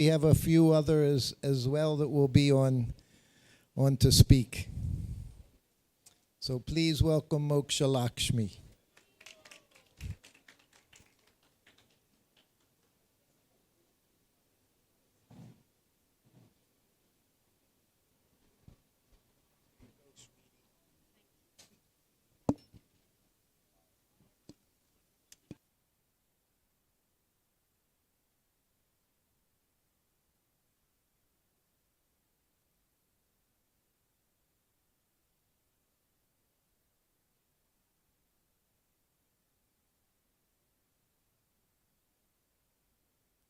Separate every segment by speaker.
Speaker 1: We have a few others as well that will be on to speak. So please welcome Moksha Lakshmi.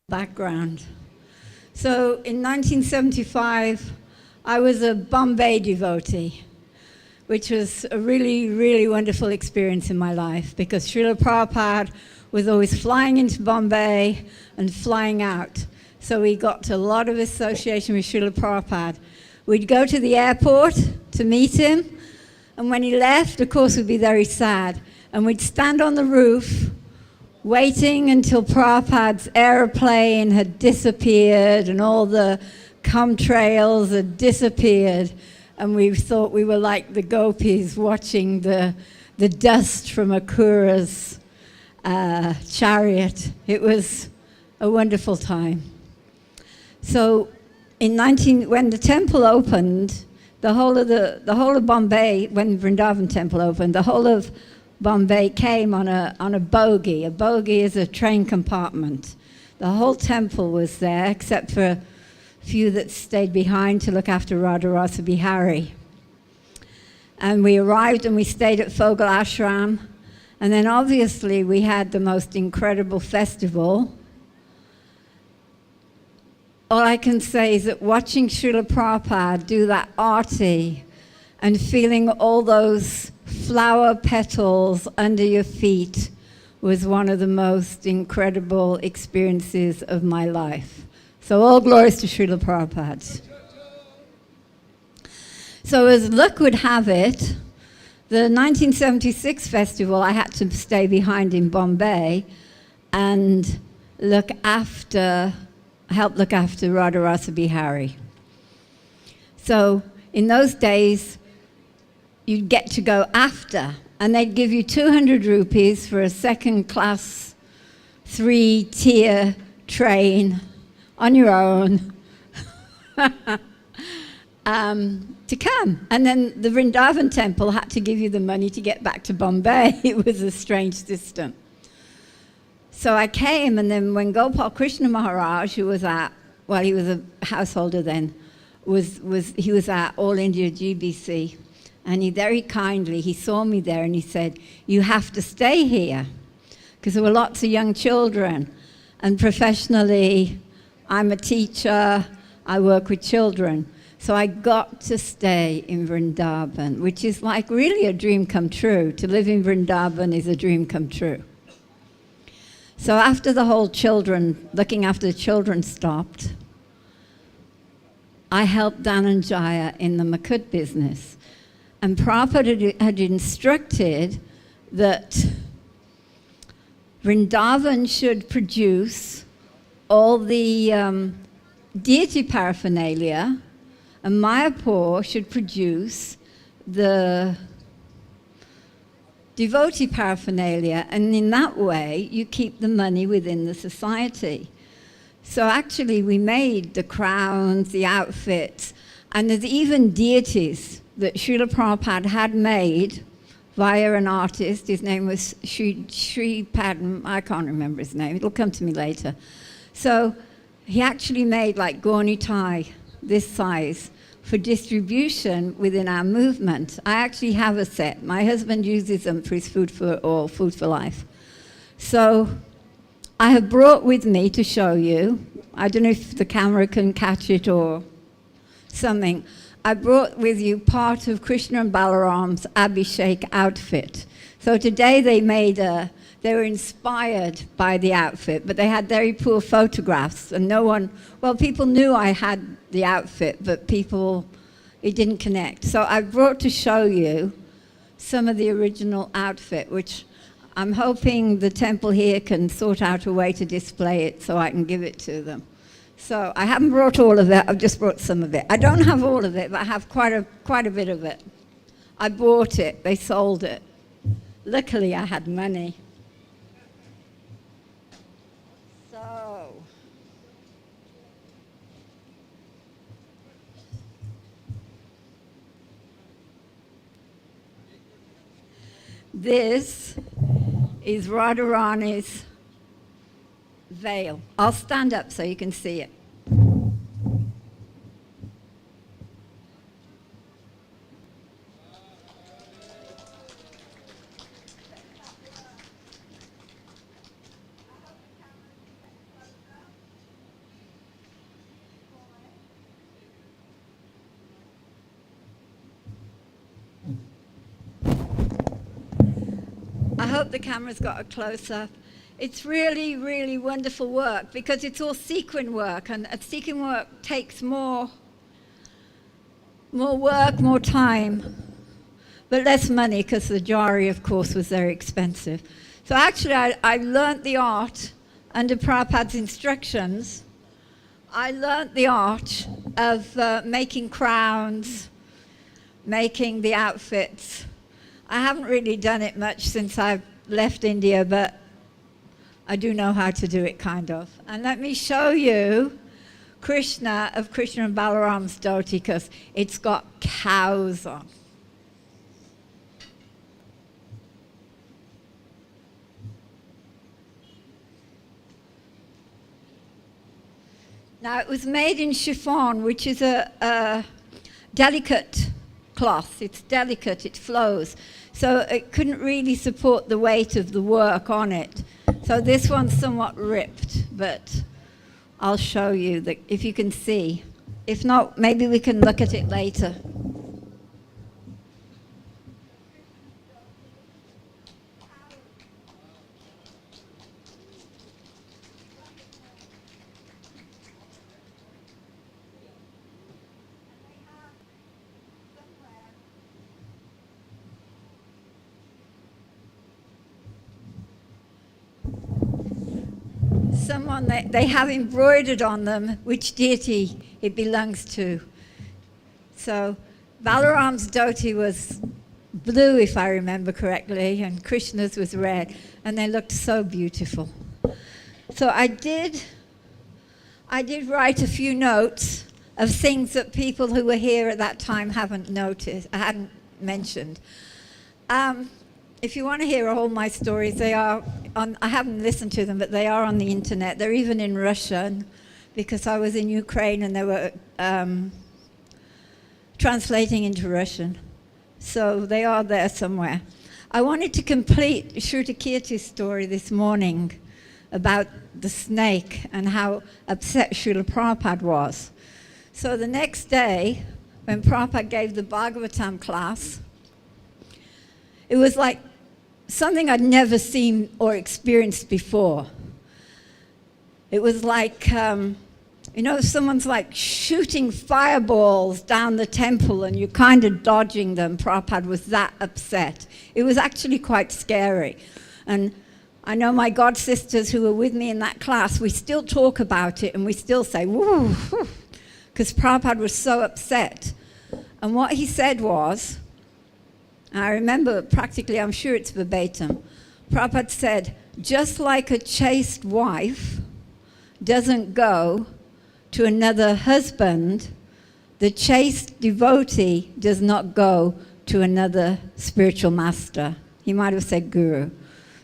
Speaker 2: Background. So in 1975, I was a Bombay devotee, which was a really, really wonderful experience in my life because Srila Prabhupada was always flying into Bombay and flying out. So we got a lot of association with Srila Prabhupada. We'd go to the airport to meet him, and when he left, of course, we'd be very sad. And we'd stand on the roof waiting until Prabhupada's aeroplane had disappeared and all the chemtrails had disappeared, and we thought we were like the gopis watching the dust from Akura's chariot. It was a wonderful time. So when the temple opened, the whole of Bombay, when Vrindavan temple opened, the whole of Bombay came on a bogie. A bogie is a train compartment. The whole temple was there, except for a few that stayed behind to look after Radharasa Bihari. And we arrived and we stayed at Fogal Ashram. And then obviously we had the most incredible festival. All I can say is that watching Srila Prabhupada do that arti and feeling all those flower petals under your feet was one of the most incredible experiences of my life. So all glories to Srila Prabhupada. So as luck would have it, the 1976 festival, I had to stay behind in Bombay and help look after Radharasa Bihari. So in those days, you'd get to go after, and they'd give you 200 rupees for a second-class 3-tier train on your own to come. And then the Vrindavan temple had to give you the money to get back to Bombay. It was a strange system. So I came, and then when Gopal Krishna Maharaj, who was he was a householder then, he was at All India GBC. And he very kindly, he saw me there and he said, "You have to stay here," because there were lots of young children. And professionally, I'm a teacher, I work with children. So I got to stay in Vrindavan, which is like really a dream come true. To live in Vrindavan is a dream come true. So after the whole looking after the children stopped, I helped Dhananjaya in the Makut business. And Prabhupada had instructed that Vrindavan should produce all the deity paraphernalia, and Mayapur should produce the devotee paraphernalia, and in that way you keep the money within the society. So actually we made the crowns, the outfits, and there's even deities that Srila Prabhupada had made via an artist. His name was Sri Padma, I can't remember his name, it'll come to me later. So he actually made like Gauni Thai, this size, for distribution within our movement. I actually have a set. My husband uses them for his Food for Life. So I have brought with me to show you, I don't know if the camera can catch it or something, I brought with you part of Krishna and Balaram's Abhishek outfit. So today they were inspired by the outfit, but they had very poor photographs, and people knew I had the outfit, but it didn't connect. So I brought to show you some of the original outfit, which I'm hoping the temple here can sort out a way to display it so I can give it to them. So I haven't brought all of it, I've just brought some of it. I don't have all of it, but I have quite a bit of it. I bought it, they sold it. Luckily I had money. So, this is Radharani's veil. I'll stand up so you can see it. I hope the camera's got a close-up. It's really, really wonderful work because it's all sequin work, and sequin work takes more work, more time, but less money because the jari, of course, was very expensive. So actually, I learnt the art under Prabhupada's instructions. I learnt the art of making crowns, making the outfits. I haven't really done it much since I've left India, but I do know how to do it, kind of. And let me show you Krishna of Krishna and Balaram's dhoti, because it's got cows on. Now, it was made in chiffon, which is a delicate cloth. It's delicate, it flows. So it couldn't really support the weight of the work on it. So this one's somewhat ripped, but I'll show you that if you can see. If not, maybe we can look at it later. Someone they have embroidered on them which deity it belongs to. So Balaram's dhoti was blue, if I remember correctly, and Krishna's was red, and they looked so beautiful. So I did write a few notes of things that people who were here at that time hadn't mentioned. If you want to hear all my stories, they are on, I haven't listened to them, but they are on the internet. They're even in Russian, because I was in Ukraine and they were translating into Russian. So they are there somewhere. I wanted to complete Shruti Kirti's story this morning about the snake and how upset Srila Prabhupada was. So the next day, when Prabhupada gave the Bhagavatam class, it was like something I'd never seen or experienced before. It was like, someone's like shooting fireballs down the temple and you're kind of dodging them. Prabhupada was that upset. It was actually quite scary. And I know my god sisters who were with me in that class, we still talk about it and we still say, woo, because Prabhupada was so upset. And what he said was, I remember practically, I'm sure it's verbatim, Prabhupada said, just like a chaste wife doesn't go to another husband, the chaste devotee does not go to another spiritual master. He might have said guru.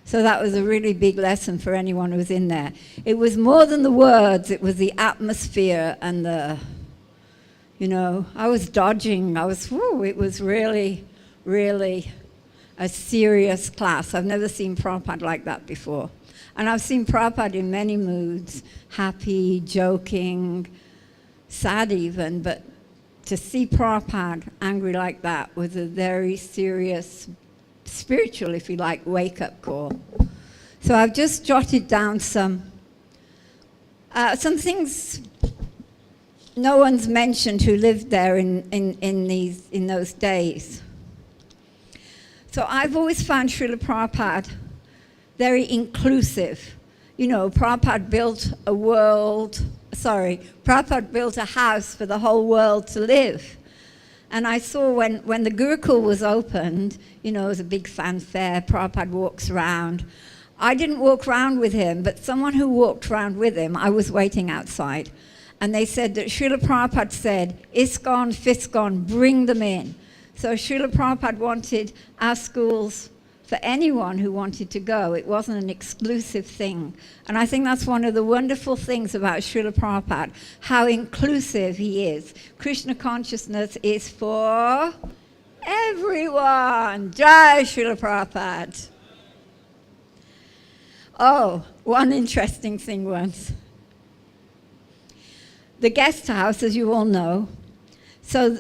Speaker 2: So that was a really big lesson for anyone who was in there. It was more than the words, it was the atmosphere and the, I was dodging, it was really a serious class. I've never seen Prabhupada like that before. And I've seen Prabhupada in many moods, happy, joking, sad even, but to see Prabhupada angry like that was a very serious, spiritual, if you like, wake-up call. So I've just jotted down some things no one's mentioned who lived there in those days. So I've always found Srila Prabhupada very inclusive. Prabhupada built a world, Prabhupada built a house for the whole world to live. And I saw when the Gurukul was opened, it was a big fanfare, Prabhupada walks around. I didn't walk around with him, but someone who walked around with him, I was waiting outside. And they said that Srila Prabhupada said, ISKCON, FISKCON, bring them in. So Srila Prabhupada wanted our schools for anyone who wanted to go. It wasn't an exclusive thing. And I think that's one of the wonderful things about Srila Prabhupada, how inclusive he is. Krishna consciousness is for everyone. Jai Srila Prabhupada. Oh, one interesting thing once. The guest house, as you all know. So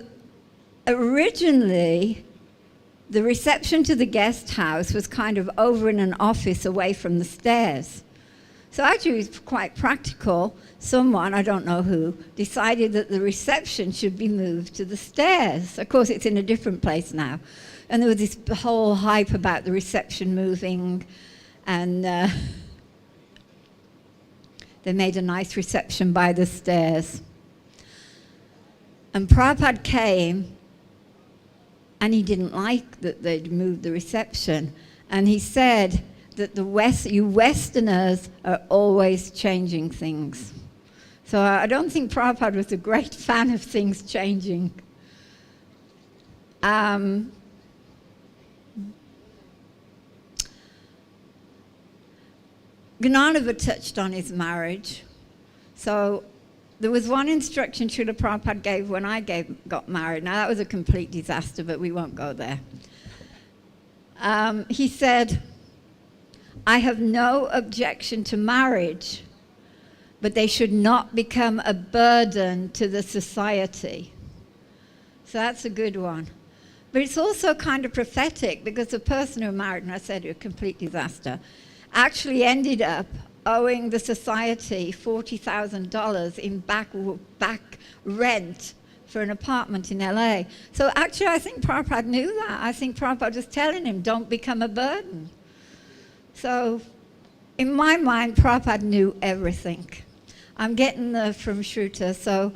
Speaker 2: originally, the reception to the guest house was kind of over in an office away from the stairs. So actually it was quite practical. Someone, I don't know who, decided that the reception should be moved to the stairs. Of course, it's in a different place now. And there was this whole hype about the reception moving, and they made a nice reception by the stairs. And Prabhupada came, and he didn't like that they'd moved the reception. And he said that you Westerners are always changing things. So I don't think Prabhupada was a great fan of things changing. Gnanava touched on his marriage. So there was one instruction Srila Prabhupada gave when I got married. Now, that was a complete disaster, but we won't go there. He said, I have no objection to marriage, but they should not become a burden to the society. So that's a good one. But it's also kind of prophetic, because the person who married, and I said it was a complete disaster, actually ended up owing the society $40,000 in back rent for an apartment in LA. So actually I think Prabhupada knew that. I think Prabhupada was telling him, don't become a burden. So in my mind, Prabhupada knew everything. I'm getting from Shruta. So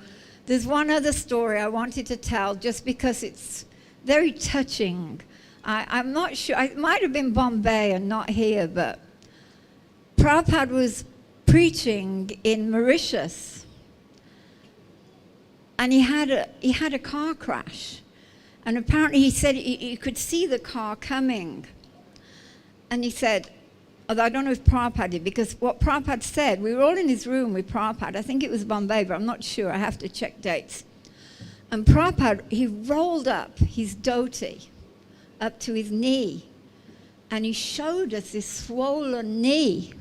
Speaker 2: there's one other story I wanted to tell, just because it's very touching. I'm not sure, it might have been Bombay and not here, but Prabhupada was preaching in Mauritius, and he had a car crash, and apparently he said he could see the car coming, and he said, although I don't know if Prabhupada did, because what Prabhupada said, we were all in his room with Prabhupada, I think it was Bombay, but I'm not sure, I have to check dates, and Prabhupada, he rolled up his dhoti up to his knee, and he showed us this swollen knee.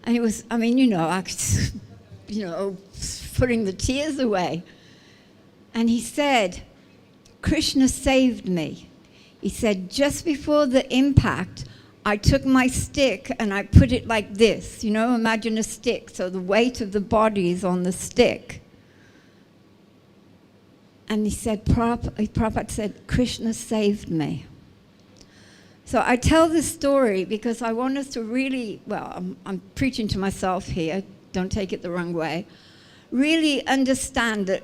Speaker 2: And it was, I could, putting the tears away. And he said, Krishna saved me. He said, just before the impact, I took my stick and I put it like this. Imagine a stick, so the weight of the body is on the stick. And he said, Prabhupada said, Krishna saved me. So I tell this story because I want us to really, I'm preaching to myself here, don't take it the wrong way, really understand that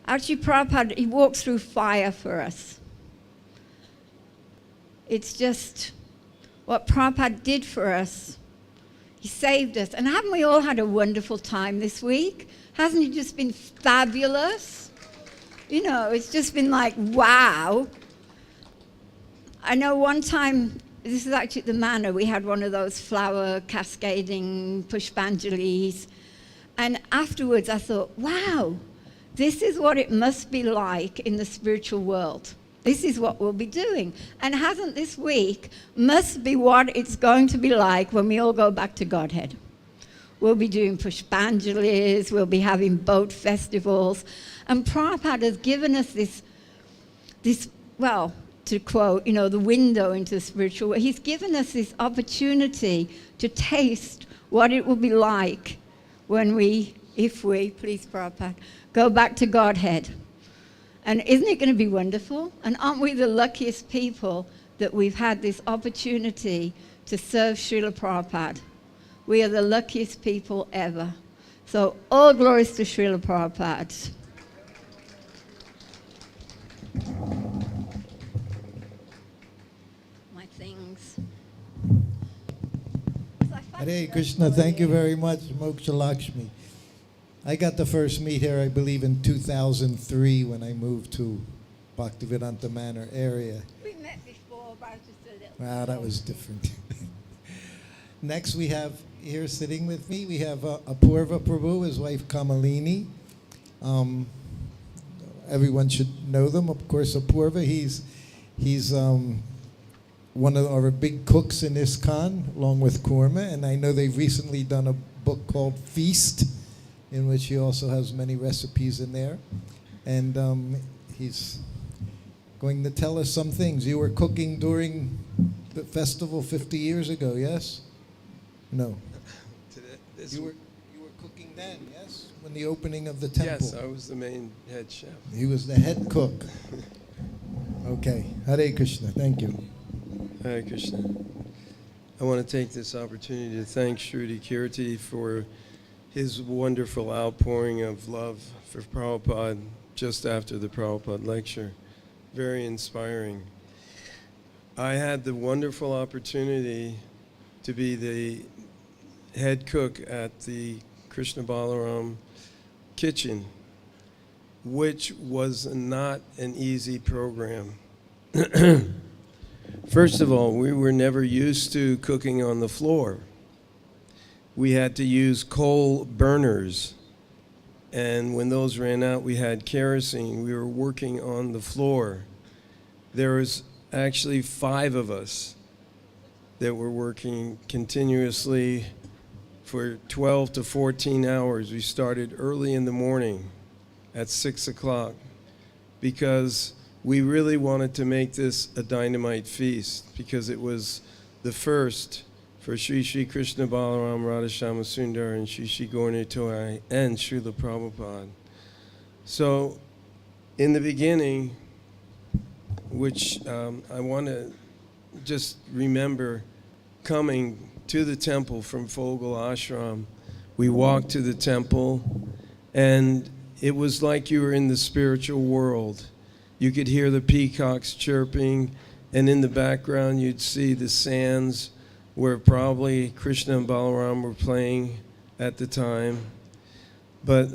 Speaker 2: actually Prabhupada, he walked through fire for us. It's just what Prabhupada did for us. He saved us. And haven't we all had a wonderful time this week? Hasn't it just been fabulous? It's just been like, wow. I know one time, this is actually at the manor, we had one of those flower cascading pushpanjalis. And afterwards I thought, wow, this is what it must be like in the spiritual world. This is what we'll be doing. And hasn't this week must be what it's going to be like when we all go back to Godhead. We'll be doing pushpanjalis, we'll be having boat festivals. And Prabhupada has given us this, to quote, the window into the spiritual world. He's given us this opportunity to taste what it will be like when if we, please Prabhupada, go back to Godhead. And isn't it going to be wonderful? And aren't we the luckiest people that we've had this opportunity to serve Srila Prabhupada? We are the luckiest people ever. So all glories to Srila Prabhupada. My things.
Speaker 1: Hare Krishna, thank you very much, Moksha Lakshmi. I got the first meet here, I believe, in 2003 when I moved to Bhaktivedanta Manor area.
Speaker 2: We met before, but just a little.
Speaker 1: Wow, that was different. Next, we have here sitting with me, we have Apurva Prabhu, his wife Kamalini. Everyone should know them. Of course, Apurva, he's one of our big cooks in ISKCON, along with Kurma, and I know they've recently done a book called Feast, in which he also has many recipes in there. And he's going to tell us some things. You were cooking during the festival 50 years ago, yes? No. You were cooking then, yes? When the opening of the temple?
Speaker 3: Yes, I was the main head chef.
Speaker 1: He was the head cook. Okay. Hare Krishna. Thank you.
Speaker 3: Hare Krishna. I want to take this opportunity to thank Shruti Kirti for his wonderful outpouring of love for Prabhupada just after the Prabhupada lecture. Very inspiring. I had the wonderful opportunity to be the head cook at the Krishna Balaram kitchen, which was not an easy program. First of all, we were never used to cooking on the floor. We had to use coal burners, and when those ran out, we had kerosene. We were working on the floor. There was actually 5 of us that were working continuously for 12 to 14 hours. We started early in the morning at 6 o'clock because we really wanted to make this a dynamite feast, because it was the first for Sri Sri Krishna Balaram Radhashama Sundar and Sri Sri Gaura Nitai and Srila Prabhupada. So in the beginning, which I want to just remember coming to the temple from Fogel Ashram, we walked to the temple, and it was like you were in the spiritual world. You could hear the peacocks chirping, and in the background you'd see the sands where probably Krishna and Balaram were playing at the time. But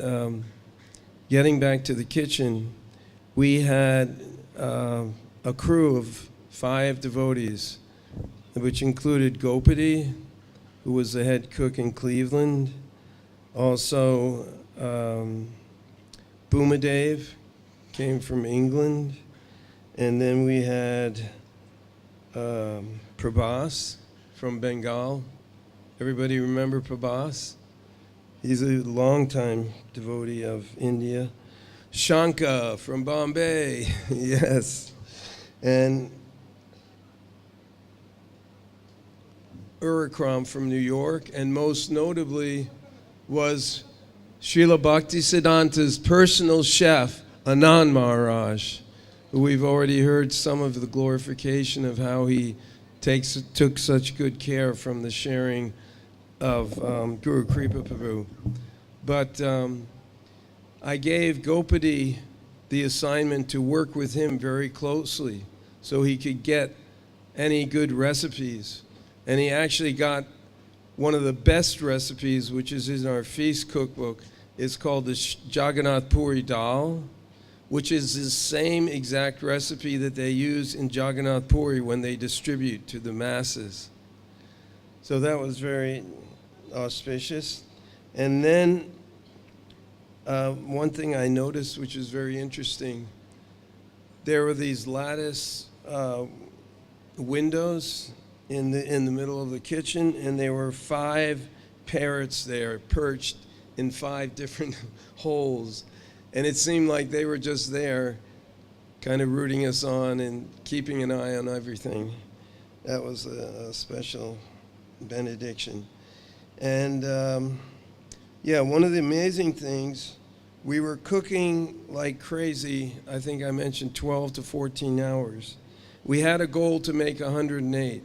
Speaker 3: getting back to the kitchen, we had a crew of 5 devotees, which included Gopati, who was the head cook in Cleveland, also Bhumadev came from England, and then we had Prabhas from Bengal. Everybody remember Prabhas? He's a longtime devotee of India. Shanka from Bombay, yes. And Urikram from New York, and most notably was Srila Bhaktisiddhanta's personal chef, Anand Maharaj, who we've already heard some of the glorification of how he took such good care from the sharing of Guru Kripa Prabhu. But I gave Gopati the assignment to work with him very closely so he could get any good recipes. And he actually got one of the best recipes, which is in our feast cookbook. It's called the Jagannath Puri Dal, which is the same exact recipe that they use in Jagannath Puri when they distribute to the masses. So that was very auspicious. And then one thing I noticed, which is very interesting, there were these lattice windows in the middle of the kitchen, and there were 5 parrots there perched in 5 different holes. And it seemed like they were just there kind of rooting us on and keeping an eye on everything. That was a special benediction. And yeah, one of the amazing things, we were cooking like crazy. I think I mentioned 12 to 14 hours. We had a goal to make 108,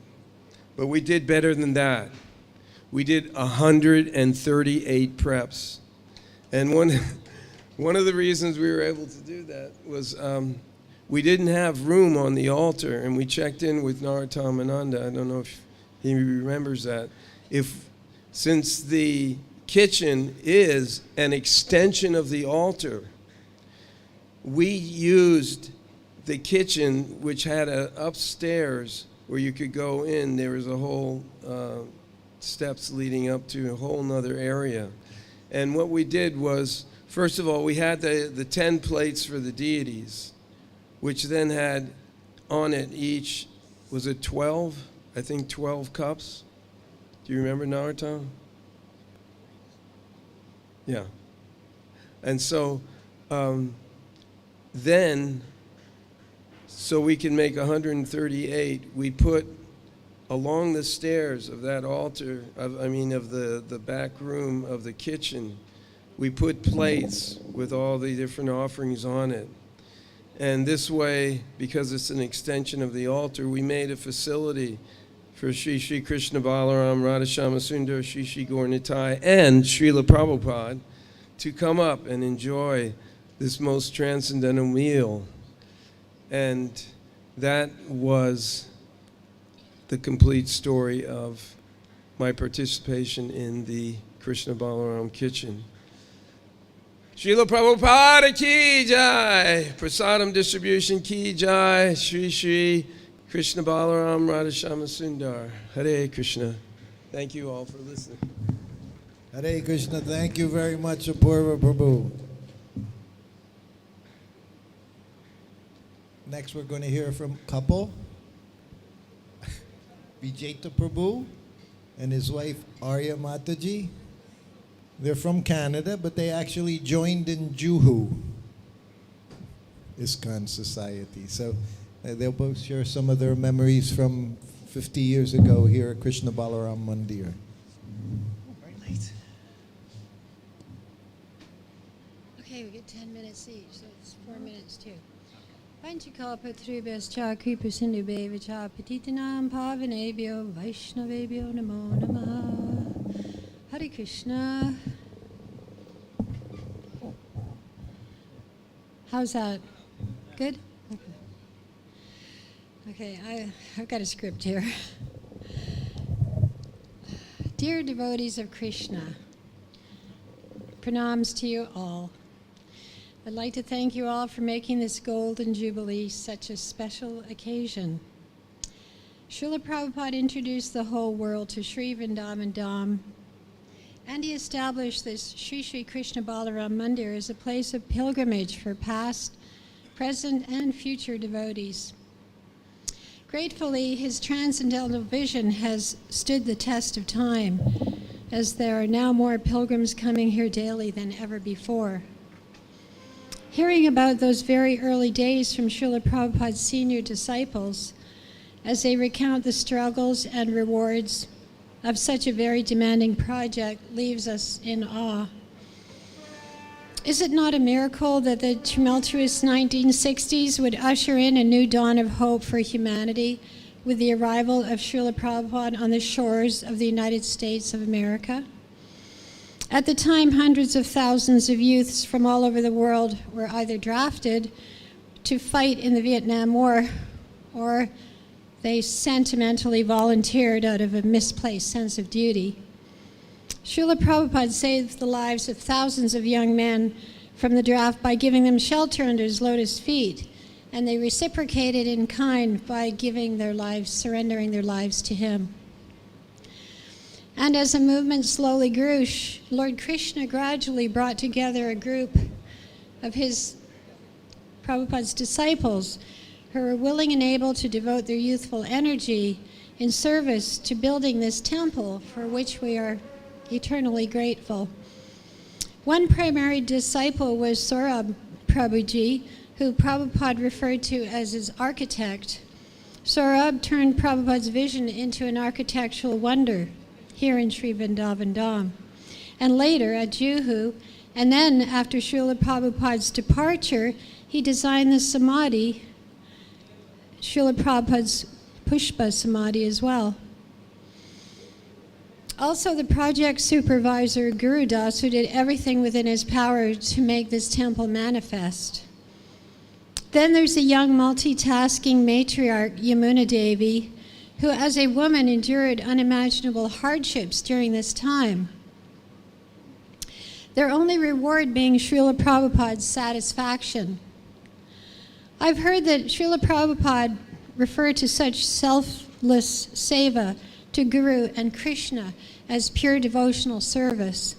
Speaker 3: but we did better than that. We did 138 preps And one of the reasons we were able to do that was we didn't have room on the altar, and we checked in with Narottam-Ananda. I don't know if he remembers that. Since the kitchen is an extension of the altar, we used the kitchen, which had a upstairs where you could go in. There was a whole steps leading up to a whole nother area. And what we did was, first of all, we had the 10 plates for the deities, which then had on it each, was it 12? I think 12 cups. Do you remember, Narottam? Yeah. And so then, so we can make 138, we put along the stairs of that altar, of the back room of the kitchen, we put plates with all the different offerings on it. And this way, because it's an extension of the altar, we made a facility for Sri Sri Krishna Balaram, Radhashama Sundar, Sri Sri Gaur Nitai, and Srila Prabhupada to come up and enjoy this most transcendental meal. And that was the complete story of my participation in the Krishna Balaram kitchen. Srila Prabhupada ki jai, Prasadam distribution ki jai, Sri Sri Krishna Balaram Radhashama Sundar. Hare Krishna. Thank you all for listening.
Speaker 1: Hare Krishna, thank you very much, Apurva Prabhu. Next, we're going to hear from Kapoor, Vijayta Prabhu, and his wife Arya Mataji. They're from Canada, but they actually joined in Juhu, ISKCON Society. So they'll both share some of their memories from 50 years ago here at Krishna Balaram Mandir.
Speaker 4: Very late. Okay, we get 10 minutes each, so it's 4 minutes too. Panchakalpatrubhyascha kripasindhubheva patitanam pavanebhyo vaishnavebhyo namo namaha. Hare Krishna. How's that? Good? Okay, I've got a script here. Dear devotees of Krishna, pranams to you all. I'd like to thank you all for making this Golden Jubilee such a special occasion. Srila Prabhupada introduced the whole world to Sri Vrindavan Dham, and he established this Sri Sri Krishna Balaram Mandir as a place of pilgrimage for past, present, and future devotees. Gratefully, his transcendental vision has stood the test of time, as there are now more pilgrims coming here daily than ever before. Hearing about those very early days from Srila Prabhupada's senior disciples, as they recount the struggles and rewards of such a very demanding project, leaves us in awe. Is it not a miracle that the tumultuous 1960s would usher in a new dawn of hope for humanity with the arrival of Srila Prabhupada on the shores of the United States of America? At the time, hundreds of thousands of youths from all over the world were either drafted to fight in the Vietnam War, or they sentimentally volunteered out of a misplaced sense of duty. Srila Prabhupada saved the lives of thousands of young men from the draft by giving them shelter under his lotus feet, and they reciprocated in kind by giving their lives, surrendering their lives to him. And as the movement slowly grew, Lord Krishna gradually brought together a group of his Prabhupada's disciples who were willing and able to devote their youthful energy in service to building this temple, for which we are eternally grateful. One primary disciple was Saurabh Prabhuji, who Prabhupada referred to as his architect. Saurabh turned Prabhupada's vision into an architectural wonder here in Sri Vrindavan Dham, and later at Juhu, and then after Srila Prabhupada's departure, he designed the Samadhi, Srila Prabhupada's Pushpa Samadhi as well. Also, the project supervisor, Guru Das, who did everything within his power to make this temple manifest. Then there's a young multitasking matriarch, Yamuna Devi, who as a woman endured unimaginable hardships during this time. Their only reward being Srila Prabhupada's satisfaction. I've heard that Srila Prabhupada referred to such selfless seva to Guru and Krishna as pure devotional service.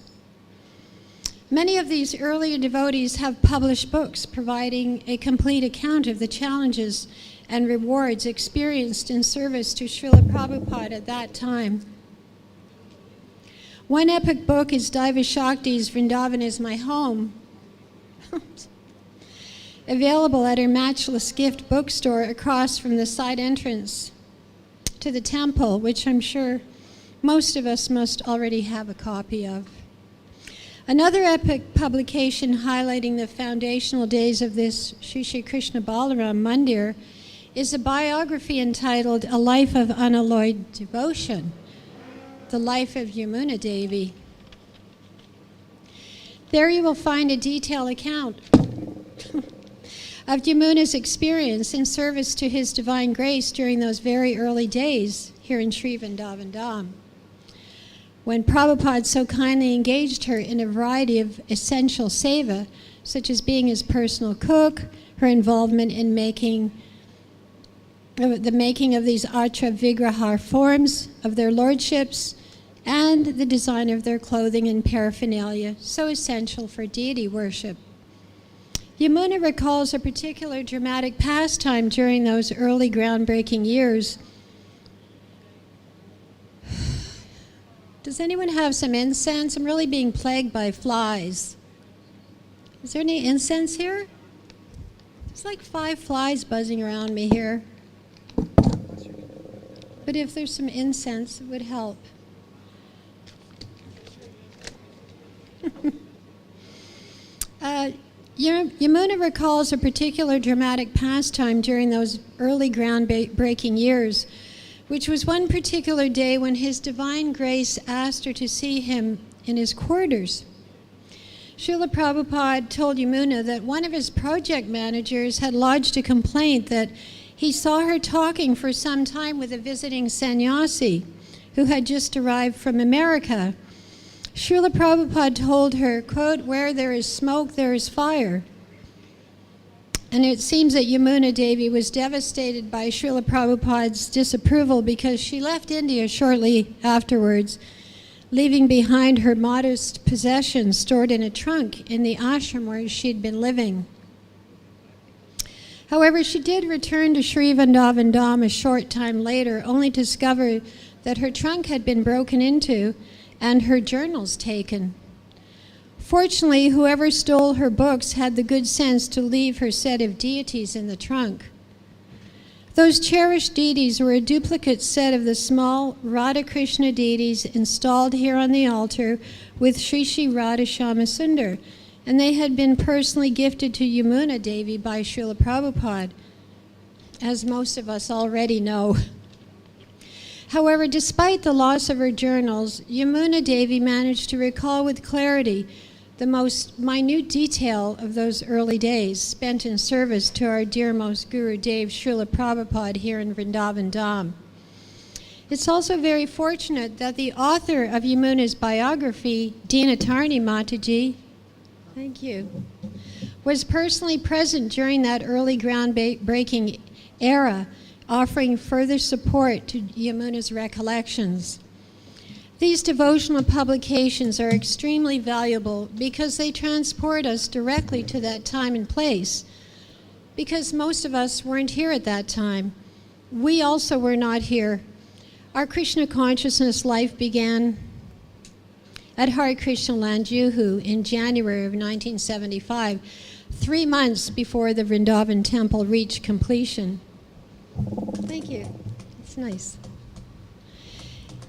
Speaker 4: Many of these earlier devotees have published books providing a complete account of the challenges and rewards experienced in service to Srila Prabhupada at that time. One epic book is Daiva Shakti's Vrindavan is My Home, available at her Matchless Gift bookstore across from the side entrance to the temple, which I'm sure most of us must already have a copy of. Another epic publication highlighting the foundational days of this Sri Sri Krishna Balaram Mandir is a biography entitled A Life of Unalloyed Devotion, the life of Yamuna Devi. There you will find a detailed account of Yamuna's experience in service to his divine grace during those very early days here in Sri Vrindavan Dham, when Prabhupada so kindly engaged her in a variety of essential seva, such as being his personal cook, her involvement in the making of these Atra Vigraha forms of their lordships, and the design of their clothing and paraphernalia, so essential for deity worship. Yamuna recalls a particular dramatic pastime during those early groundbreaking years. Does anyone have some incense? I'm really being plagued by flies. Is there any incense here? There's like 5 flies buzzing around me here. But if there's some incense, it would help. Yamuna recalls a particular dramatic pastime during those early groundbreaking years, which was one particular day when His Divine Grace asked her to see him in his quarters. Srila Prabhupada told Yamuna that one of his project managers had lodged a complaint that he saw her talking for some time with a visiting sannyasi who had just arrived from America. Srila Prabhupada told her, quote, "Where there is smoke, there is fire." And it seems that Yamuna Devi was devastated by Srila Prabhupada's disapproval because she left India shortly afterwards, leaving behind her modest possessions stored in a trunk in the ashram where she'd been living. However, she did return to Sri Vrindavan Dham a short time later, only to discover that her trunk had been broken into and her journals taken. Fortunately, whoever stole her books had the good sense to leave her set of deities in the trunk. Those cherished deities were a duplicate set of the small Radha Krishna deities installed here on the altar with Sri Sri Radha Shama Sundar, and they had been personally gifted to Yamuna Devi by Srila Prabhupada, as most of us already know. However, despite the loss of her journals, Yamuna Devi managed to recall with clarity the most minute detail of those early days spent in service to our dearmost Guru Dev Srila Prabhupada here in Vrindavan Dham. It's also very fortunate that the author of Yamuna's biography, Dina Tarni Mataji, thank you, was personally present during that early groundbreaking era, offering further support to Yamuna's recollections. These devotional publications are extremely valuable because they transport us directly to that time and place, because most of us weren't here at that time. We also were not here. Our Krishna consciousness life began at Hare Krishna Land, Juhu, in January of 1975, 3 months before the Vrindavan temple reached completion. Thank you. It's nice.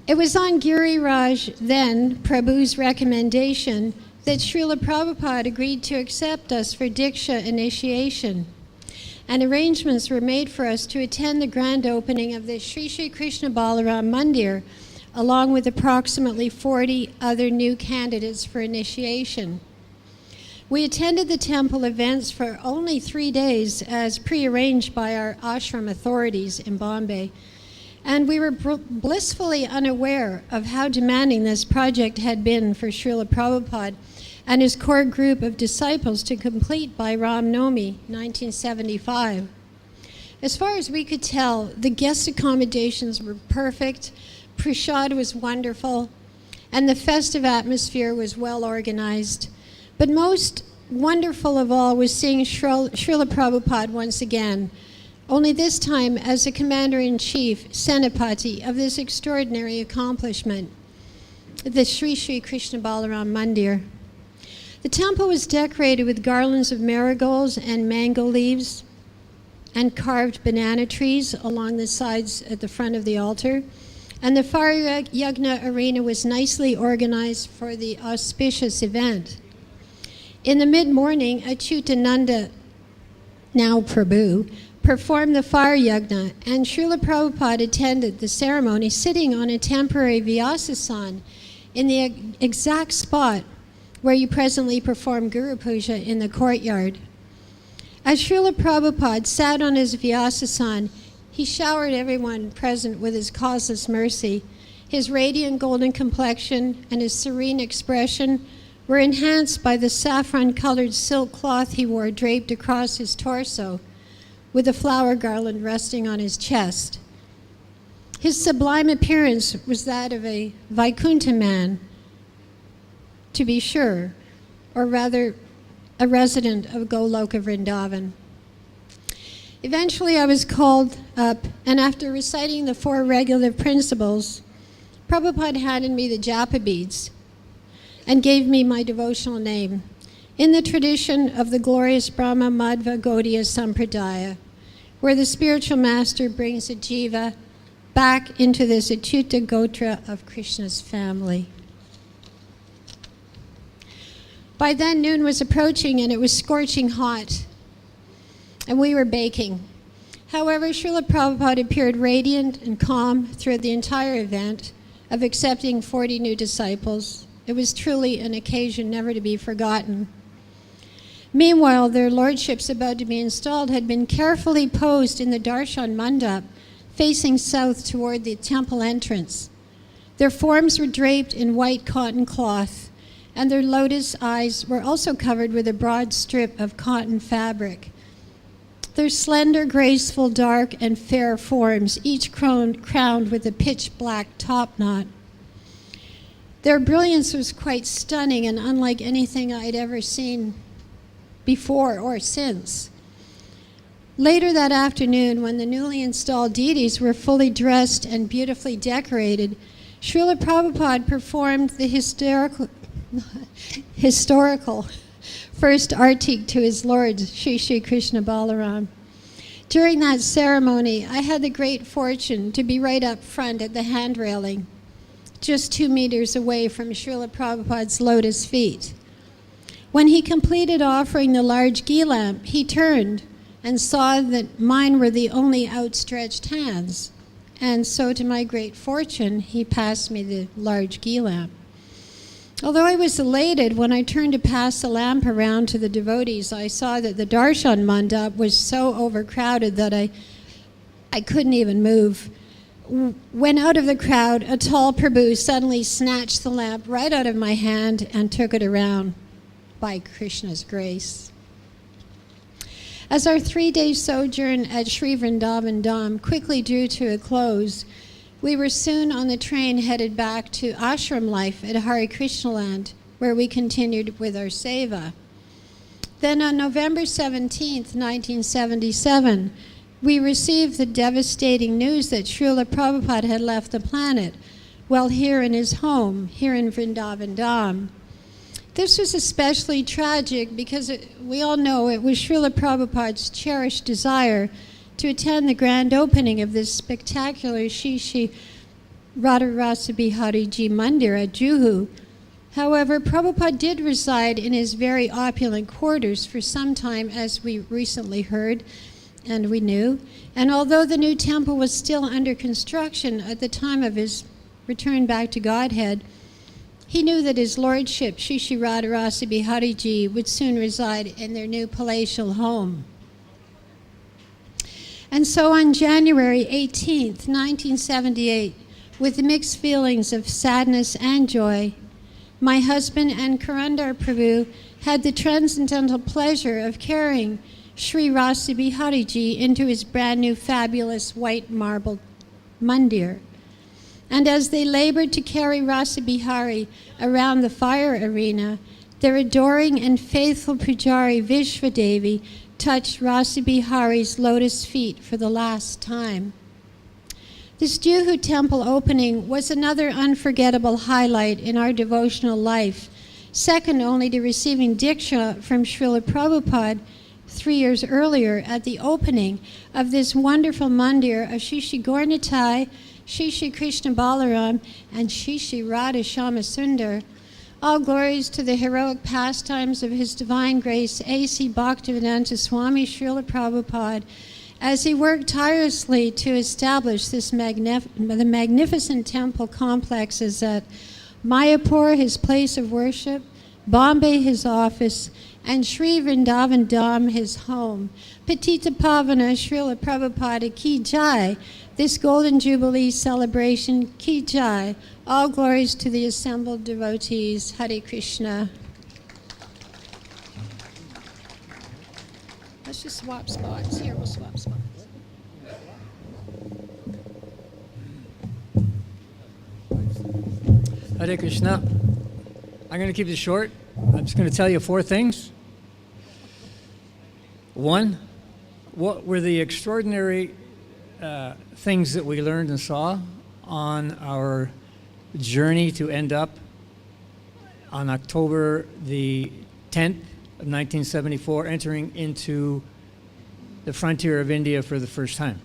Speaker 4: It was on Giriraj, then Prabhu's recommendation, that Srila Prabhupada agreed to accept us for Diksha initiation, and arrangements were made for us to attend the grand opening of the Sri Sri Krishna Balaram Mandir along with approximately 40 other new candidates for initiation. We attended the temple events for only 3 days as prearranged by our ashram authorities in Bombay, and we were blissfully unaware of how demanding this project had been for Srila Prabhupada and his core group of disciples to complete by Ram Navami, 1975. As far as we could tell, the guest accommodations were perfect, prasad was wonderful, and the festive atmosphere was well organized. But most wonderful of all was seeing Srila Prabhupada once again, only this time as the Commander-in-Chief, Senapati, of this extraordinary accomplishment, the Sri Sri Krishna Balaram Mandir. The temple was decorated with garlands of marigolds and mango leaves and carved banana trees along the sides at the front of the altar. And the Fire Yagna arena was nicely organized for the auspicious event. In the mid-morning, Achyutananda, now Prabhu, performed the Fire Yagna, and Srila Prabhupada attended the ceremony sitting on a temporary Vyasasan in the exact spot where you presently perform Guru Puja in the courtyard. As Srila Prabhupada sat on his Vyasasan, he showered everyone present with his causeless mercy. His radiant golden complexion and his serene expression were enhanced by the saffron-colored silk cloth he wore draped across his torso, with a flower garland resting on his chest. His sublime appearance was that of a Vaikuntha man, to be sure, or rather a resident of Goloka Vrindavan. Eventually I was called up, and after reciting the 4 regulative principles, Prabhupada handed me the japa beads and gave me my devotional name, in the tradition of the glorious Brahma Madhva Gaudiya Sampradaya, where the spiritual master brings a jiva back into this Achyuta Gotra of Krishna's family. By then, noon was approaching and it was scorching hot, and we were baking. However, Srila Prabhupada appeared radiant and calm throughout the entire event of accepting 40 new disciples. It was truly an occasion never to be forgotten. Meanwhile, their lordships about to be installed had been carefully posed in the darshan mandap, facing south toward the temple entrance. Their forms were draped in white cotton cloth, and their lotus eyes were also covered with a broad strip of cotton fabric. Their slender, graceful, dark, and fair forms, each crowned with a pitch-black top knot. Their brilliance was quite stunning and unlike anything I'd ever seen before or since. Later that afternoon, when the newly installed deities were fully dressed and beautifully decorated, Srila Prabhupada performed the historical first artik to his Lord, Sri Sri Krishna Balaram. During that ceremony, I had the great fortune to be right up front at the hand railing, just 2 meters away from Srila Prabhupada's lotus feet. When he completed offering the large ghee lamp, he turned and saw that mine were the only outstretched hands. And so, to my great fortune, he passed me the large ghee lamp. Although I was elated, when I turned to pass the lamp around to the devotees, I saw that the darshan mandap was so overcrowded that I couldn't even move. When out of the crowd, a tall Prabhu suddenly snatched the lamp right out of my hand and took it around, by Krishna's grace. As our 3-day sojourn at Sri Vrindavan Dham quickly drew to a close, we were soon on the train headed back to ashram life at Hare Krishna Land, where we continued with our seva. Then on November 17th, 1977, we received the devastating news that Srila Prabhupada had left the planet while here in his home, here in Vrindavan Dham. This was especially tragic because we all know it was Srila Prabhupada's cherished desire to attend the grand opening of this spectacular Shri Shri Radharasa Bihari Ji Mandir at Juhu. However, Prabhupada did reside in his very opulent quarters for some time, as we recently heard and we knew. And although the new temple was still under construction at the time of his returned back to Godhead, he knew that his lordship, Shri Shri Radharasi Bihariji, would soon reside in their new palatial home. And so on January 18th, 1978, with mixed feelings of sadness and joy, my husband and Karandar Prabhu had the transcendental pleasure of carrying Sri Rasi Bihariji into his brand new fabulous white marble mandir. And as they labored to carry Rasi Bihari around the fire arena, their adoring and faithful pujari Vishwadevi touched Rasi Bihari's lotus feet for the last time. This Juhu temple opening was another unforgettable highlight in our devotional life, second only to receiving Diksha from Srila Prabhupada 3 years earlier at the opening of this wonderful mandir of Shri Shri Gaurnitai, Shri Shri Krishna Balaram, and Shri Shri Radha Shama Sundar. All glories to the heroic pastimes of His Divine Grace, A.C. Bhaktivedanta Swami Srila Prabhupada, as he worked tirelessly to establish the magnificent temple complexes at Mayapur, his place of worship, Bombay, his office, and Sri Vrindavan Dham, his home. Patita Pavana Srila Prabhupada Ki Jai, this Golden Jubilee celebration, Ki Jai. All glories to the assembled devotees. Hare Krishna. Let's just swap spots. Here, we'll swap spots.
Speaker 5: Hare Krishna. I'm going to keep this short. I'm just going to tell you 4 things. 1, what were the extraordinary things that we learned and saw on our journey to end up on October the 10th of 1974, entering into the frontier of India for the first time.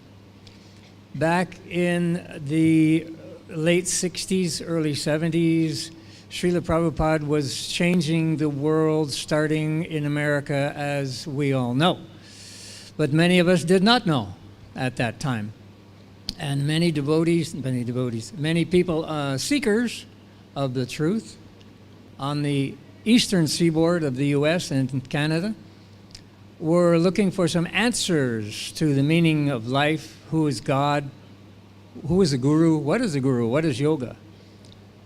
Speaker 5: Back in the late 60s, early 70s, Srila Prabhupada was changing the world, starting in America, as we all know. But many of us did not know at that time. And many people, seekers of the truth on the eastern seaboard of the US and Canada, were looking for some answers to the meaning of life. Who is God? Who is a guru? What is a guru? What is yoga?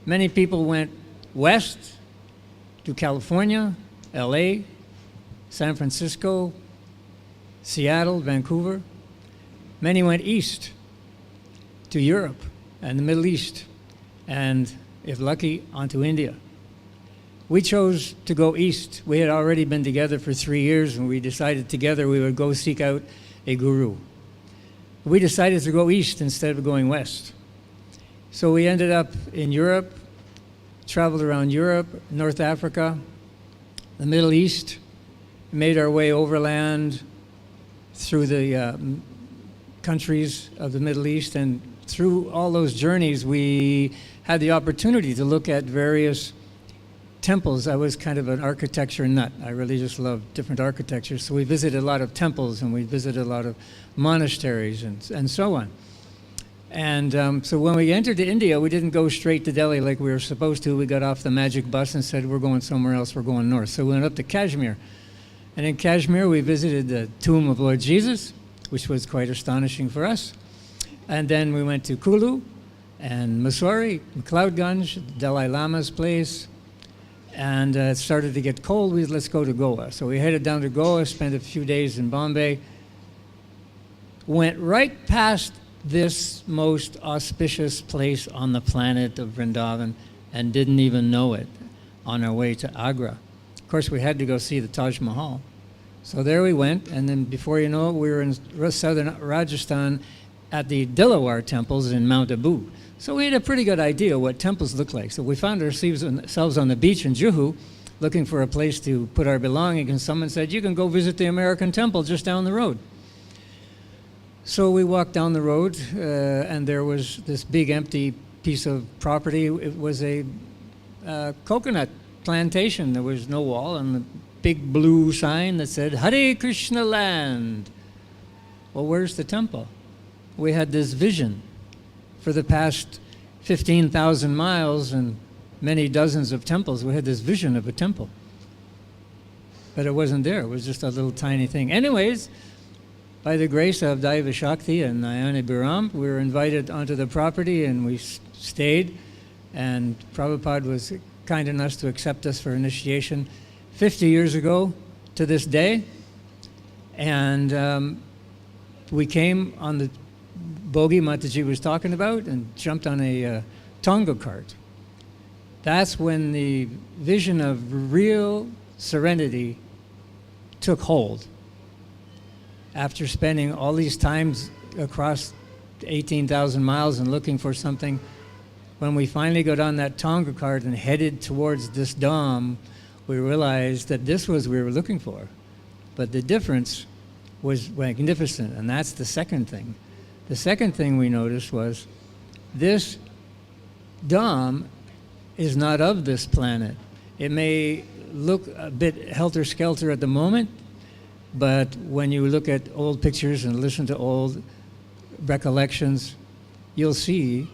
Speaker 5: Many people went west to California, LA, San Francisco, Seattle, Vancouver. Many went east to Europe and the Middle East, and if lucky, onto India. We chose to go east. We had already been together for 3 years, and we decided together we would go seek out a guru. We decided to go east instead of going west. So we ended up in Europe, traveled around Europe, North Africa, the Middle East, made our way overland through the countries of the Middle East, and through all those journeys we had the opportunity to look at various temples. I was kind of an architecture nut. I really just love different architectures. So we visited a lot of temples, and we visited a lot of monasteries and so on. And so when we entered India, we didn't go straight to Delhi like we were supposed to. We got off the magic bus and said, we're going somewhere else, we're going north. So we went up to Kashmir. And in Kashmir, we visited the tomb of Lord Jesus, which was quite astonishing for us. And then we went to Kulu and Mussoorie, Cloudgunj, Dalai Lama's place. And it started to get cold. Let's go to Goa. So we headed down to Goa, spent a few days in Bombay, went right past this most auspicious place on the planet of Vrindavan and didn't even know it on our way to Agra. Of course, we had to go see the Taj Mahal. So there we went, and then before you know it, we were in southern Rajasthan at the Dilawar temples in Mount Abu. So we had a pretty good idea what temples look like. So we found ourselves on the beach in Juhu looking for a place to put our belongings, and someone said, you can go visit the American temple just down the road. So we walked down the road, and there was this big empty piece of property. It was a coconut plantation. There was no wall, and a big blue sign that said, Hare Krishna land. Well, where's the temple? We had this vision for the past 15,000 miles and many dozens of temples. We had this vision of a temple. But it wasn't there. It was just a little tiny thing. Anyways, by the grace of Daiva Shakti and Nayana Biram, we were invited onto the property and we stayed. And Prabhupada was kind enough to accept us for initiation 50 years ago to this day. And we came on the bogie Mataji was talking about and jumped on a Tonga cart. That's when the vision of real serenity took hold. After spending all these times across 18,000 miles and looking for something, when we finally got on that Tonga cart and headed towards this Dham, we realized that this was what we were looking for. But the difference was magnificent, and that's the second thing. The second thing we noticed was this Dham is not of this planet. It may look a bit helter-skelter at the moment, but when you look at old pictures and listen to old recollections, you'll see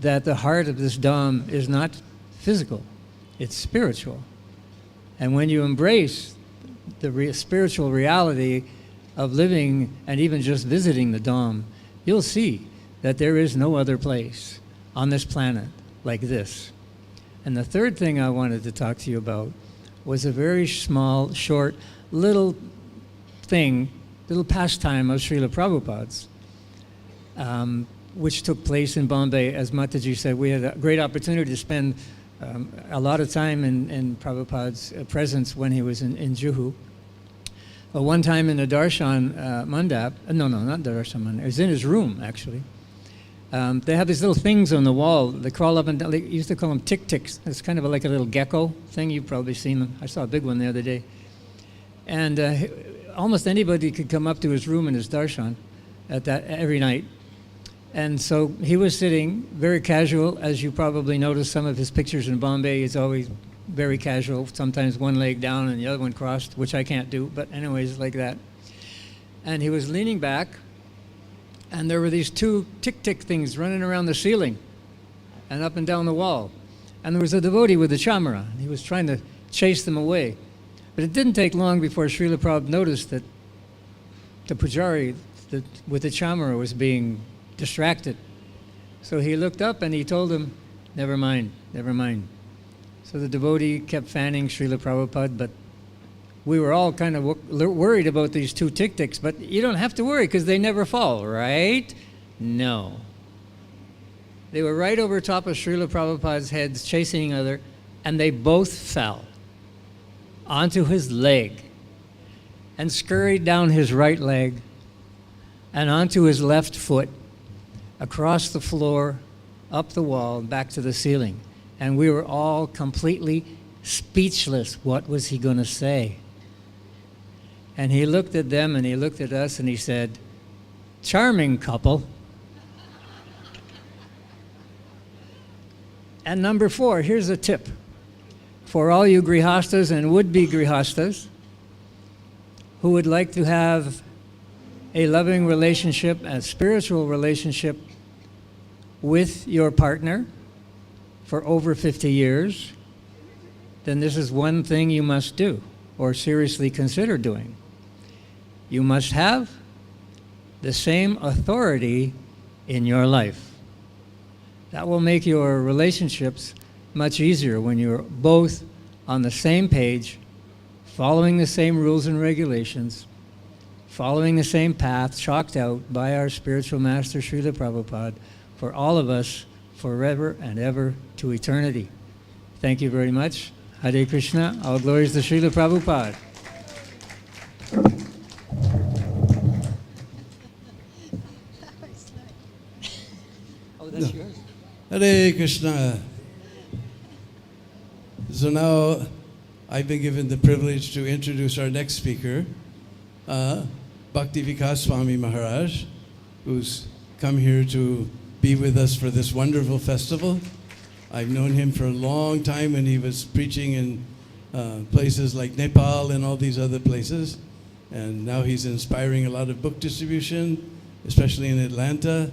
Speaker 5: that the heart of this Dham is not physical, it's spiritual. And when you embrace the spiritual reality of living and even just visiting the Dham, you'll see that there is no other place on this planet like this. And the third thing I wanted to talk to you about was a very small, short, little thing, little pastime of Srila Prabhupada's, which took place in Bombay. As Mataji said, we had a great opportunity to spend a lot of time in Prabhupada's presence when he was in Juhu. One time in the Darshan Mandap, no, not Darshan Mandap, it was in his room, actually. They have these little things on the wall. They crawl up and down. They used to call them tick-ticks. It's kind of like a little gecko thing. You've probably seen them. I saw a big one the other day. And almost anybody could come up to his room in his darshan at that every night. And so he was sitting very casual. As you probably noticed, some of his pictures in Bombay, he's always very casual, sometimes one leg down and the other one crossed, which I can't do, but anyways, like that. And he was leaning back, and there were these two tick-tick things running around the ceiling and up and down the wall. And there was a devotee with a chamara, and he was trying to chase them away. But it didn't take long before Srila Prabhupada noticed that the pujari with the chamara was being distracted. So he looked up and he told him, never mind, never mind. So the devotee kept fanning Srila Prabhupada, but we were all kind of worried about these two tick-ticks, but you don't have to worry because they never fall, right? No. They were right over top of Srila Prabhupada's head, chasing each other, and they both fell onto his leg and scurried down his right leg and onto his left foot, across the floor, up the wall, back to the ceiling. And we were all completely speechless. What was he going to say? And he looked at them and he looked at us and he said, charming couple. And number 4, here's a tip. For all you grihastas and would-be grihastas who would like to have a loving relationship, a spiritual relationship with your partner for over 50 years, then this is one thing you must do or seriously consider doing. You must have the same authority in your life. That will make your relationships much easier when you're both on the same page, following the same rules and regulations, following the same path chalked out by our spiritual master Srila Prabhupada for all of us forever and ever to eternity. Thank you very much. Hare Krishna. All glories to Srila Prabhupada. Oh, that's yours.
Speaker 6: Hare Krishna. So now I've been given the privilege to introduce our next speaker, Bhakti Swami Maharaj, who's come here to be with us for this wonderful festival. I've known him for a long time when he was preaching in places like Nepal and all these other places. And now he's inspiring a lot of book distribution, especially in Atlanta.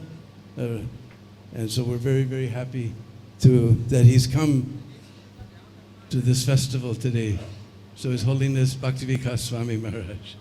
Speaker 6: And so we're very, very happy that he's come to this festival today. So His Holiness Bhakti-Vikas Swami Maharaj.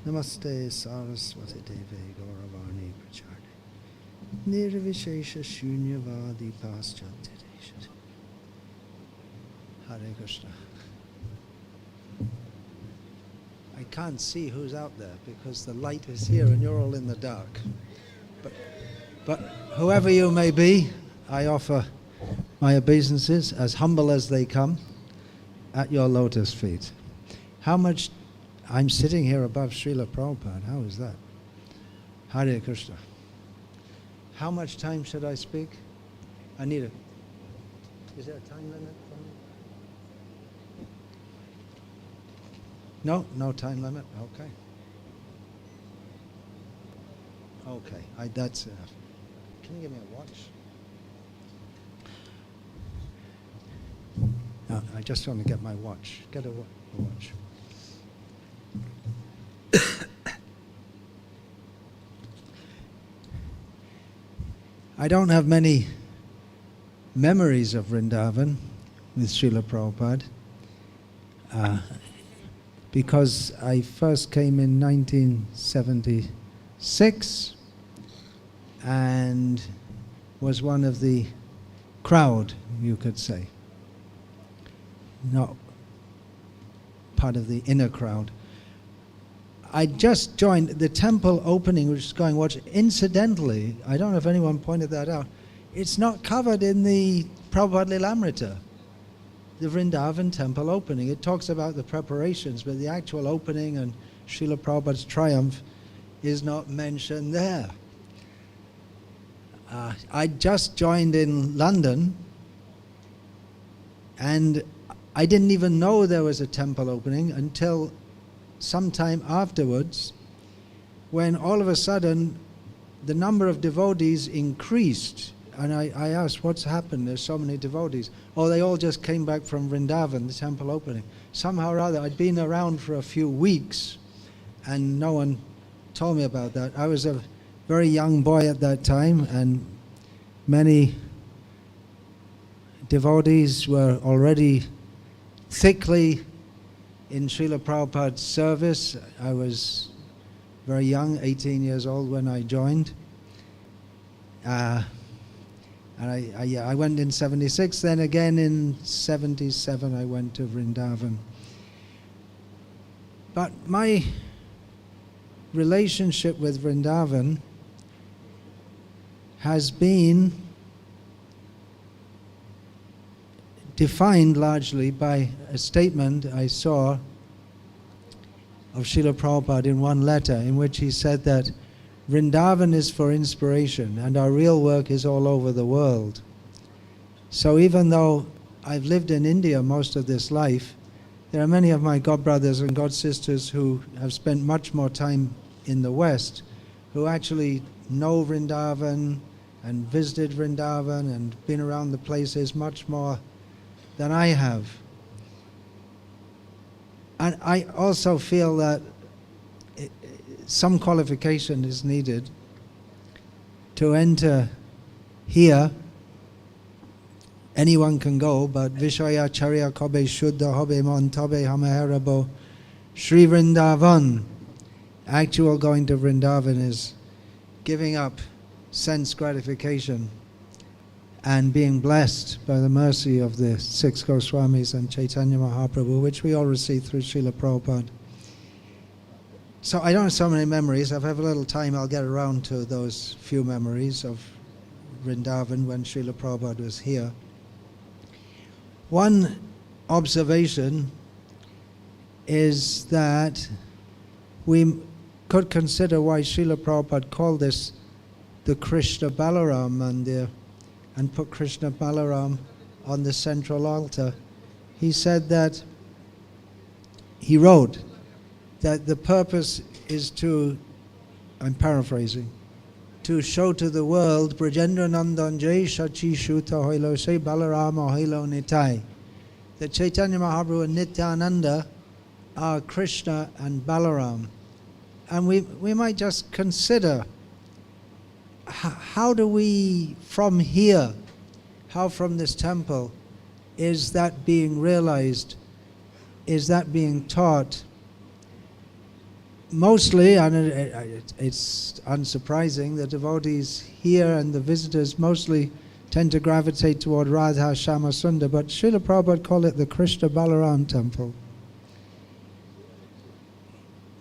Speaker 7: Namaste Saraswati Deve Gauravani Pracharne Nirvishesha Shunyavadi Paschatideshati. Hare Krishna. I can't see who's out there because the light is here and you're all in the dark. But whoever you may be, I offer my obeisances, as humble as they come, at your lotus feet. How much I'm sitting here above Srila Prabhupada. How is that? Hare Krishna. How much time should I speak? I need is there a time limit for me? No time limit? Okay. Okay, that's enough. Can you give me a watch? No, I just want to get my watch. Get a watch. I don't have many memories of Vrindavan with Srila Prabhupada because I first came in 1976 and was one of the crowd, you could say. Not part of the inner crowd. I just joined the temple opening, which is going, watch. Incidentally, I don't know if anyone pointed that out, it's not covered in the Prabhupada Lilamrita, the Vrindavan temple opening. It talks about the preparations, but the actual opening and Srila Prabhupada's triumph is not mentioned there. I just joined in London, and I didn't even know there was a temple opening until sometime afterwards, when all of a sudden the number of devotees increased. And I asked, what's happened? There's so many devotees. Oh, they all just came back from Vrindavan, the temple opening. Somehow or other, I'd been around for a few weeks and no one told me about that. I was a very young boy at that time, and many devotees were already thickly in Srila Prabhupada's service. I was very young, 18 years old when I joined. And I went in 76, then again in 77 I went to Vrindavan. But my relationship with Vrindavan has been defined largely by a statement I saw of Srila Prabhupada in one letter, in which he said that Vrindavan is for inspiration and our real work is all over the world. So even though I've lived in India most of this life, there are many of my godbrothers and godsisters who have spent much more time in the West, who actually know Vrindavan and visited Vrindavan and been around the places much more than I have. And I also feel that some qualification is needed to enter here. Anyone can go, but Vishaya Charya Kobe Shuddha Hobe Mon Tobe Hamaherabo Sri Vrindavan. actual going to Vrindavan is giving up sense gratification and being blessed by the mercy of the 6 Goswamis and Chaitanya Mahaprabhu, which we all received through Srila Prabhupada. So I don't have so many memories. If I have a little time, I'll get around to those few memories of Vrindavan when Srila Prabhupada was here. One observation is that we could consider why Srila Prabhupada called this the Krishna Balaram Mandir and put Krishna Balaram on the central altar. He said that, he wrote that the purpose is to, I'm paraphrasing, to show to the world Brajendra Nandan Jai Shachi Shuta Hoilo Se Balarama Hoilo Nitai. That Chaitanya Mahaprabhu and Nityananda are Krishna and Balaram. And we might just consider, how do we, from here, how from this temple, is that being realized? Is that being taught? Mostly, and it's unsurprising, the devotees here and the visitors mostly tend to gravitate toward Radha Shama Sundar, but Srila Prabhupada called it the Krishna Balaram temple.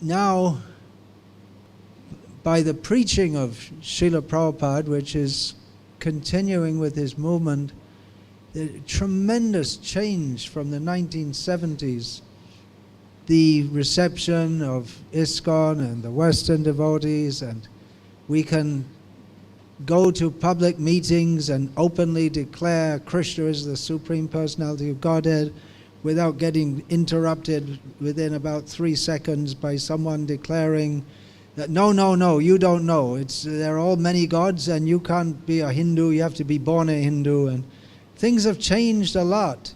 Speaker 7: Now, by the preaching of Srila Prabhupada, which is continuing with his movement, the tremendous change from the 1970s, the reception of ISKCON and the Western devotees, and we can go to public meetings and openly declare Krishna is the Supreme Personality of Godhead without getting interrupted within about 3 seconds by someone declaring that no, you don't know. There are all many gods and you can't be a Hindu, you have to be born a Hindu. And things have changed a lot.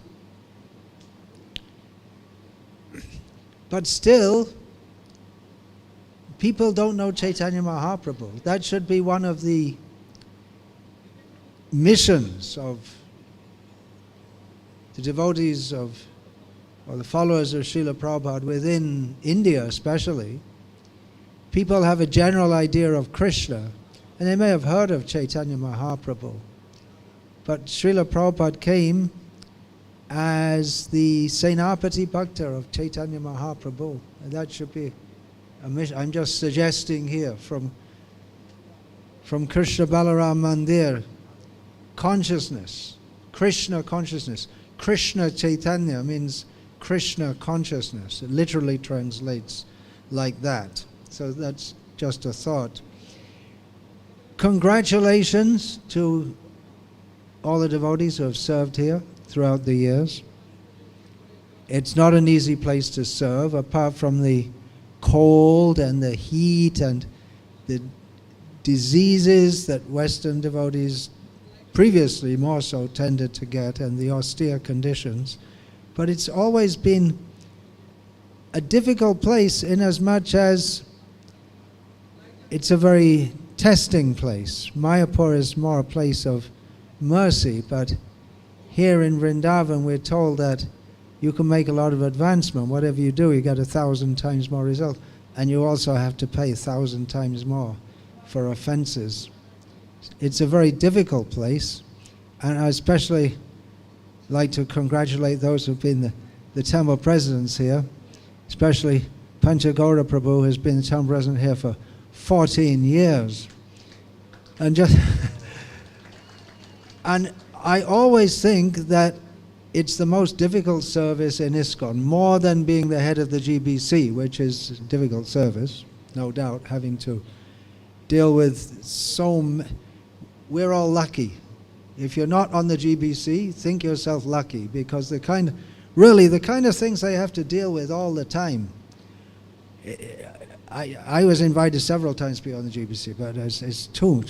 Speaker 7: But still, people don't know Chaitanya Mahaprabhu. That should be one of the missions of the devotees of, or the followers of Srila Prabhupada within India especially. People have a general idea of Krishna, and they may have heard of Chaitanya Mahaprabhu. But Srila Prabhupada came as the Senapati Bhakta of Chaitanya Mahaprabhu. And that should be a mission. I'm just suggesting here from Krishna Balaram Mandir, consciousness, Krishna consciousness. Krishna Chaitanya means Krishna consciousness. It literally translates like that. So that's just a thought. Congratulations to all the devotees who have served here throughout the years. It's not an easy place to serve, apart from the cold and the heat and the diseases that Western devotees previously more so tended to get, and the austere conditions. But it's always been a difficult place in as much as it's a very testing place. Mayapur is more a place of mercy, but here in Vrindavan we're told that you can make a lot of advancement. Whatever you do, you get 1,000 times more result. And you also have to pay 1,000 times more for offenses. It's a very difficult place, and I especially like to congratulate those who've been the temple presidents here, especially Panchagora Prabhu, who has been the temple president here for 14 years. And just and I always think that it's the most difficult service in ISKCON, more than being the head of the GBC, which is a difficult service, no doubt, having to deal with we're all lucky. If you're not on the GBC, think yourself lucky, because the kind of things they have to deal with all the time. I was invited several times to be on the GBC, but it's too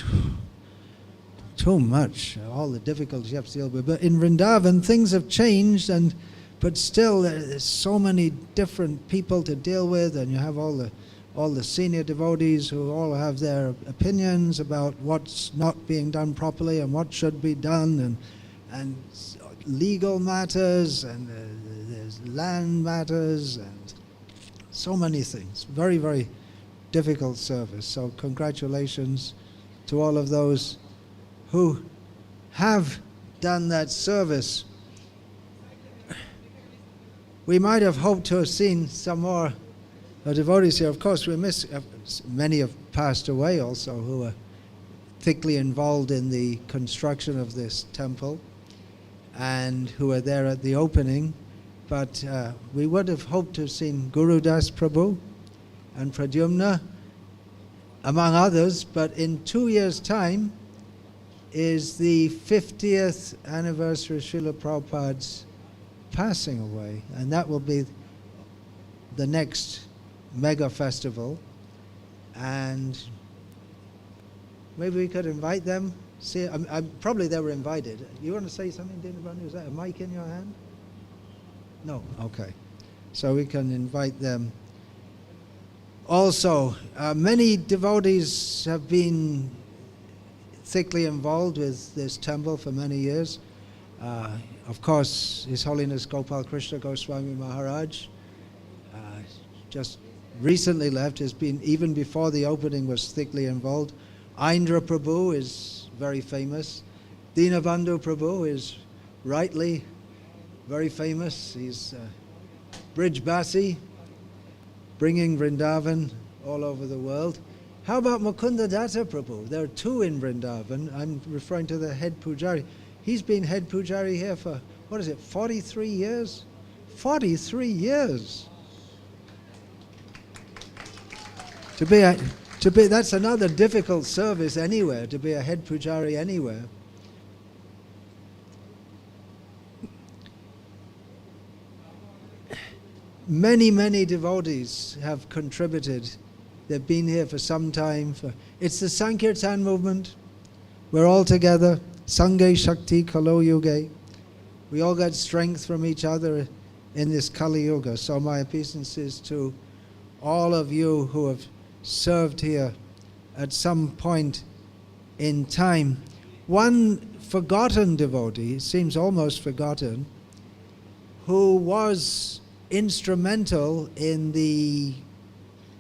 Speaker 7: much, all the difficulties you have to deal with. But in Vrindavan, things have changed, but still there's so many different people to deal with, and you have all the senior devotees who all have their opinions about what's not being done properly and what should be done, and legal matters, and there's land matters, and so many things. Very, very difficult service. So congratulations to all of those who have done that service. We might have hoped to have seen some more devotees here. Of course, we miss, many have passed away also who were thickly involved in the construction of this temple and who were there at the opening. But we would have hoped to have seen Guru Das Prabhu and Pradyumna, among others. But in 2 years' time is the 50th anniversary of Srila Prabhupada's passing away, and that will be the next mega festival. And maybe we could invite them. See, probably they were invited. You want to say something, Dinabani? Is that a mic in your hand? No. Okay. So we can invite them. Also, many devotees have been thickly involved with this temple for many years. Of course, His Holiness Gopal Krishna Goswami Maharaj just recently left, has been, even before the opening, was thickly involved. Indra Prabhu is very famous. Dinabandhu Prabhu is rightly very famous. He's Brijbasi, bringing Vrindavan all over the world. How about Mukunda Datta Prabhu? There are two in Vrindavan. I'm referring to the head pujari. He's been head pujari here for, 43 years? 43 years! That's another difficult service anywhere, to be a head pujari anywhere. Many, many devotees have contributed. They've been here for some time. It's the Sankirtan movement. We're all together. Sanghe Shakti Kalo Yuge. We all got strength from each other in this Kali Yuga. So my obeisances to all of you who have served here at some point in time. One forgotten devotee, seems almost forgotten, who was instrumental in the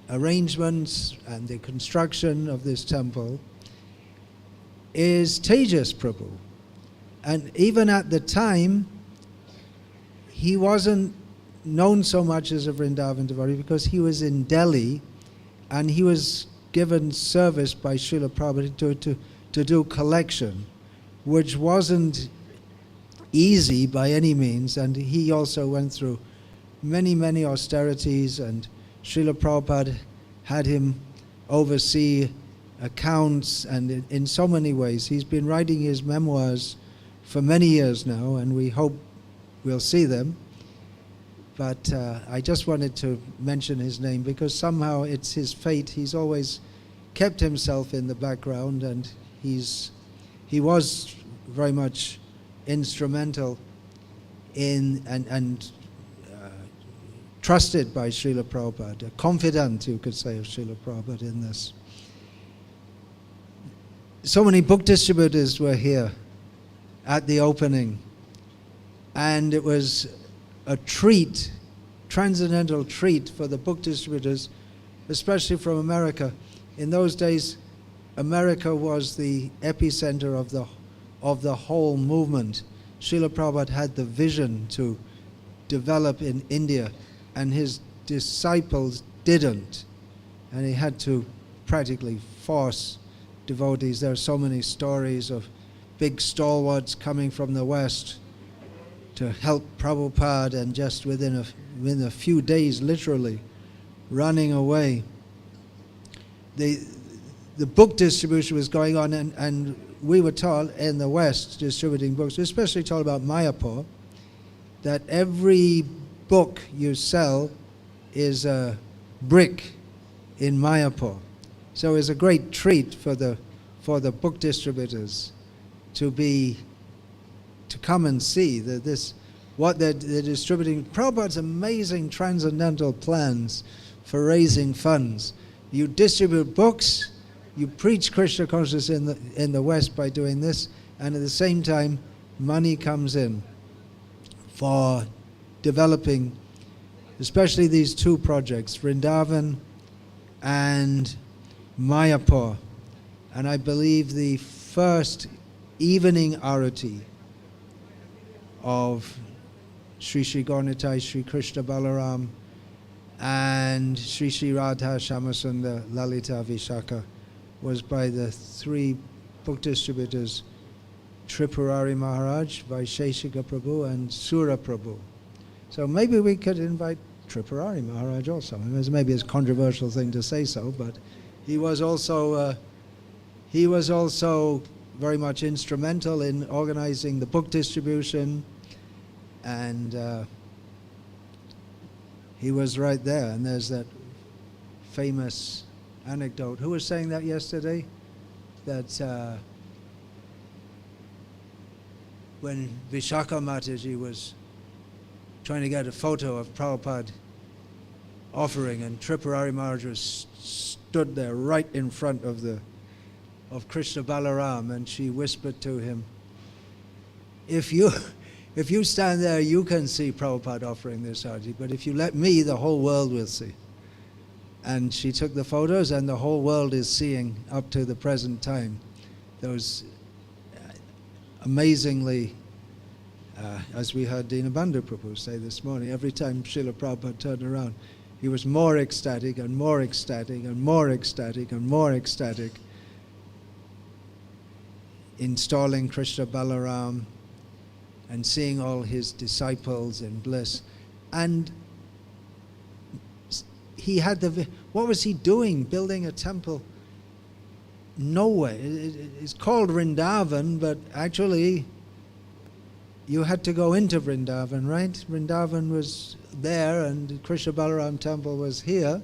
Speaker 7: arrangements and the construction of this temple, is Tejas Prabhu. And even at the time, he wasn't known so much as a Vrindavan devotee because he was in Delhi and he was given service by Srila Prabhupada to do collection, which wasn't easy by any means, and he also went through many, many austerities, and Srila Prabhupada had him oversee accounts, and in so many ways. He's been writing his memoirs for many years now, and we hope we'll see them. But I just wanted to mention his name because somehow it's his fate. He's always kept himself in the background, and he was very much instrumental in and trusted by Srila Prabhupada, a confidant, you could say, of Srila Prabhupada in this. So many book distributors were here at the opening, and it was a treat, transcendental treat for the book distributors, especially from America. In those days, America was the epicenter of the whole movement. Srila Prabhupada had the vision to develop in India, and his disciples didn't. And he had to practically force devotees. There are so many stories of big stalwarts coming from the West to help Prabhupada, and just within a few days, literally, running away. The book distribution was going on, and we were taught in the West, distributing books, especially taught about Mayapur, that every book you sell is a brick in Mayapur. So it's a great treat for the book distributors to come and see what they're distributing. Prabhupada's amazing transcendental plans for raising funds. You distribute books, you preach Krishna consciousness in the West by doing this, and at the same time, money comes in for developing, especially these two projects, Vrindavan and Mayapur. And I believe the first evening arati of Sri Sri Gaurnitai, Sri Krishna Balaram, and Sri Sri Radha Shamasundar Lalita Vishaka was by the three book distributors, Tripurari Maharaj, Vaisheshika Prabhu, and Sura Prabhu. So maybe we could invite Tripurari Maharaj also. I mean, maybe it's a controversial thing to say so, but he was also very much instrumental in organizing the book distribution, and he was right there. And there's that famous anecdote. Who was saying that yesterday? That when Vishaka Mataji was trying to get a photo of Prabhupada offering, and Tripurari Maharaj was stood there right in front of Krishna Balaram, and she whispered to him, if you stand there, you can see Prabhupada offering this arati, but if you let me, the whole world will see. And she took the photos, and the whole world is seeing, up to the present time, those amazingly, as we heard Dinabandhu Prabhu say this morning, every time Srila Prabhupada turned around, he was more ecstatic and more ecstatic and more ecstatic and more ecstatic, installing Krishna Balaram and seeing all his disciples in bliss. And he had what was he doing? Building a temple nowhere. It's called Vrindavan, but actually you had to go into Vrindavan, right? Vrindavan was there, and Krishna Balaram temple was here.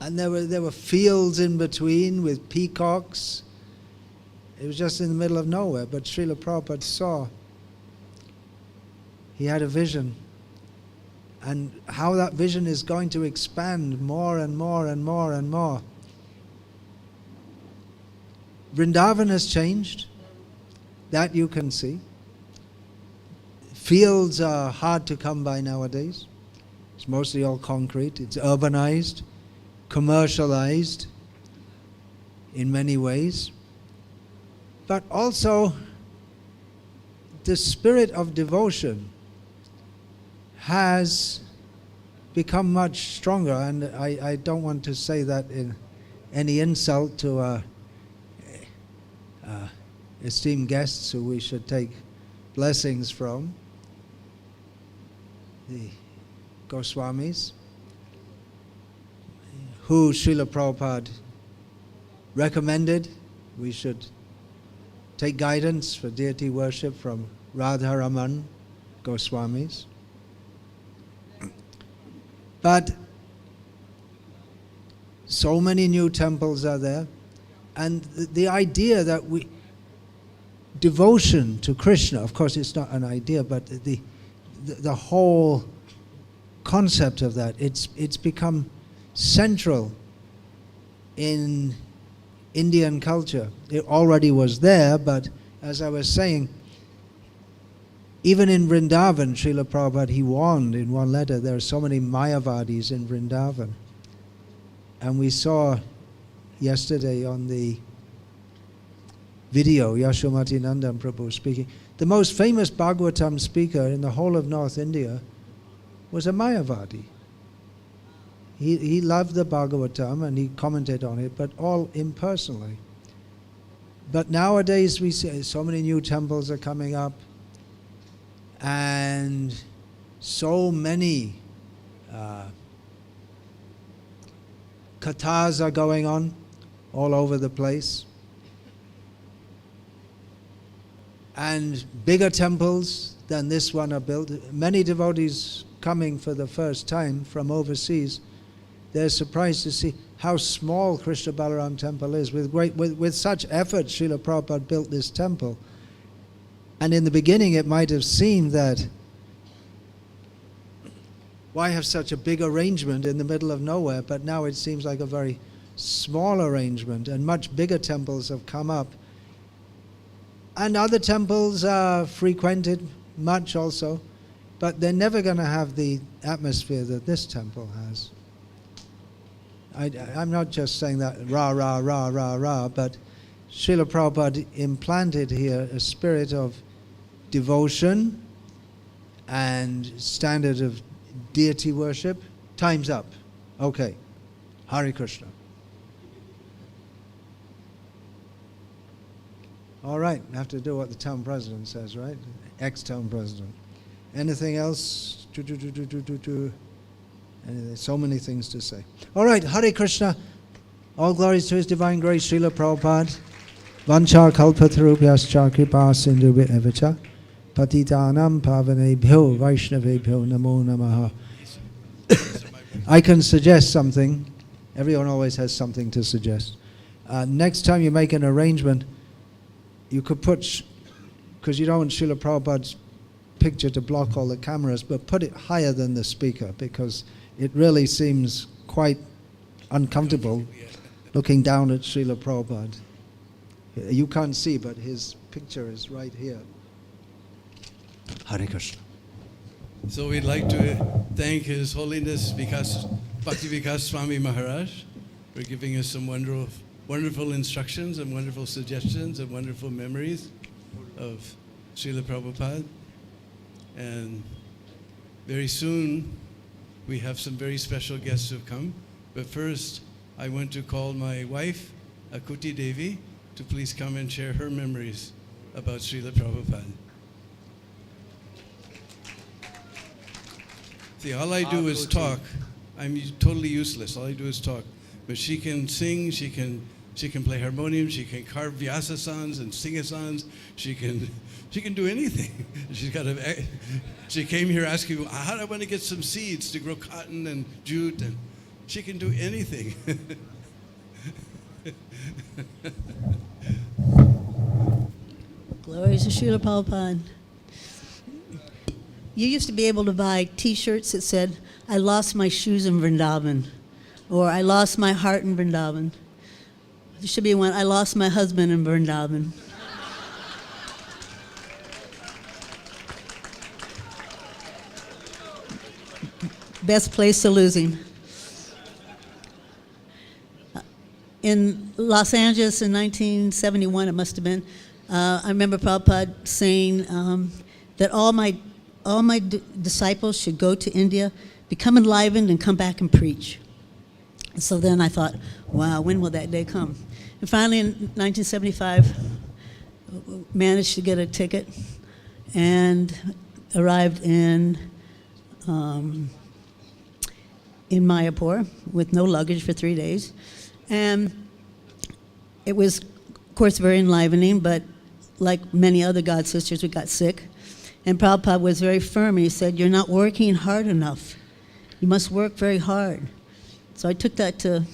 Speaker 7: And there were fields in between with peacocks. It was just in the middle of nowhere, but Srila Prabhupada saw. He had a vision. And how that vision is going to expand more and more and more and more. Vrindavan has changed. That you can see. Fields are hard to come by nowadays. It's mostly all concrete. It's urbanized, commercialized in many ways. But also, the spirit of devotion has become much stronger, and I don't want to say that in any insult to esteemed guests who we should take blessings from, the Goswamis, who Srila Prabhupada recommended we should take guidance for deity worship from Radharaman Goswamis. But so many new temples are there, and the idea that devotion to Krishna, of course it's not an idea, but the whole concept of that, it's become central in Indian culture. It already was there, but as I was saying, even in Vrindavan, Srila Prabhupada, he warned in one letter, there are so many Mayavadis in Vrindavan. And we saw yesterday on the video, Yashomati Nandan Prabhu speaking, the most famous Bhagavatam speaker in the whole of North India was a Mayavadi. He loved the Bhagavatam and he commented on it, but all impersonally. But nowadays we see so many new temples are coming up, and so many kathas are going on all over the place. And bigger temples than this one are built. Many devotees coming for the first time from overseas, they're surprised to see how small Krishna Balaram temple is. With such effort, Srila Prabhupada built this temple. And in the beginning it might have seemed that, why have such a big arrangement in the middle of nowhere? But now it seems like a very small arrangement, and much bigger temples have come up. And other temples are frequented much also, but they're never going to have the atmosphere that this temple has. I'm not just saying that rah, rah, rah, rah, rah, but Srila Prabhupada implanted here a spirit of devotion and standard of deity worship. Time's up. Okay. Hare Krishna. All right, I have to do what the town president says, right? Ex-town president. Anything else? There's so many things to say. All right, Hare Krishna. All glories to His Divine Grace, Srila Prabhupada. Vancha kalpatarubhyascha kripa sindhubhya evacha. Patitanam pavanebhyo vaishnavebhyo namo namaha. I can suggest something. Everyone always has something to suggest. Next time you make an arrangement, you could put, because you don't want Srila Prabhupada's picture to block all the cameras, but put it higher than the speaker, because it really seems quite uncomfortable looking down at Srila Prabhupada. You can't see, but his picture is right here. Hare Krishna.
Speaker 6: So we'd like to thank His Holiness Bhakti Vikas Swami Maharaj for giving us some wonderful instructions and wonderful suggestions and wonderful memories of Srila Prabhupada. And very soon we have some very special guests who have come. But first, I want to call my wife, Akuti Devi, to please come and share her memories about Srila Prabhupada. See, all I do is talk. I'm totally useless. All I do is talk. But she can sing, she can play harmonium, she can carve vyasa songs and sing-a-songs. She can do anything. She came here asking, how do I want to get some seeds to grow cotton and jute, and she can do anything.
Speaker 8: Glories to Srila Prabhupada. You used to be able to buy T-shirts that said, I lost my shoes in Vrindavan, or I lost my heart in Vrindavan. There should be one, I lost my husband in Vrindavan. Best place to lose him. In Los Angeles in 1971, it must have been, I remember Prabhupada saying that all my disciples should go to India, become enlivened, and come back and preach. And so then I thought, wow, when will that day come? And finally in 1975, managed to get a ticket and arrived in Mayapur with no luggage for 3 days. And it was, of course, very enlivening, but like many other God sisters, we got sick. And Prabhupada was very firm, and he said, you're not working hard enough. You must work very hard. So I took that to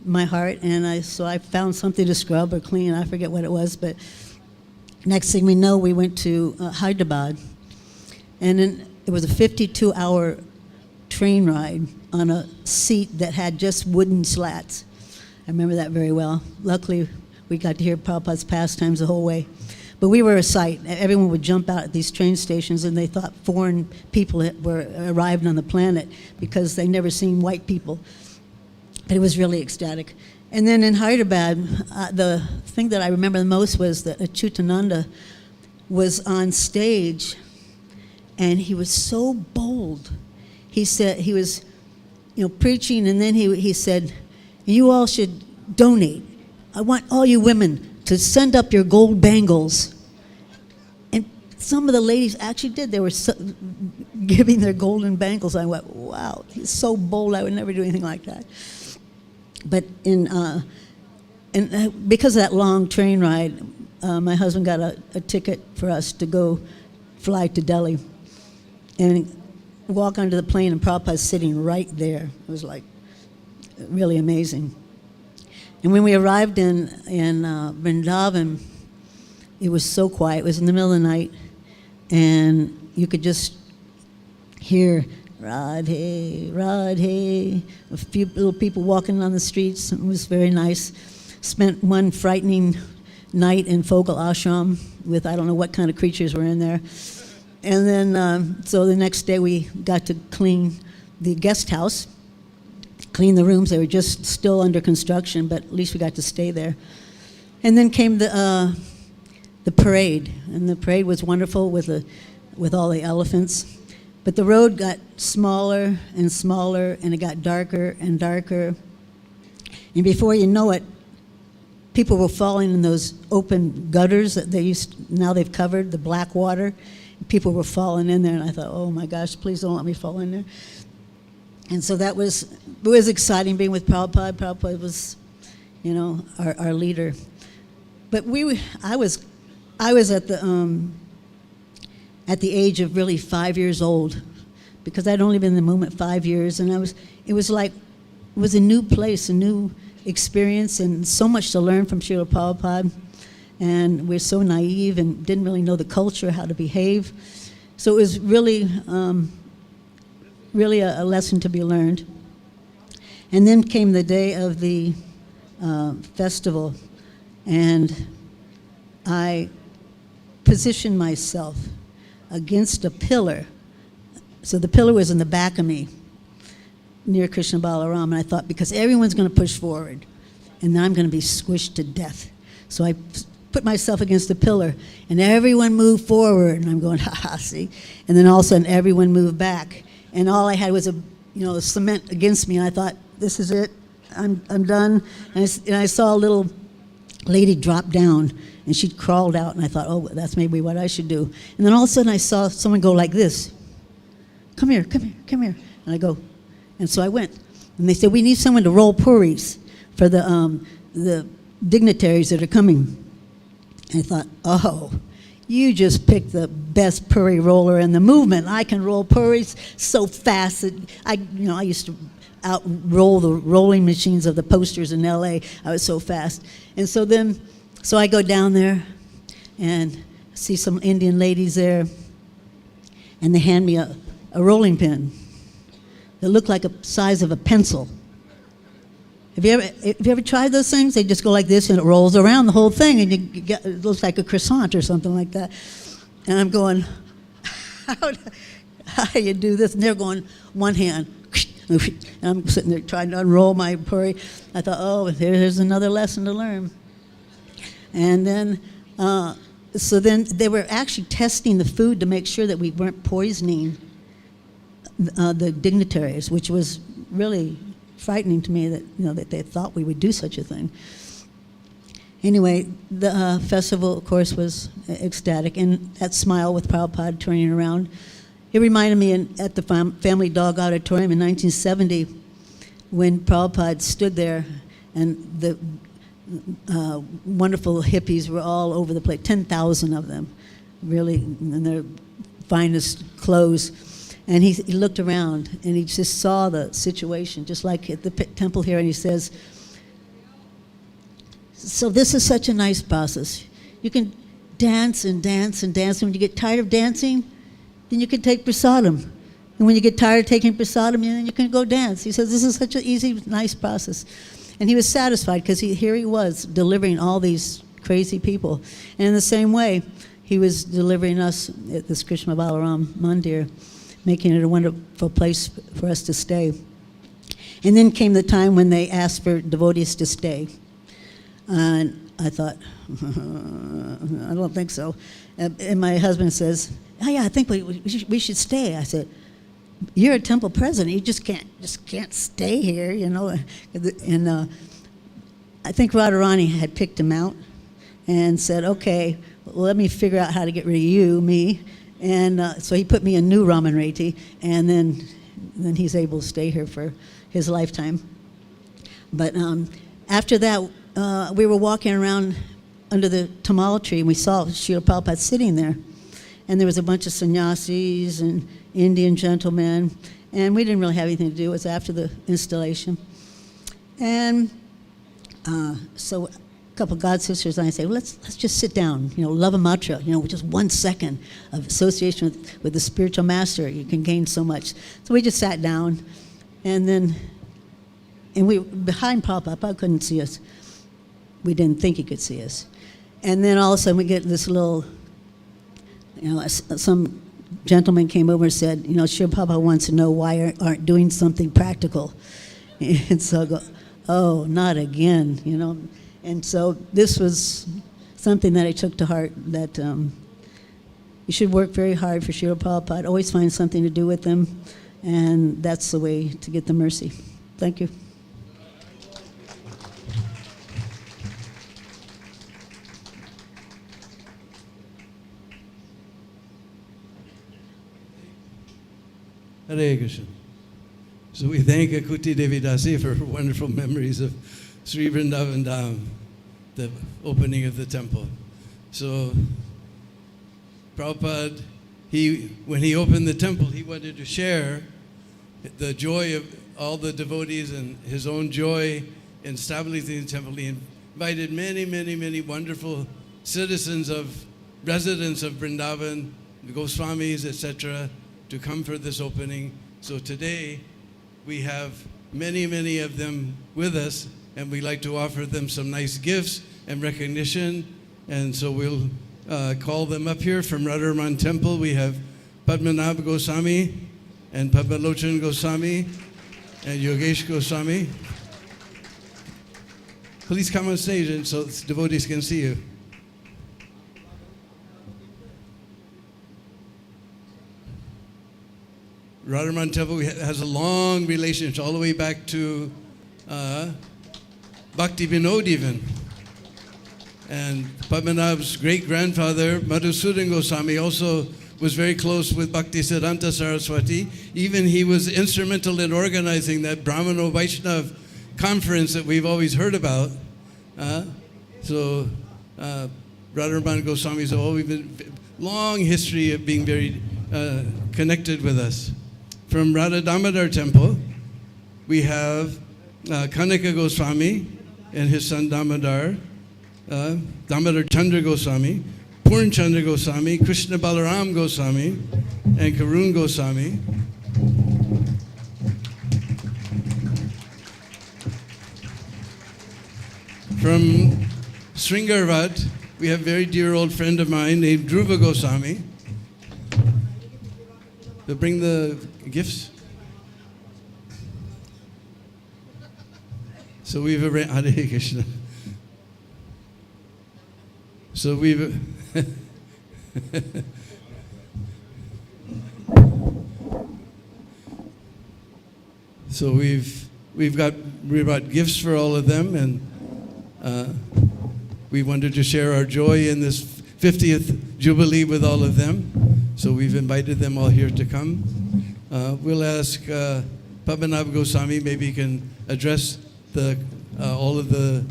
Speaker 8: my heart, and I found something to scrub or clean. I forget what it was, but next thing we know, we went to Hyderabad. And then it was a 52-hour train ride on a seat that had just wooden slats. I remember that very well. Luckily, we got to hear Prabhupada's pastimes the whole way. But we were a sight. Everyone would jump out at these train stations, and they thought foreign people were arrived on the planet because they never seen white people. But it was really ecstatic. And then in Hyderabad, the thing that I remember the most was that Achyutananda was on stage, and he was so bold. He said, he was, preaching, and then he said, you all should donate. I want all you women to send up your gold bangles. And some of the ladies actually did. They were giving their golden bangles. I went, wow, he's so bold. I would never do anything like that. But because of that long train ride, my husband got a ticket for us to go fly to Delhi and walk onto the plane, and Prabhupada's sitting right there. It was like really amazing. And when we arrived in Vrindavan, it was so quiet. It was in the middle of the night, and you could just hear Radhe, Radhe, a few little people walking on the streets. It was very nice. Spent one frightening night in Fogal Ashram with I don't know what kind of creatures were in there. And then, so the next day we got to clean the guest house, clean the rooms. They were just still under construction, but at least we got to stay there. And then came the parade, and the parade was wonderful with all the elephants. But the road got smaller and smaller, and it got darker and darker. And before you know it, people were falling in those open gutters that now they've covered, the black water. People were falling in there, and I thought, oh my gosh, please don't let me fall in there. And so it was exciting being with Prabhupada. Prabhupada was, our leader. But I was at the age of really 5 years old, because I'd only been in the movement 5 years, and it was a new place, a new experience, and so much to learn from Srila Prabhupada. And we're so naive and didn't really know the culture, how to behave. So it was really, really a lesson to be learned. And then came the day of the festival, and I positioned myself against a pillar. So the pillar was in the back of me, near Krishna Balaram, and I thought, because everyone's going to push forward, and then I'm going to be squished to death. So I put myself against the pillar, and everyone moved forward, and I'm going, ha, see? And then all of a sudden, everyone moved back, and all I had was a cement against me, and I thought, this is it, I'm done. And I saw a little lady drop down, and she crawled out, and I thought, oh, that's maybe what I should do. And then all of a sudden, I saw someone go like this. Come here. And I go, and so I went. And they said, we need someone to roll puris for the dignitaries that are coming. And I thought, oh, you just picked the best puri roller in the movement. I can roll puris so fast that I used to out-roll the rolling machines of the posters in LA. I was so fast. And so I go down there and see some Indian ladies there, and they hand me a rolling pin that looked like the size of a pencil. Have you ever tried those things? They just go like this, and it rolls around the whole thing, and it looks like a croissant or something like that. And I'm going, how do you do this? And they're going, one hand. And I'm sitting there trying to unroll my puri. I thought, oh, here's another lesson to learn. And then, so then they were actually testing the food to make sure that we weren't poisoning the dignitaries, which was really frightening to me that they thought we would do such a thing. Anyway, the festival, of course, was ecstatic, and that smile with Prabhupada turning around, it reminded me at the Family Dog Auditorium in 1970 when Prabhupada stood there, and the wonderful hippies were all over the place, 10,000 of them, really in their finest clothes. And he looked around, and he just saw the situation, just like at the temple here, and he says, so this is such a nice process. You can dance and dance and dance, and when you get tired of dancing, then you can take prasadam. And when you get tired of taking prasadam, then you can go dance. He says, this is such an easy, nice process. And he was satisfied, because here he was delivering all these crazy people. And in the same way, he was delivering us at this Krishna Balaram Mandir, making it a wonderful place for us to stay. And then came the time when they asked for devotees to stay. And I thought, I don't think so. And my husband says, oh yeah, I think we should stay. I said, you're a temple president, you just can't stay here, And I think Radharani had picked him out and said, okay, well, let me figure out how to get rid of you, me. And so he put me in new Raman Reti, and then he's able to stay here for his lifetime. But after that, we were walking around under the tamal tree, and we saw Srila Prabhupada sitting there. And there was a bunch of sannyasis and Indian gentlemen, and we didn't really have anything to do. It was after the installation. And so a couple of God sisters and I say, well, let's just sit down, lava matra, just 1 second of association with the spiritual master, you can gain so much. So we just sat down, and we behind Prabhupada couldn't see us. We didn't think he could see us. And then all of a sudden we get this little, some gentleman came over and said, Srila Prabhupada wants to know why aren't doing something practical. And so I go, oh, not again, you know. And so this was something that I took to heart, that you should work very hard for Srila Prabhupada, always find something to do with them, and that's the way to get the mercy. Thank you.
Speaker 6: Hare Krishna. So we thank Akuti Devi Dasi for her wonderful memories of Sri Vrindavan Dham, the opening of the temple. So Prabhupada, when he opened the temple, he wanted to share the joy of all the devotees and his own joy in establishing the temple. He invited many, many, many wonderful citizens residents of Vrindavan, the Goswamis, etc., to come for this opening. So today, we have many, many of them with us, and we'd like to offer them some nice gifts and recognition. And so we'll call them up here from Radharaman Temple. We have Padmanabh Goswami and Padmalochan Goswami and Yogesh Goswami. Please come on stage and so devotees can see you. Radharaman Temple has a long relationship all the way back to Bhakti Vinod even. And Padmanabh's great-grandfather, Madhusudan Goswami, also was very close with Bhaktisiddhanta Saraswati. Even he was instrumental in organizing that Brahmano Vaishnav conference that we've always heard about. So Radharaman Goswami's always been long history of being very connected with us. From Radha Damodar Temple, we have Kanika Goswami and his son Damodar, Damodar Chandra Goswami, Purn Chandra Goswami, Krishna Balaram Goswami, and Karun Goswami. From Sringarvat, we have a very dear old friend of mine named Dhruva Goswami. To bring the gifts. So we've arranged, Hare Krishna. So we've, so we've brought gifts for all of them, and we wanted to share our joy in this 50th Jubilee with all of them. So we've invited them all here to come. We'll ask Padmanabh Goswami, maybe he can address all of the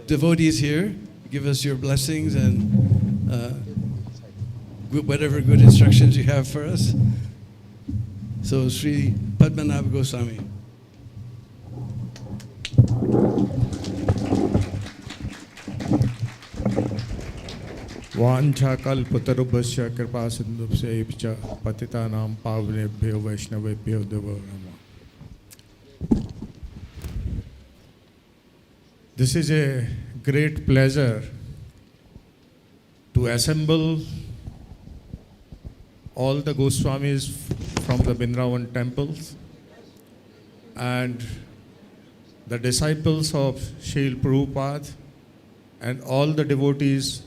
Speaker 6: devotees here, give us your blessings and whatever good instructions you have for us. So Sri Padmanabh Goswami.
Speaker 9: वाञ्छाकल्पतरुभ्यश्च कृपासिन्धुभ्यश्च पतितानां पावनेभ्यो वैष्णवेभ्यो नमो नमः. This is a great pleasure to assemble all the Goswamis from the Vrindavan temples and the disciples of Srila Prabhupada and all the devotees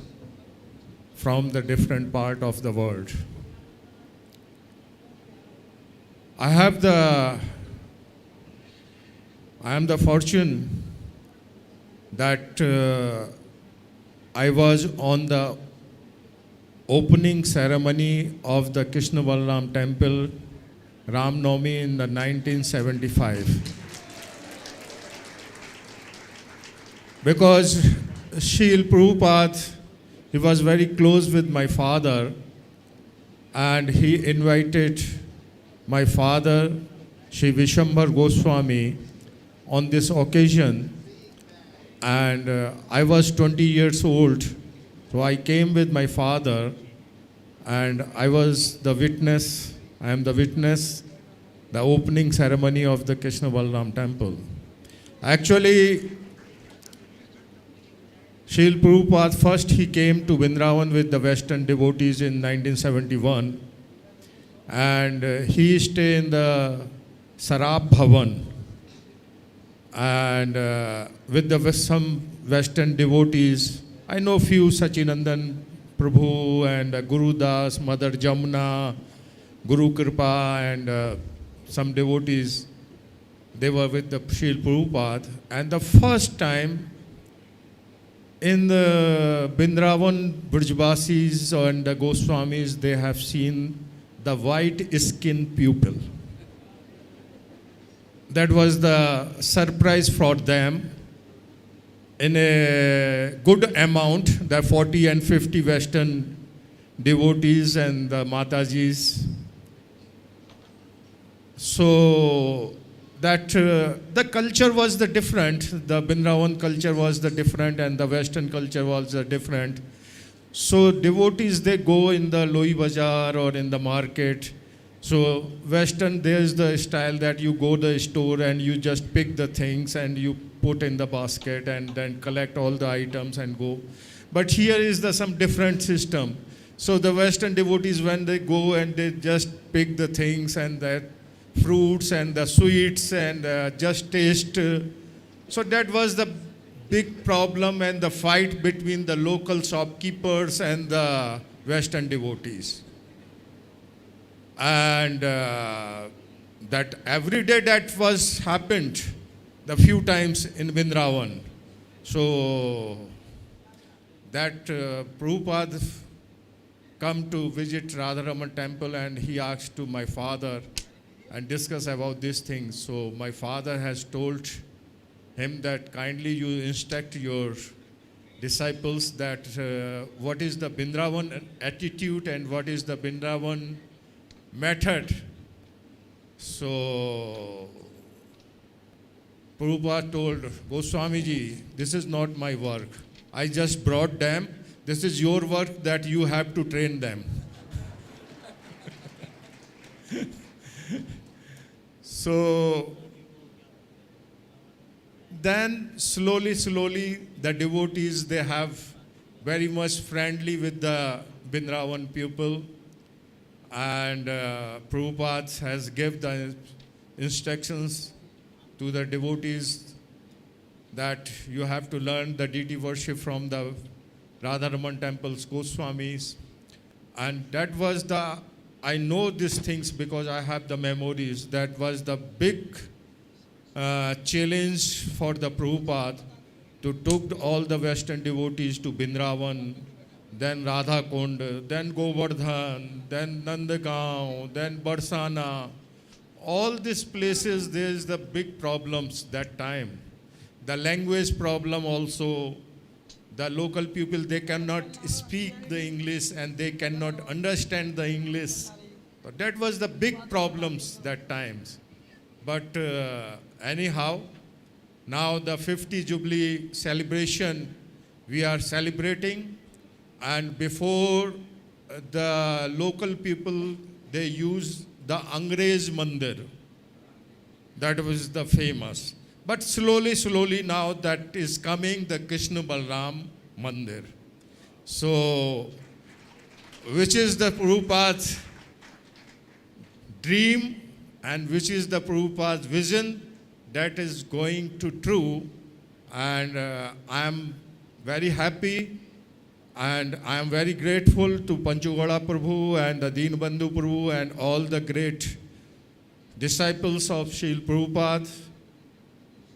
Speaker 9: from the different part of the world. I am the fortune that I was on the opening ceremony of the Krishna Balaram temple, Ram Navami in the 1975. Because Srila Prabhupada, he was very close with my father, and he invited my father, Sri Vishwambar Goswami, on this occasion. And I was 20 years old, so I came with my father, and I was the witness, I am the witness, the opening ceremony of the Krishna Balaram temple. Actually, Srila Prabhupada, first he came to Vrindavan with the Western devotees in 1971, and he stayed in the Sarab Bhavan. and with some Western devotees. I know few, Sachinandan Prabhu and Guru Das, Mother Jamuna, Guru Kripa, and some devotees. They were with the Srila Prabhupada. And the first time in the Vrindavan, Brajvasis and the Goswamis, they have seen the white skin pupil. That was the surprise for them. In a good amount, the 40 and 50 Western devotees and the Matajis. So that the culture was the different. The Vrindavan culture was the different, and the Western culture was the different. So devotees, they go in the Loi Bazaar or in the market. So Western, there's the style that you go to the store and you just pick the things and you put in the basket and then collect all the items and go. But here is some different system. So the Western devotees, when they go and they just pick the things and the fruits and the sweets and just taste. So that was the big problem and the fight between the local shopkeepers and the Western devotees. And that every day that was happened the few times in Vrindavan. So that Prabhupada come to visit Radharaman temple and he asked to my father and discuss about these things. So my father has told him that kindly you instruct your disciples that what is the Vrindavan attitude and what is the Vrindavan method. So Prabhupada told Goswami ji, this is not my work. I just brought them. This is your work that you have to train them. So then slowly the devotees, they have very much friendly with the Vrindavan people. And Prabhupada has given the instructions to the devotees that you have to learn the deity worship from the Radharaman temple's Goswamis. And that was I know these things because I have the memories. That was the big challenge for the Prabhupada to take all the Western devotees to Vrindavan, then Radha Kund, then Govardhan, then Nandagaon, then Barsana. All these places, there is the big problems that time. The language problem also. The local people, they cannot speak the English and they cannot understand the English. But that was the big problems that times. But anyhow, now the 50 Jubilee celebration, we are celebrating. And before the local people, they use the Angrez Mandir. That was the famous. But slowly now that is coming the Krishna Balram Mandir. So, which is the Prabhupada's dream and which is the Prabhupada's vision, that is going to true. And I am very happy and I am very grateful to Panchugoda Prabhu and the Deenbandhu Prabhu and all the great disciples of Srila Prabhupada,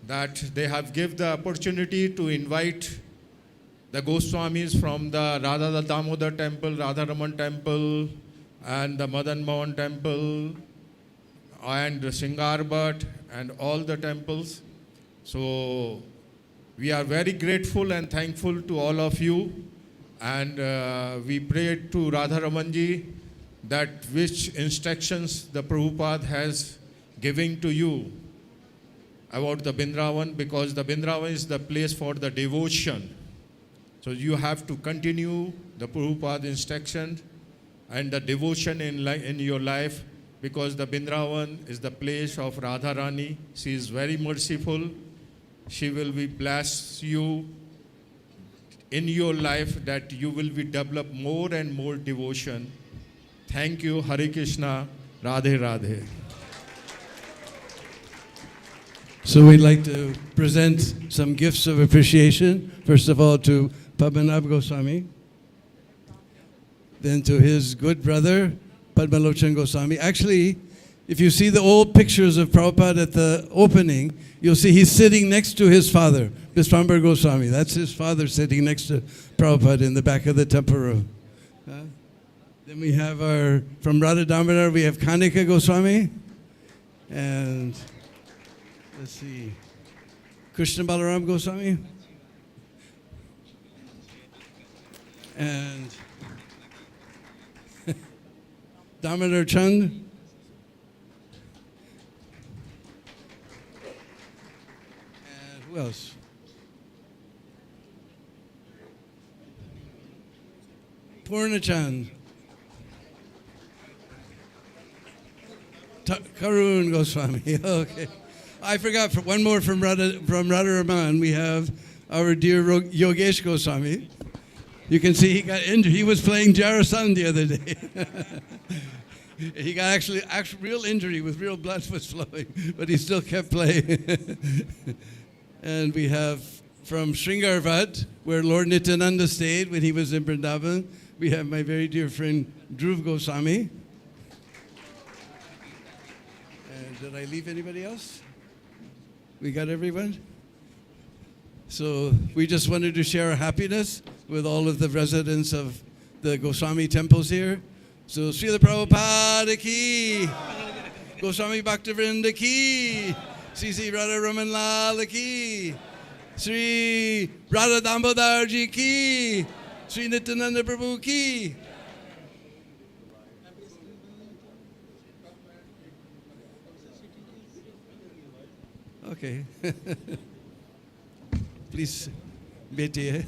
Speaker 9: that they have given the opportunity to invite the Goswamis from the Radha Damodar temple, Radharaman temple, and the Madan Mohan temple, and the Singarbhat, and all the temples. So we are very grateful and thankful to all of you. And we prayed to Radharamanji that which instructions the Prabhupada has given to you about the Vrindavan, because the Vrindavan is the place for the devotion. So you have to continue the Prabhupada instruction and the devotion in your life, because the Vrindavan is the place of Radharani. She is very merciful. She will be bless you in your life, that you will be develop more and more devotion. Thank you. Hare Krishna. Radhe Radhe.
Speaker 6: So we'd like to present some gifts of appreciation. First of all, to Padmanabh Goswami, then to his good brother, Padmalochan Goswami. Actually, if you see the old pictures of Prabhupada at the opening, you'll see he's sitting next to his father, Vishwambar Goswami. That's his father sitting next to Prabhupada in the back of the temple room. Then we have from Radha Damodar, we have Kanika Goswami. And let's see, Krishna Balaram Goswami. And Damodar Chand. And who else? Purna Chand. Karun Goswami. Okay. I forgot one more from Radharaman. We have our dear Yogesh Goswami. You can see he got injured. He was playing Jarasan the other day. He got actually real injury with real blood was flowing, but he still kept playing. And we have from Sringarvat, where Lord Nityananda stayed when he was in Vrindavan, we have my very dear friend Dhruv Goswami. And did I leave anybody else? We got everyone? So we just wanted to share our happiness with all of the residents of the Goswami temples here. So Srila Prabhupada ki, Goswami Bhaktivinoda ki, Sri Radha Raman Lal ki, Sri Radha Damodar ji ki, Sri Nityananda Prabhu ki. Okay. Please, beti.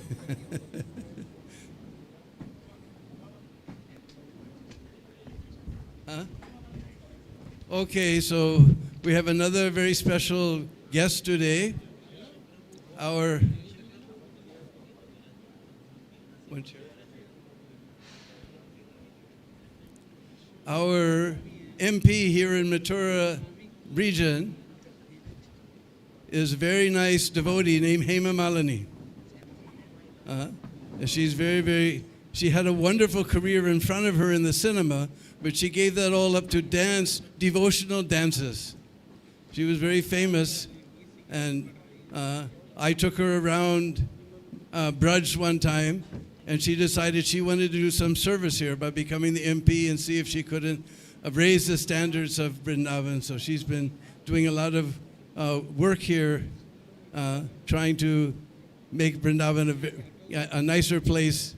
Speaker 6: Huh? Okay, so we have another very special guest today. Our MP here in Mathura region is a very nice devotee named Hema Malini. And she's she had a wonderful career in front of her in the cinema, but she gave that all up to dance, devotional dances. She was very famous, and I took her around Braj one time, and she decided she wanted to do some service here by becoming the MP and see if she couldn't raise the standards of Vrindavan. So she's been doing a lot of work here, trying to make Vrindavan a nicer place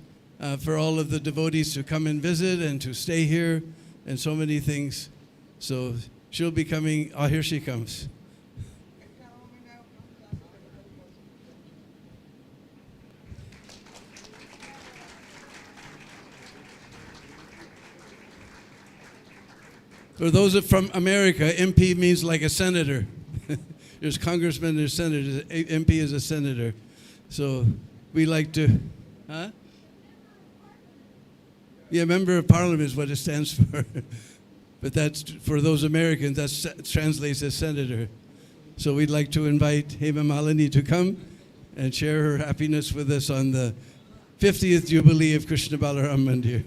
Speaker 6: for all of the devotees to come and visit and to stay here, and so many things. So she'll be coming. Oh, here she comes. For those from America, MP means like a senator. There's congressman, there's senators. MP is a senator. So we like to, Yeah, member of parliament is what it stands for. But that's, for those Americans, that translates as senator. So we'd like to invite Hema Malini to come and share her happiness with us on the 50th Jubilee of Krishna Balaram Mandir.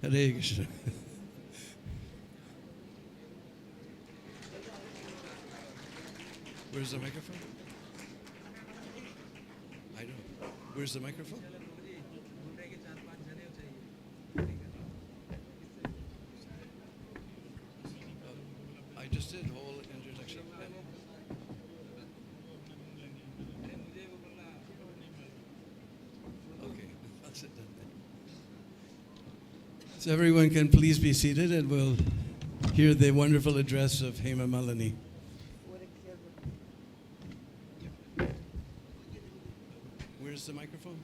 Speaker 6: Hare Krishna. Where's the microphone? I don't. Where's the microphone? I just did whole introduction. Okay, I'll sit down. So everyone can please be seated, and we'll hear the wonderful address of Hema Malini. Where's the microphone?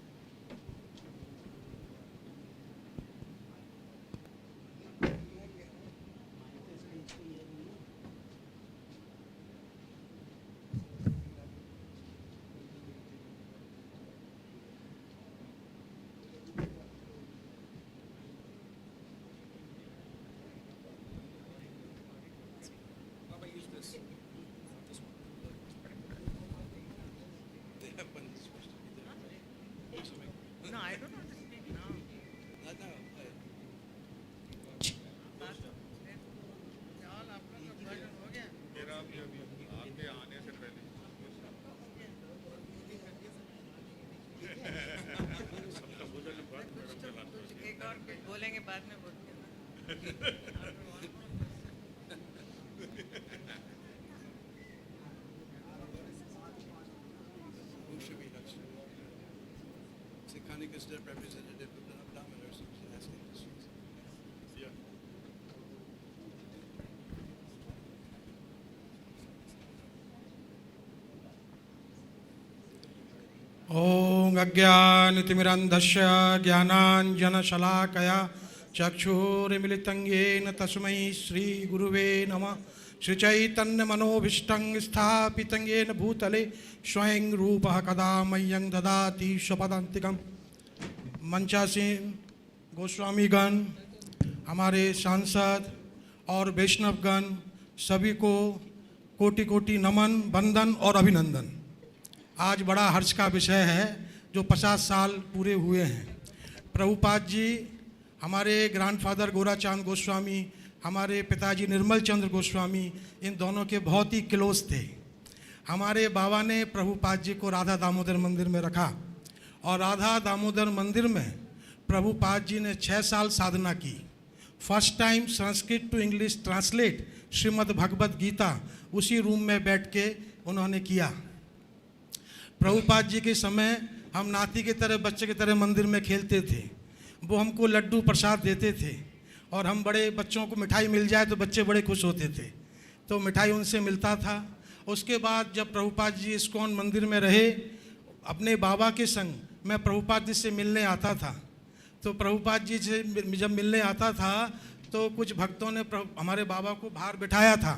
Speaker 10: बोलेंगे बाद में बोल के।
Speaker 6: Representative of Damodar, so she's asking questions.
Speaker 11: ॐ अज्ञानतिमिरन्धस्य ज्ञानाञ्जनशलाकया चक्षुरुन्मिलितं येन तस्मै श्रीगुरुवे नमः। श्रीचैतन्यमनोभीष्टं स्थापितं येन भूतले स्वयं रूपः कदा मह्यं ददाति स्वपदान्तिकम्। मंचासीन गोस्वामीगण, हमारे सांसद और वैष्णवगण, सभी को कोटि कोटि नमन, वंदन और अभिनंदन। आज बड़ा हर्ष का विषय है जो 50 साल पूरे हुए हैं। प्रभुपाद जी, हमारे ग्रैंडफादर गोराचांद गोस्वामी, हमारे पिताजी निर्मल चंद्र गोस्वामी, इन दोनों के बहुत ही क्लोज थे। हमारे बाबा ने प्रभुपाद जी को राधा दामोदर मंदिर में रखा और राधा दामोदर मंदिर में प्रभुपाद जी ने 6 साल साधना की। First time Sanskrit to English translate Shrimad Bhagavad Gita उसी रूम में बैठ के उन्होंने किया। प्रभुपाद जी के समय हम नाती की तरह, बच्चे की तरह मंदिर में खेलते थे। वो हमको लड्डू प्रसाद देते थे और हम बड़े बच्चों को मिठाई मिल जाए तो बच्चे बड़े खुश होते थे, तो मिठाई उनसे मिलता था। उसके बाद जब प्रभुपाद जी इस्कॉन मंदिर में रहे, अपने बाबा के संग मैं प्रभुपाद जी से मिलने आता था। तो प्रभुपाद जी से जब मिलने आता था तो कुछ भक्तों ने हमारे बाबा को बाहर बिठाया था।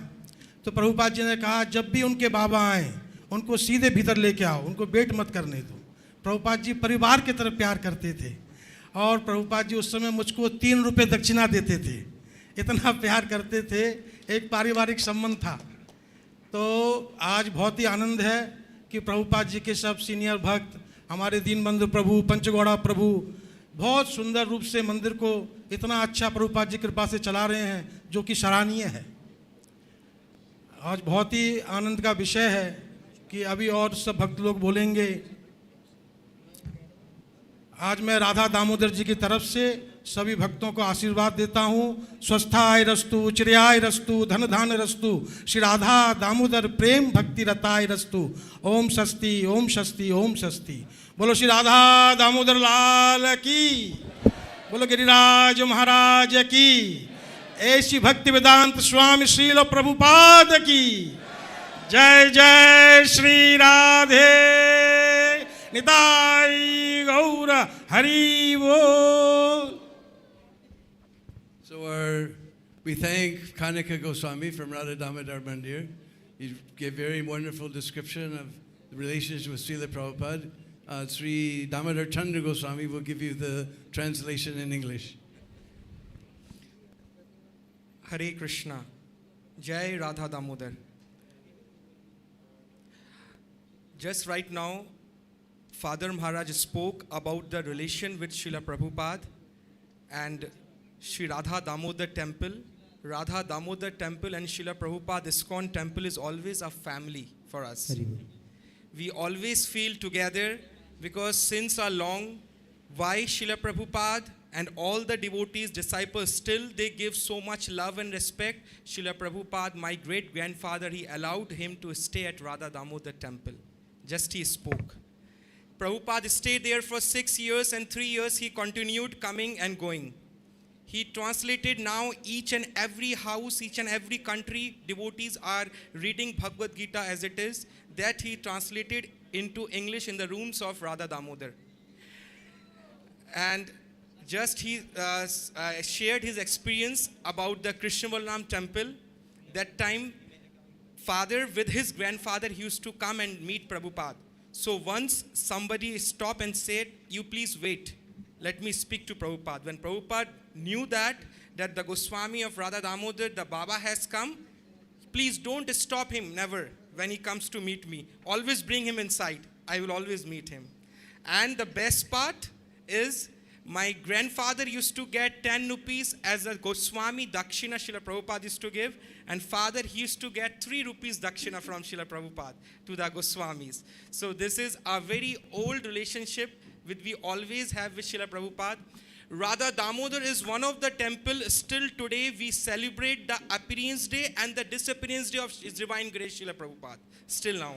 Speaker 11: तो प्रभुपाद जी ने कहा, जब भी उनके बाबा आए उनको सीधे भीतर लेके आओ, उनको वेट मत करने दो। प्रभुपाद जी परिवार की तरफ प्यार करते थे और प्रभुपाद जी उस समय मुझको 3 रुपये दक्षिणा देते थे, इतना प्यार करते थे। एक पारिवारिक संबंध था। तो आज बहुत ही आनंद है कि प्रभुपाद जी के सब सीनियर भक्त, हमारे दीनबंधु प्रभु, पंचगौड़ा प्रभु, बहुत सुंदर रूप से मंदिर को इतना अच्छा प्रभुपाद जी कृपा से चला रहे हैं, जो कि सराहनीय है। आज बहुत ही आनंद का विषय है कि अभी और सब भक्त लोग बोलेंगे। आज मैं राधा दामोदर जी की तरफ से सभी भक्तों को आशीर्वाद देता हूँ। स्वस्थाय रस्तु, चिरयाय रस्तु, धन धान रस्तु, श्री राधा दामोदर प्रेम भक्ति रताय रस्तु। ओम स्वस्ति, ओम स्वस्ति, ओम स्वस्ति। बोलो श्री राधा दामोदर लाल की, बोलो गिरिराज महाराज की, ऐसी भक्ति वेदांत स्वामी श्रील प्रभुपाद की जय। जय श्री राधे निताई गौर हरि बोल।
Speaker 6: So we thank Kanika Goswami from Radha Damodar Mandir. He gave very wonderful description of the relationship with Srila Prabhupada. Sri Damodar Chandra Goswami will give you the translation in English.
Speaker 12: Hare Krishna. Jai Radha Damodar. Just right now, Father Maharaj spoke about the relation with Srila Prabhupada and Sri Radha Damodar Temple. Radha Damodar Temple and Srila Prabhupada ISKCON Temple is always a family for us. We always feel together because since a long, why Srila Prabhupada and all the devotees, disciples, still they give so much love and respect. Srila Prabhupada, my great grandfather, he allowed him to stay at Radha Damodar Temple. Just he spoke. Prabhupada stayed there for 6 years and 3 years he continued coming and going. He translated now each and every house, each and every country, devotees are reading Bhagavad-Gita as it is. That he translated into English in the rooms of Radha Damodar. And just he shared his experience about the Krishna Balram temple. That time, father with his grandfather he used to come and meet Prabhupada. So once somebody stopped and said, you please wait, let me speak to Prabhupada. When Prabhupada knew that the Goswami of Radha Damodar, the Baba has come, please don't stop him, never, when he comes to meet me. Always bring him inside. I will always meet him. And the best part is, my grandfather used to get 10 rupees as a Goswami Dakshina Srila Prabhupada used to give. And father, he used to get 3 rupees Dakshina from Srila Prabhupada to the Goswamis. So this is a very old relationship which we always have with Srila Prabhupada. Radha Damodar is one of the temple still today we celebrate the appearance day and the disappearance day of His Divine Grace Srila Prabhupada, still now.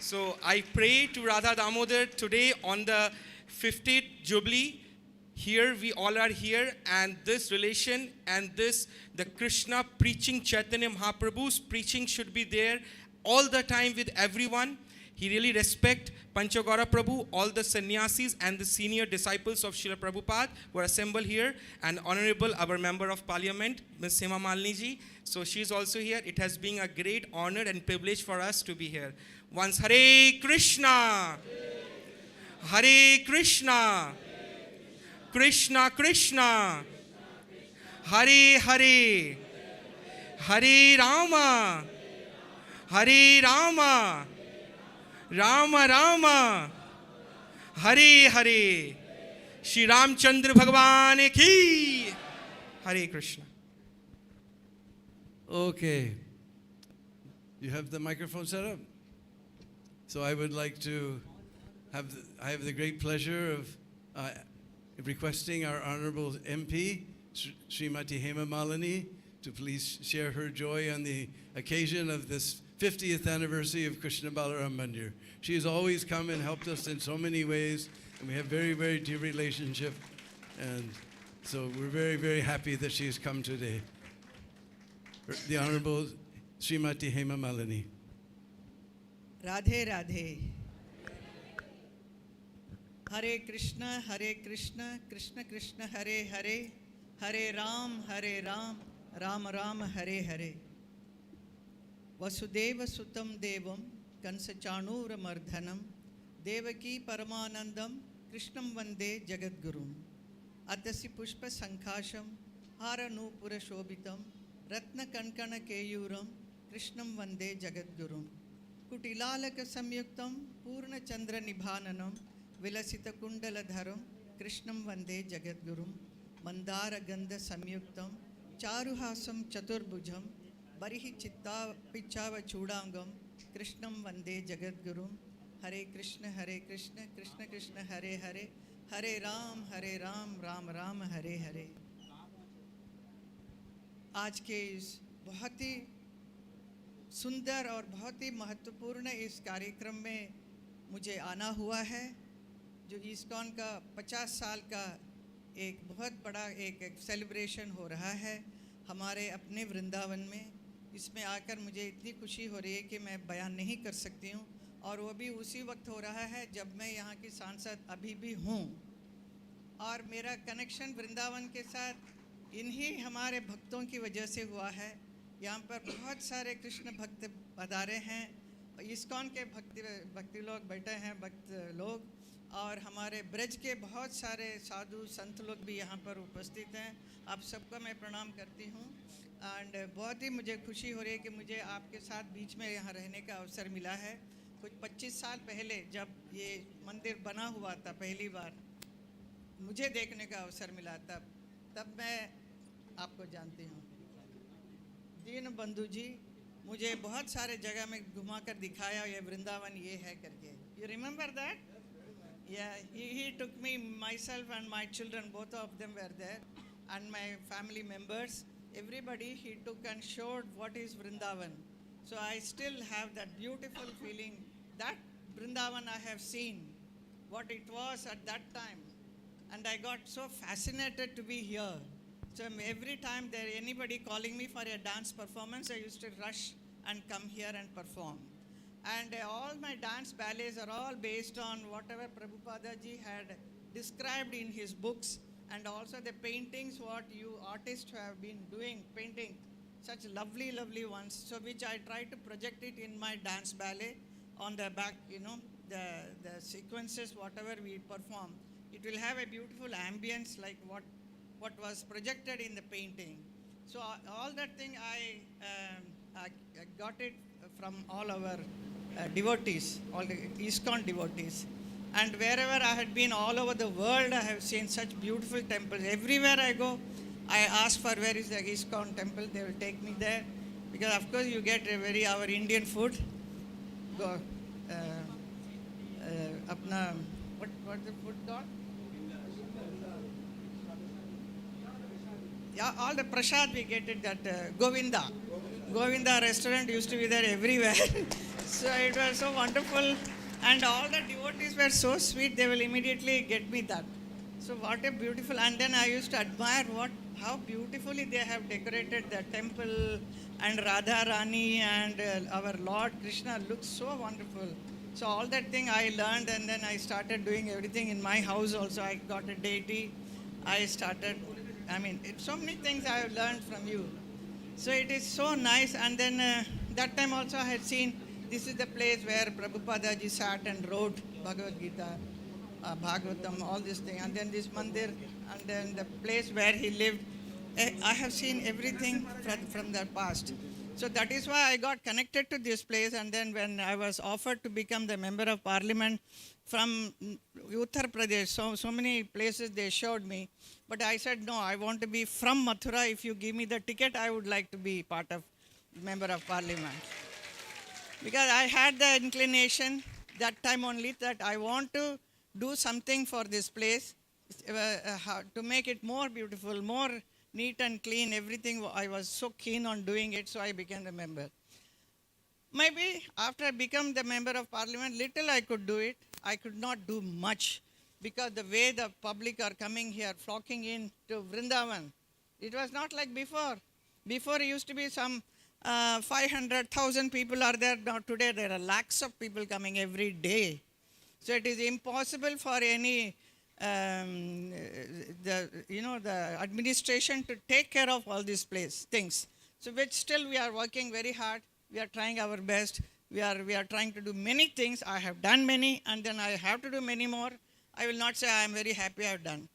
Speaker 12: So I pray to Radha Damodar today on the 50th Jubilee. Here we all are here, and this relation and this, the Krishna preaching, Chaitanya Mahaprabhu's preaching should be there all the time with everyone. He really respect Panchagora Prabhu, all the sannyasis and the senior disciples of Srila Prabhupada were assembled here, and Honorable our Member of Parliament, Ms. Hema Malini ji. So she is also here. It has been a great honor and privilege for us to be here. Once Hare Krishna, Hare Krishna, Krishna Krishna, Hare Hare, Hare Rama, Hare Rama, Rama Rama, Hare Hare, Shri Ramchandra Bhagwan ki, Hare Krishna.
Speaker 6: Okay. You have the microphone set up? So I would like to I have the great pleasure of requesting our Honorable MP, Srimati Hema Malini, to please share her joy on the occasion of this 50th anniversary of Krishna Balaram Mandir. She has always come and helped us in so many ways, and we have very, very dear relationship. And so we're very, very happy that she has come today. The Honorable Srimati Hema Malini.
Speaker 13: Radhe Radhe. Hare Krishna, Krishna Krishna, Hare Hare, Hare Ram, Ram Ram, Hare Hare. Vasudeva Sutam Devam, Kansachanura Mardhanam, Devaki Paramanandam, Krishnam Vande Jagadgurum. Atasi Pushpa Sankhasham, Hara Nupura Shobitam, Ratna Kankana Keyuram, Krishnam Vande Jagadgurum. Kutilalaka Samyuktam, Purna Chandra Nibhananam, Vilasita Kundaladharam, Krishnam Vande Jagadgurum, Mandara Gandha Samyuktam, Charuhasam Chaturbujam, Barihi Chitta Pichava Chudangam, Krishnam Vande Jagadgurum, Hare Krishna, Krishna Krishna, Hare Hare, Hare Ram, Ram Ram, Hare Hare. आज के इस बहुत ही सुंदर और बहुत ही महत्वपूर्ण इस कार्यक्रम में मुझे आना हुआ है, जो ISKCON का 50 साल का एक बहुत बड़ा एक सेलिब्रेशन हो रहा है हमारे अपने वृंदावन में। इसमें आकर मुझे इतनी खुशी हो रही है कि मैं बयान नहीं कर सकती हूँ, और वो भी उसी वक्त हो रहा है जब मैं यहाँ की सांसद अभी भी हूँ। और मेरा कनेक्शन वृंदावन के साथ इन्हीं हमारे भक्तों की वजह से हुआ है। यहाँ पर बहुत सारे कृष्ण भक्त पधारे हैं, ISKCON के भक्ति लोग बैठे हैं, भक्त लोग, और हमारे ब्रज के बहुत सारे साधु संत लोग भी यहाँ पर उपस्थित हैं। आप सबको मैं प्रणाम करती हूँ, एंड बहुत ही मुझे खुशी हो रही है कि मुझे आपके साथ बीच में यहाँ रहने का अवसर मिला है। कुछ 25 साल पहले जब ये मंदिर बना हुआ था, पहली बार मुझे देखने का अवसर मिला, तब मैं आपको जानती हूँ। दीन बंधु जी मुझे बहुत सारे जगह में घुमा कर दिखाया, ये वृंदावन ये है करके। You remember that? Yeah, he took me, myself and my children, both of them were there, and my family members, everybody he took and showed what is Vrindavan. So I still have that beautiful feeling that Vrindavan I have seen, what it was at that time, and I got so fascinated to be here. So every time there anybody calling me for a dance performance, I used to rush and come here and perform. And all my dance ballets are all based on whatever Prabhupada ji had described in his books, and also the paintings what you artists have been doing, painting such lovely, lovely ones, so which I try to project it in my dance ballet on the back, the sequences, whatever we perform. It will have a beautiful ambience like what was projected in the painting. So all that thing I got it from all our devotees, all the ISKCON devotees. And wherever I had been all over the world, I have seen such beautiful temples. Everywhere I go, I ask for where is the ISKCON temple. They will take me there, because of course you get our Indian food. Go, what the food called? all the prasad we get at that Govinda. Govinda restaurant used to be there everywhere. So it was so wonderful. And all the devotees were so sweet, they will immediately get me that. So what a beautiful, and then I used to admire how beautifully they have decorated the temple, and Radha Rani and our Lord Krishna looks so wonderful. So all that thing I learned, and then I started doing everything in my house also. I got a deity. So many things I have learned from you. So it is so nice. And then that time also I had seen, this is the place where Prabhupada ji sat and wrote Bhagavad-Gita, Bhagavatam, all these things. And then this mandir, and then the place where he lived. I have seen everything from the past. So that is why I got connected to this place. And then when I was offered to become the member of parliament from Uttar Pradesh, so many places they showed me. But I said, no, I want to be from Mathura. If you give me the ticket, I would like to be part of member of parliament. Because I had the inclination that time only that I want to do something for this place to make it more beautiful, more neat and clean, everything. I was so keen on doing it, so I became a member. Maybe after I became the member of parliament, little I could do it. I could not do much because the way the public are coming here, flocking in to Vrindavan, it was not like before. Before it used to be some 500,000 people are there. Now today there are lakhs of people coming every day. So it is impossible for any the administration to take care of all these things. So which still we are working very hard. We are trying our best. We are trying to do many things. I have done many, and then I have to do many more. I will not say I am very happy I have done.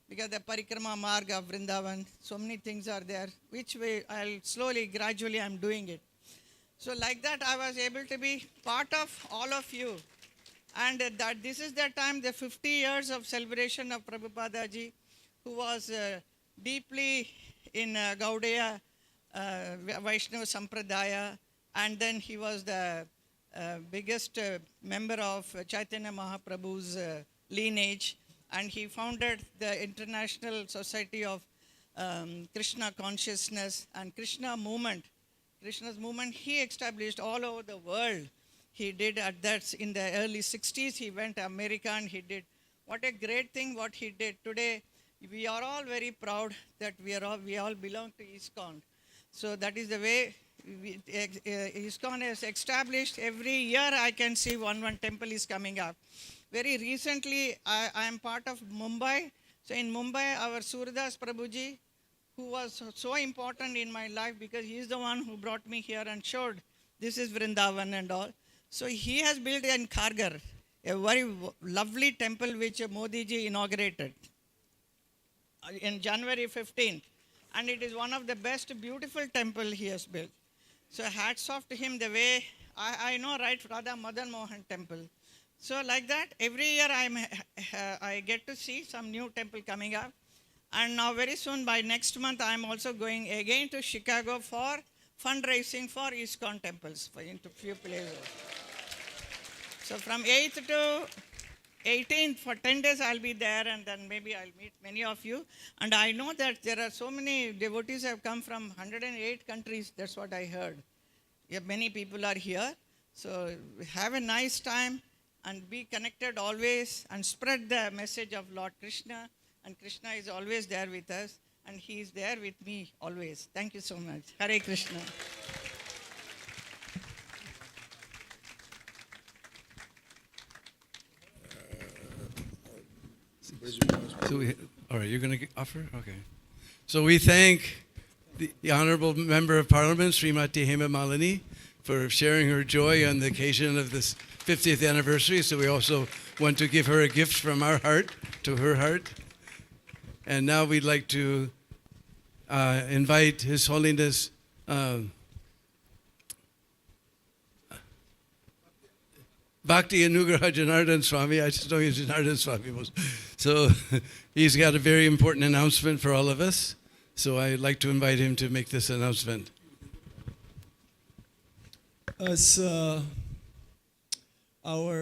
Speaker 13: Because the Parikrama Marga of Vrindavan, so many things are there, which way I'll slowly, gradually I'm doing it. So like that I was able to be part of all of you. And that this is the time, the 50 years of celebration of Prabhupada ji, who was deeply in Gaudiya Vaishnava Sampradaya, and then he was the biggest member of Chaitanya Mahaprabhu's lineage, and he founded the International Society of Krishna Consciousness and Krishna Movement. Krishna's movement he established all over the world. He did at that in the early 60s. He went to America and he did. What a great thing what he did. Today, we are all very proud that we all belong to ISKCON. So that is the way ISKCON is established. Every year I can see one temple is coming up. Very recently, I am part of Mumbai. So in Mumbai, our Surdas Prabhuji, who was so important in my life because he is the one who brought me here and showed this is Vrindavan and all. So he has built in Kharghar a very lovely temple which Modi ji inaugurated in January 15th. And it is one of the best beautiful temple he has built. So hats off to him the way, I know right, Radha Madan Mohan temple. So like that, every year I get to see some new temple coming up. And now very soon, by next month, I am also going again to Chicago for fundraising for ISKCON temples into few places. So from 8th to 18th, for 10 days I'll be there, and then maybe I'll meet many of you. And I know that there are so many devotees have come from 108 countries. That's what I heard. Yeah, many people are here. So have a nice time and be connected always and spread the message of Lord Krishna. And Krishna is always there with us, and he is there with me always. Thank you so much. Hare Krishna.
Speaker 6: All right, you're going to offer? Okay. So we thank the Honorable Member of Parliament, Srimati Hema Malini, for sharing her joy on the occasion of this 50th anniversary. So we also want to give her a gift from our heart to her heart. And now we'd like to invite His Holiness Bhakti Anugraha Janardhan Swami. I just know he's Janardhan Swami most. So he's got a very important announcement for all of us. So I'd like to invite him to make this announcement.
Speaker 14: As our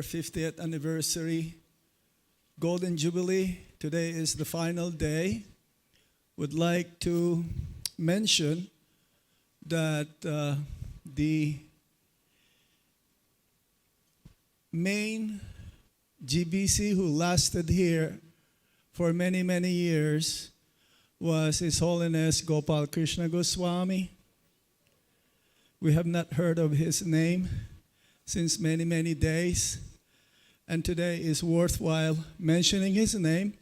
Speaker 14: 50th anniversary Golden Jubilee, today is the final day would like to mention that the main GBC who lasted here for many, many years was His Holiness Gopal Krishna Goswami. We have not heard of his name since many, many days, and today is worthwhile mentioning his name,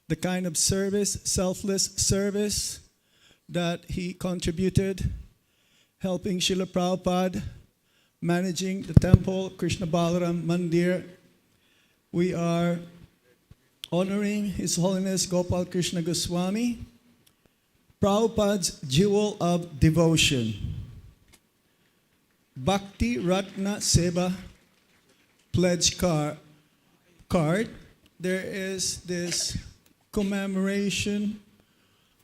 Speaker 14: the kind of service, selfless service that he contributed, helping Srila Prabhupada, managing the temple, Krishna Balaram Mandir. We are honoring His Holiness Gopal Krishna Goswami, Prabhupada's jewel of devotion. Bhakti Ratna Seva pledge card. There is this commemoration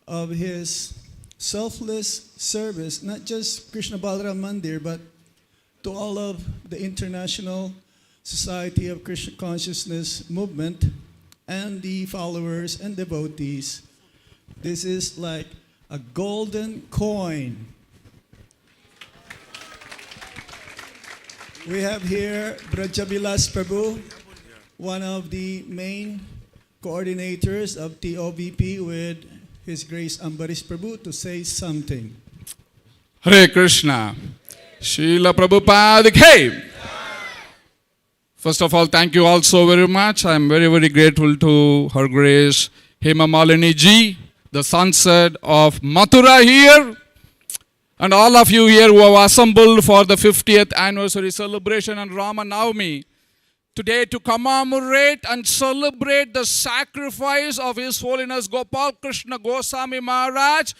Speaker 14: of his selfless service, not just Krishna Balaram Mandir, but to all of the International Society of Krishna Consciousness movement and the followers and devotees. This is like a golden coin. We have here Brajabilas Prabhu, one of the main coordinators of TOVP with His Grace Ambaris Prabhu, to say something.
Speaker 15: Hare Krishna. Srila Prabhupada Ki. First of all, thank you all so very much. I am very, very grateful to Her Grace Hema Malini ji, the sunset of Mathura here, and all of you here who have assembled for the 50th anniversary celebration and Rama Navami today to commemorate and celebrate the sacrifice of His Holiness Gopal Krishna Goswami Maharaj.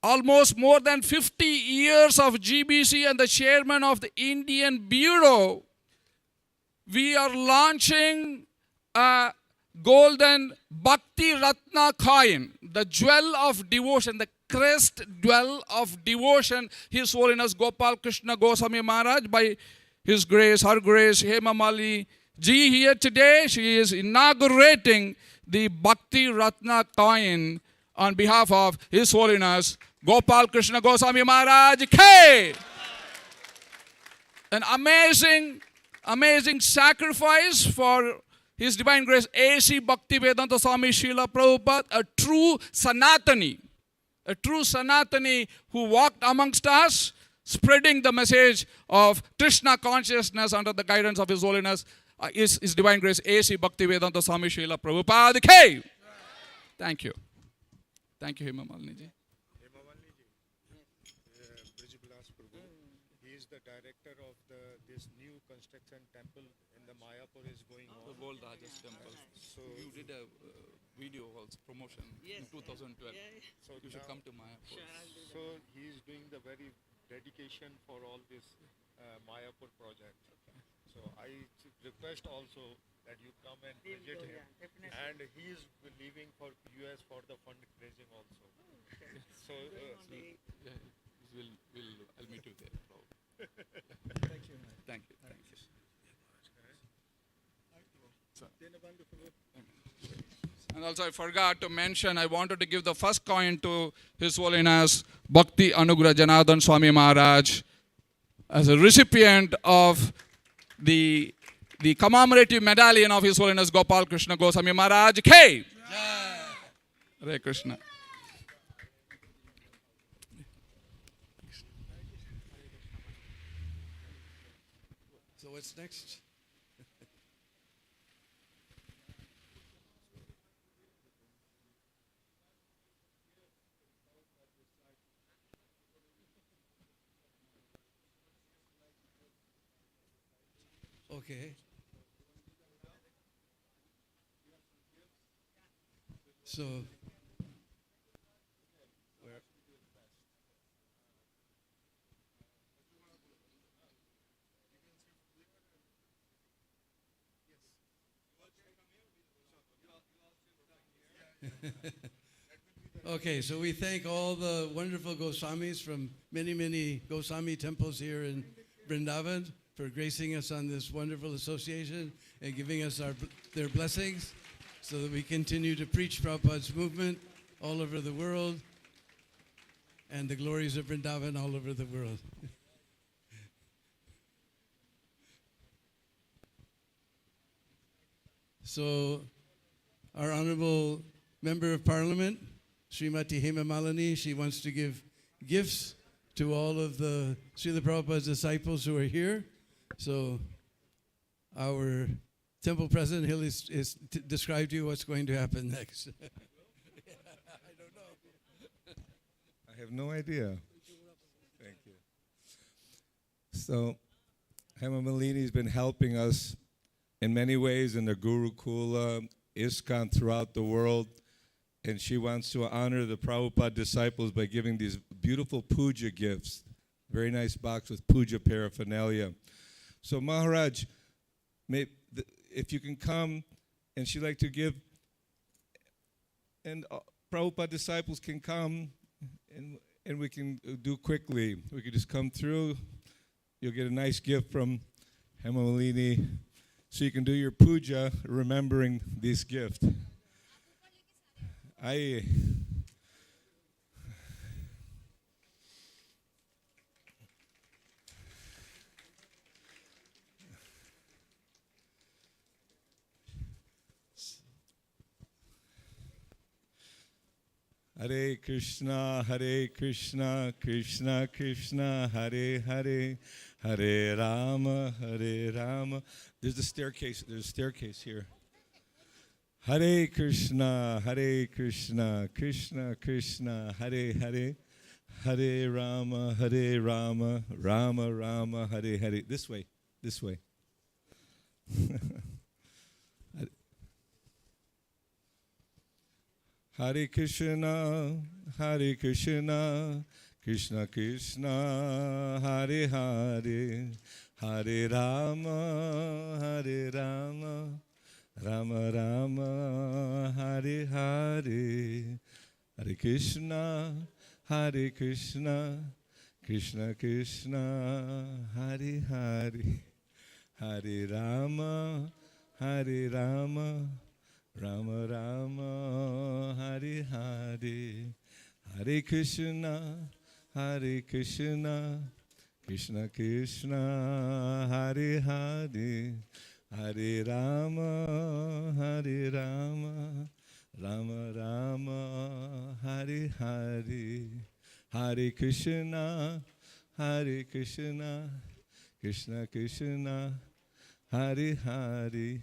Speaker 15: Almost more than 50 years of GBC and the chairman of the Indian Bureau. We are launching a golden Bhakti Ratna coin, the jewel of devotion, the crest jewel of devotion, His Holiness Gopal Krishna Goswami Maharaj, by His Grace, Her Grace Hema Malini ji here today. She is inaugurating the Bhakti Ratna coin on behalf of His Holiness Gopal Krishna Goswami Maharaj Ki. An amazing sacrifice for His Divine Grace A.C. Bhaktivedanta Swami Srila Prabhupada, a true Sanatani who walked amongst us, spreading the message of Krishna consciousness under the guidance of His Holiness, His Divine Grace A.C. Bhaktivedanta Swami Srila Prabhupada Ki. Thank you. Thank you, Hema Malini ji.
Speaker 9: The director of this new construction temple in the Mayapur is going on.
Speaker 15: The world largest temple. So you did a video also promotion in 2012. So you should come to Mayapur.
Speaker 9: So he is doing the very dedication for all this Mayapur project. So I request also that you come and visit him. And he is leaving for US for the fundraising also. So
Speaker 15: I'll meet you there.
Speaker 14: Thank you.
Speaker 15: Thank you. Thank you. And also I forgot to mention, I wanted to give the first coin to His Holiness Bhakti Anugrah Janardhan Swami Maharaj as a recipient of the commemorative medallion of His Holiness Gopal Krishna Goswami Maharaj Ki. Hare Krishna.
Speaker 6: So what's next? Okay. So, where? Okay, so we thank all the wonderful Goswamis from many, many Goswami temples here in Vrindavan for gracing us on this wonderful association and giving us their blessings so that we continue to preach Prabhupada's movement all over the world, and the glories of Vrindavan all over the world. So, our Honorable Member of Parliament, Srimati Hema Malini, she wants to give gifts to all of the Srila Prabhupada's disciples who are here. So, our temple president, he'll describe to you what's going to happen next. I don't know.
Speaker 16: I have no idea. Thank you. So, Hema Malini has been helping us in many ways in the Gurukula, ISKCON throughout the world, and she wants to honor the Prabhupada disciples by giving these beautiful puja gifts. Very nice box with puja paraphernalia. So Maharaj, if you can come, and she'd like to give, and Prabhupada disciples can come, and we can do quickly. We can just come through. You'll get a nice gift from Hema Malini, so you can do your puja remembering this gift. Hare Krishna, Krishna Krishna, Hare Hare, Hare Rama, Hare Rama. There's a staircase here. Hare Krishna, Krishna Krishna, Hare Hare, Hare Rama, Rama Rama, Hare Hare. This way. Hare Krishna, Krishna Krishna, Hare Hare, Hare Rama, Rama Rama, Hare Hare. Hare Krishna, Krishna Krishna, Hare Hare, Hare Rama, Rama Rama, Hare Hare. Hare Krishna, Krishna Krishna, Hare Hare, Hare Rama, Rama Rama, Hare Hare. Hare Krishna, Krishna Krishna, Hare Hare,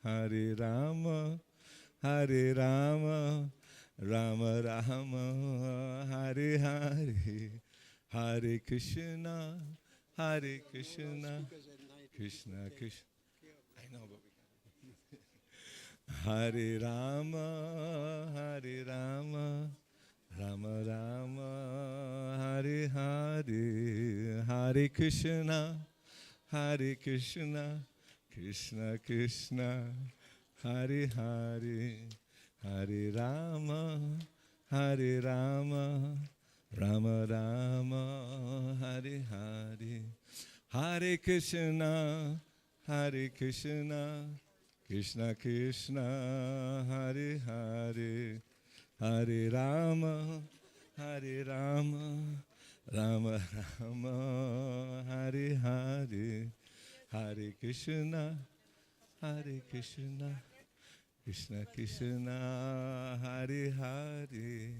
Speaker 16: Hare Rama, Rama Rama, Hare Hare. Hare Krishna, Krishna Krishna. I know, but we can't. Hare Rama, Rama Rama, Hare Hare. Hare Krishna, Krishna Krishna, Hare Hare. Hare Rama, Rama Rama, Hare Hare. Hare Krishna, Krishna Krishna, Hare Hare. Hare Rama, Rama Rama, Hare Hare. Hare Krishna, Krishna Krishna, Hare Hare.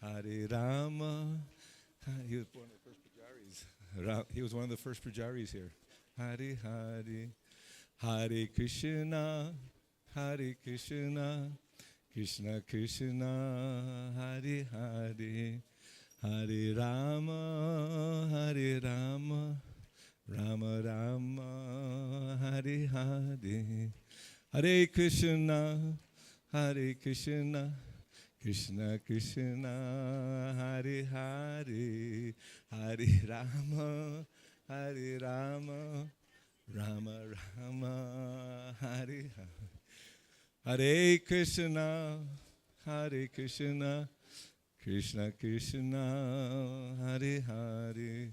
Speaker 16: Hare Rama. He was one of the first pujaris. He was one of the first pujaris here. Hare Hare. Hare Krishna, Krishna Krishna, Hare Hare. Hare Rama, Rama Rama, Hare Hare. Hare Krishna, Krishna Krishna, Hare Hare. Hare Rama, Rama Rama, Hare Hare. Hare Krishna, Krishna Krishna, Hare Hare.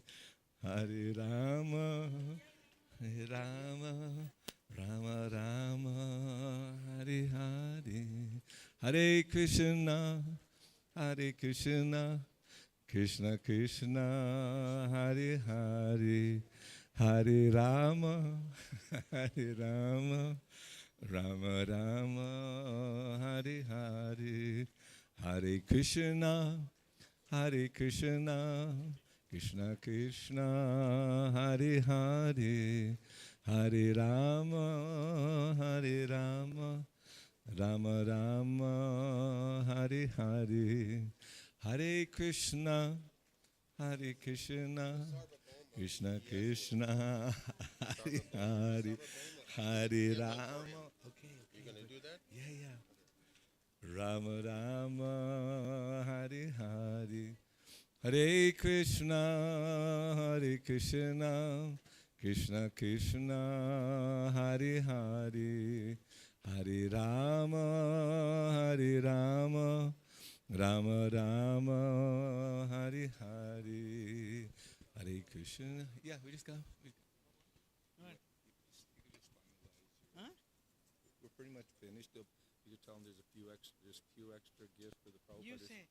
Speaker 16: Hare Rama, Rama Rama, Hare Hare. Hare Krishna, Hare Krishna, Krishna Krishna, Hare Hare, Hare Rama, Hare Rama, Rama Rama, Hare Hare, Hare Krishna, Hare Krishna, Krishna Krishna, Hare Hare, Hare Rama, Hare Rama, Rama Rama, Hare Hare, Hare Krishna, Hare Krishna, Krishna Krishna, Hare Hare, Hare Rama. Okay, you're gonna do that? Yeah. Rama Rama, Hare Hare, Hare Krishna, Hare Krishna, Krishna Krishna, Hare Hare, Hare Rama, Hare Rama, Rama Rama, Hare Hare, Hare Krishna. Yeah, we just go.
Speaker 13: Huh?
Speaker 16: We're pretty much finished. You could tell them there's a few extra gifts for the Prabhupada.
Speaker 13: You say.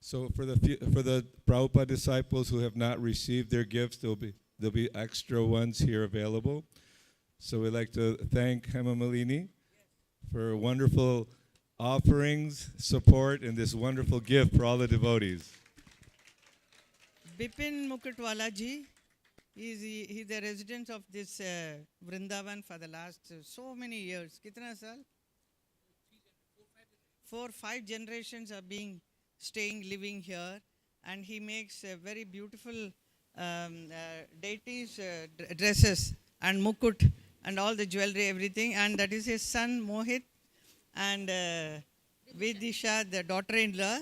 Speaker 16: So for the Prabhupada disciples who have not received their gifts, there'll be extra ones here available. So we'd like to thank Hema Malini for wonderful offerings, support, and this wonderful gift for all the devotees.
Speaker 13: Bipin Mukutwala ji, he's the resident of this Vrindavan for the last so many years. Kitna saal? 4-5 generations are living here, and he makes very beautiful deities dresses and mukut and all the jewelry, everything. And that is his son Mohit and Vidisha, the daughter-in-law,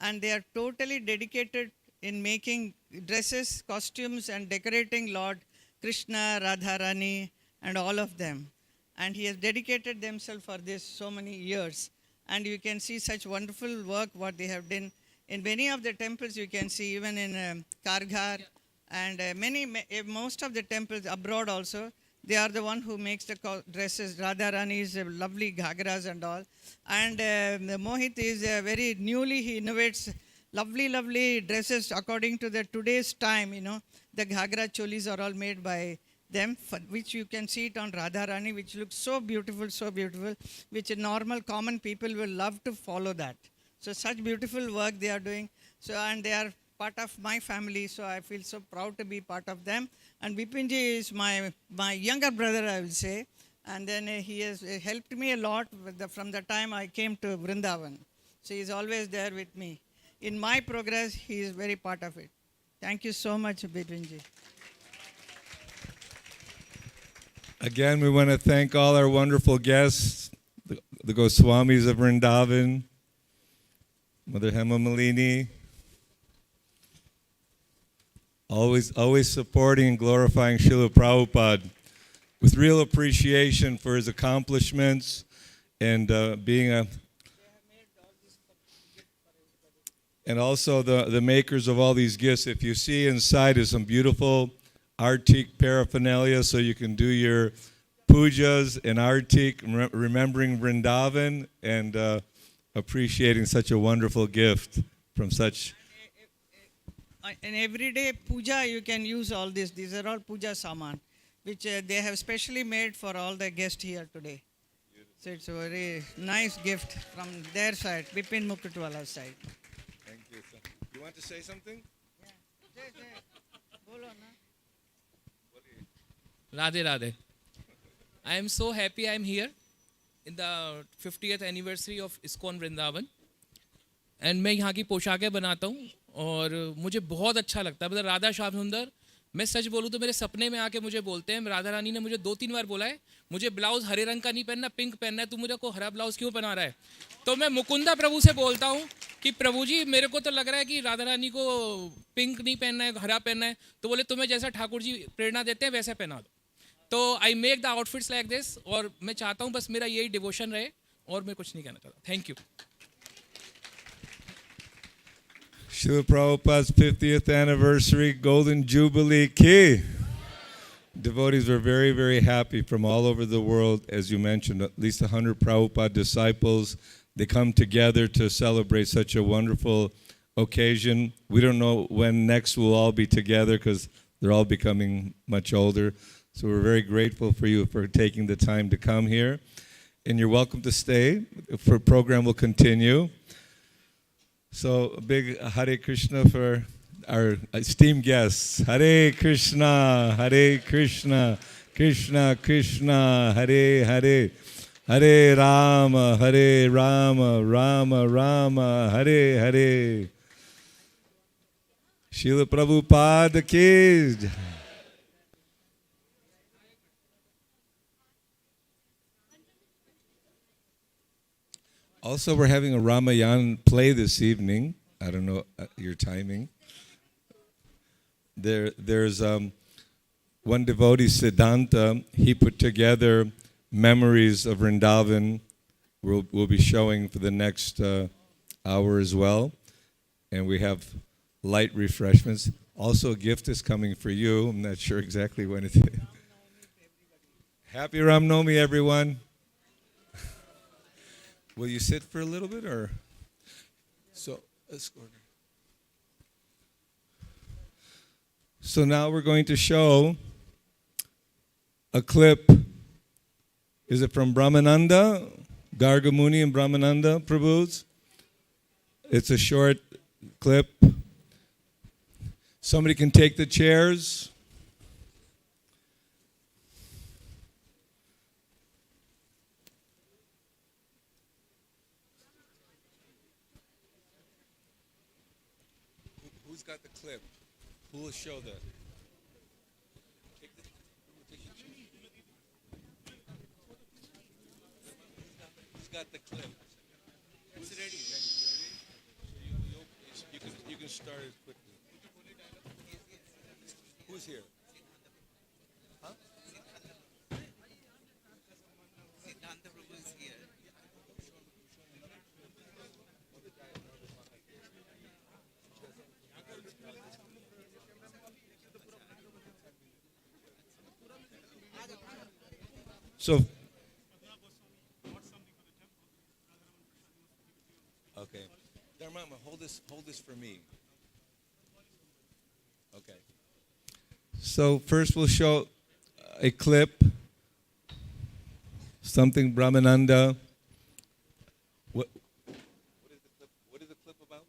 Speaker 13: and they are totally dedicated in making dresses, costumes, and decorating Lord Krishna, Radharani, and all of them. And he has dedicated themselves for this so many years. And you can see such wonderful work what they have done. In many of the temples you can see, even in Karghar and most of the temples abroad also, they are the one who makes the dresses. Radharani's lovely ghagras and all. And Mohit is very newly, he innovates lovely dresses according to the today's time, The ghagra cholis are all made by them, which you can see it on Radharani, which looks so beautiful, which normal common people will love to follow that. So such beautiful work they are doing. So, and they are part of my family, so I feel so proud to be part of them. And Vipinji is my younger brother, I will say. And then he has helped me a lot from the time I came to Vrindavan. So he is always there with me. In my progress, he is very part of it. Thank you so much, Vipinji.
Speaker 16: Again, we want to thank all our wonderful guests, the Goswamis of Vrindavan, Mother Hema Malini, always supporting and glorifying Srila Prabhupada with real appreciation for his accomplishments and and also the makers of all these gifts. If you see inside is some beautiful artik paraphernalia, so you can do your pujas and artik, remembering Vrindavan and appreciating such a wonderful gift from such.
Speaker 13: In everyday puja, you can use all this. These are all puja saman, which they have specially made for all the guests here today. So it's a very nice gift from their side, Bipin Mukutwala's side.
Speaker 16: Thank you, sir. You want to say something?
Speaker 17: Radhe Radhe. I am so happy I am here in the 50th anniversary of ISKCON Vrindavan. And मैं यहाँ की पोशाकें बनाता हूँ और मुझे बहुत अच्छा लगता है. मतलब राधा श्याम सुंदर, मैं सच बोलूँ तो मेरे सपने में आके मुझे बोलते हैं, राधा रानी ने मुझे 2-3 बार बोला है, मुझे ब्लाउज हरे रंग का नहीं पहनना, पिंक पहनना है, तू मुझे को हरा ब्लाउज क्यों पहना रहा है. तो मैं मुकुंदा प्रभु से बोलता हूँ कि प्रभु जी मेरे को तो लग रहा है कि राधा रानी को पिंक नहीं पहनना है, हरा पहनना है. तो बोले तुम्हें जैसा ठाकुर जी प्रेरणा देते हैं वैसा पहना दो. तो I make the outfits like this और मैं चाहता हूँ बस मेरा यही डिवोशन रहे और मैं कुछ नहीं कहना चाहता. Thank you.
Speaker 16: Srila Prabhupada's 50th anniversary, Golden Jubilee Ki. Devotees were very, very happy from all over the world. As you mentioned, at least 100 Prabhupada disciples they come together to celebrate such a wonderful occasion. We don't know when next we'll all be together because they're all becoming much older. So we're very grateful for you for taking the time to come here. And you're welcome to stay. The program will continue. So a big Hare Krishna for our esteemed guests. Hare Krishna, Krishna Krishna, Hare Hare. Hare Rama, Rama Rama, Hare Hare. Srila Prabhupada ki jai. Also, we're having a Ramayan play this evening. I don't know your timing. There's one devotee, Siddhanta. He put together memories of Vrindavan. We'll be showing for the next hour as well. And we have light refreshments. Also, a gift is coming for you. I'm not sure exactly when it is. Happy Ram Navami, everyone. Will you sit for a little bit, or? So now we're going to show a clip. Is it from Brahmananda, Gargamuni and Brahmananda Prabhus? It's a short clip. Somebody can take the chairs. Who's got the clip? Who will show that? Who's got the clip? It's ready. You can start it quickly. Who's here? Huh?
Speaker 10: Siddhanta Prabhu is here.
Speaker 16: So, okay. Dharma, hold this for me. Okay. So first we'll show a clip, something Brahmananda. What is the clip about?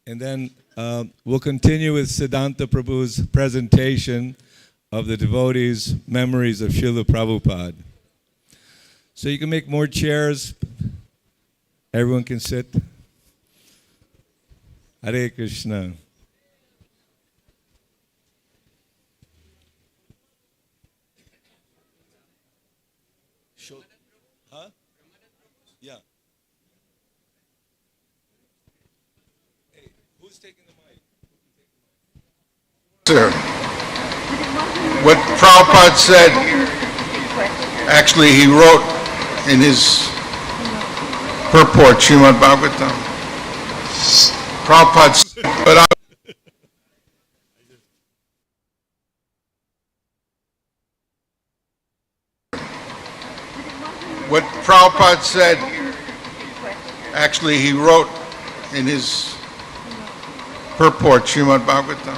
Speaker 16: And then we'll continue with Siddhanta Prabhu's presentation of the devotees' memories of Srila Prabhupada. So you can make more chairs. Everyone can sit. Hare Krishna. Huh? Yeah. Hey, who's taking the mic?
Speaker 18: Sir, what Prabhupada said, actually he wrote in his purport, Srimad Bhagavatam. Prabhupada said, but what Prabhupada said, actually he wrote in his purport, Srimad Bhagavatam.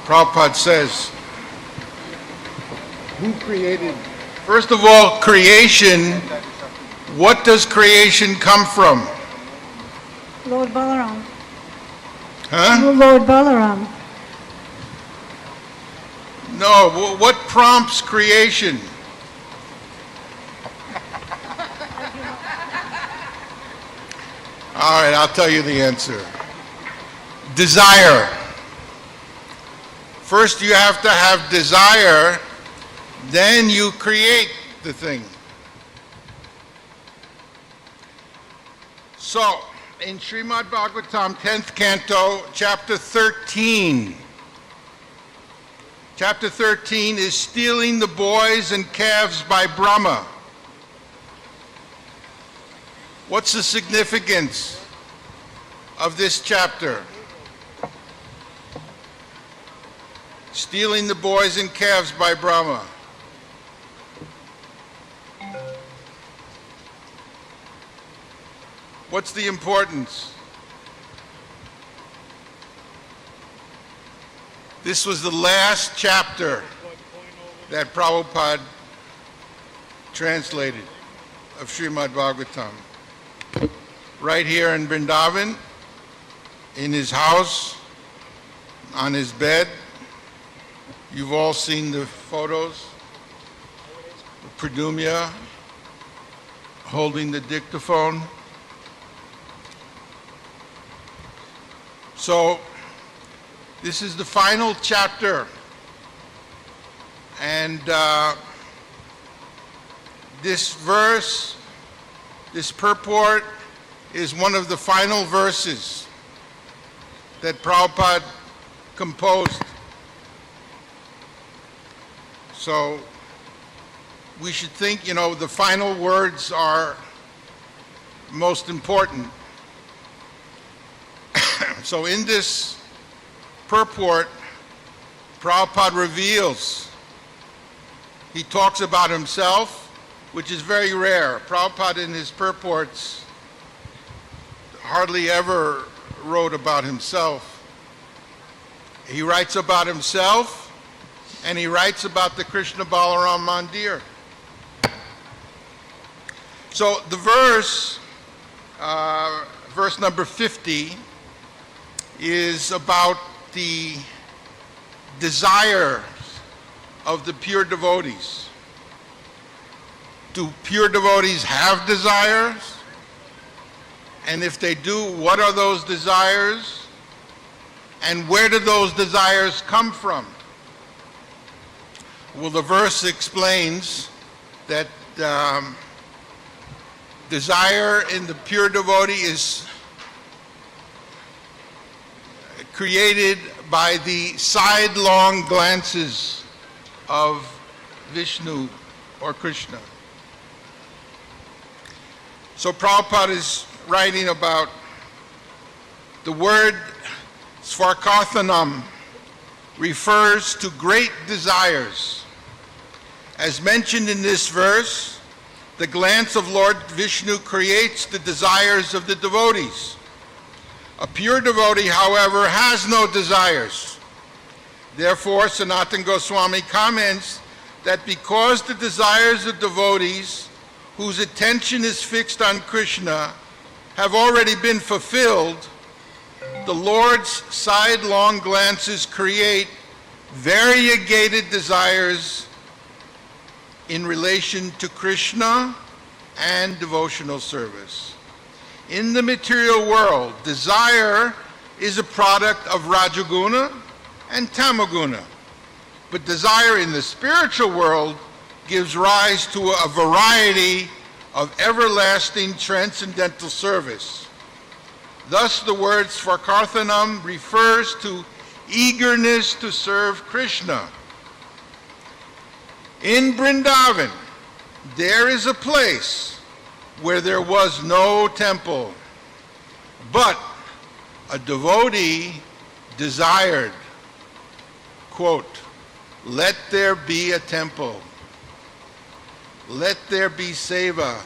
Speaker 18: Prabhupada says, who created? First of all, creation. What does creation come from?
Speaker 19: Lord Balaram.
Speaker 18: Huh?
Speaker 19: Lord Balaram.
Speaker 18: No, what prompts creation? All right, I'll tell you the answer. Desire. First you have to have desire, then you create the thing. So, in Srimad Bhagavatam, 10th canto, chapter 13. Chapter 13 is stealing the boys and calves by Brahma. What's the significance of this chapter? Stealing the boys and calves by Brahma. What's the importance? This was the last chapter that Prabhupada translated of Srimad Bhagavatam. Right here in Vrindavan, in his house, on his bed. You've all seen the photos. Pradumya holding the dictaphone. So, this is the final chapter, and this verse, this purport, is one of the final verses that Prabhupada composed. So we should think, the final words are most important. So in this purport, Prabhupada reveals, he talks about himself, which is very rare. Prabhupada in his purports hardly ever wrote about himself. He writes about himself, and he writes about the Krishna Balaram Mandir. So the verse number 50, is about the desire of the pure devotees. Do pure devotees have desires? And if they do, what are those desires? And where do those desires come from? Well, the verse explains that desire in the pure devotee is created by the sidelong glances of Vishnu or Krishna. So Prabhupada is writing about the word Svarkarthanam refers to great desires. As mentioned in this verse, the glance of Lord Vishnu creates the desires of the devotees. A pure devotee, however, has no desires. Therefore, Sanatana Goswami comments that because the desires of devotees whose attention is fixed on Krishna have already been fulfilled, the Lord's sidelong glances create variegated desires in relation to Krishna and devotional service. In the material world, desire is a product of Rajaguna and Tamaguna. But desire in the spiritual world gives rise to a variety of everlasting transcendental service. Thus, the word Svarkarthanam refers to eagerness to serve Krishna. In Vrindavan, there is a place where there was no temple, but a devotee desired, quote, "Let there be a temple. Let there be seva,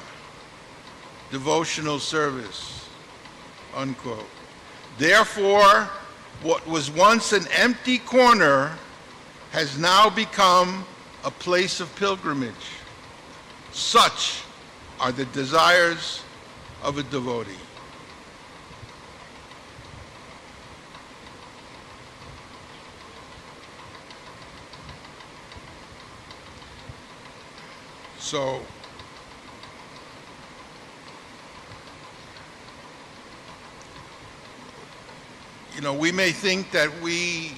Speaker 18: devotional service," unquote. Therefore, what was once an empty corner has now become a place of pilgrimage. Such are the desires of a devotee. So, we may think that we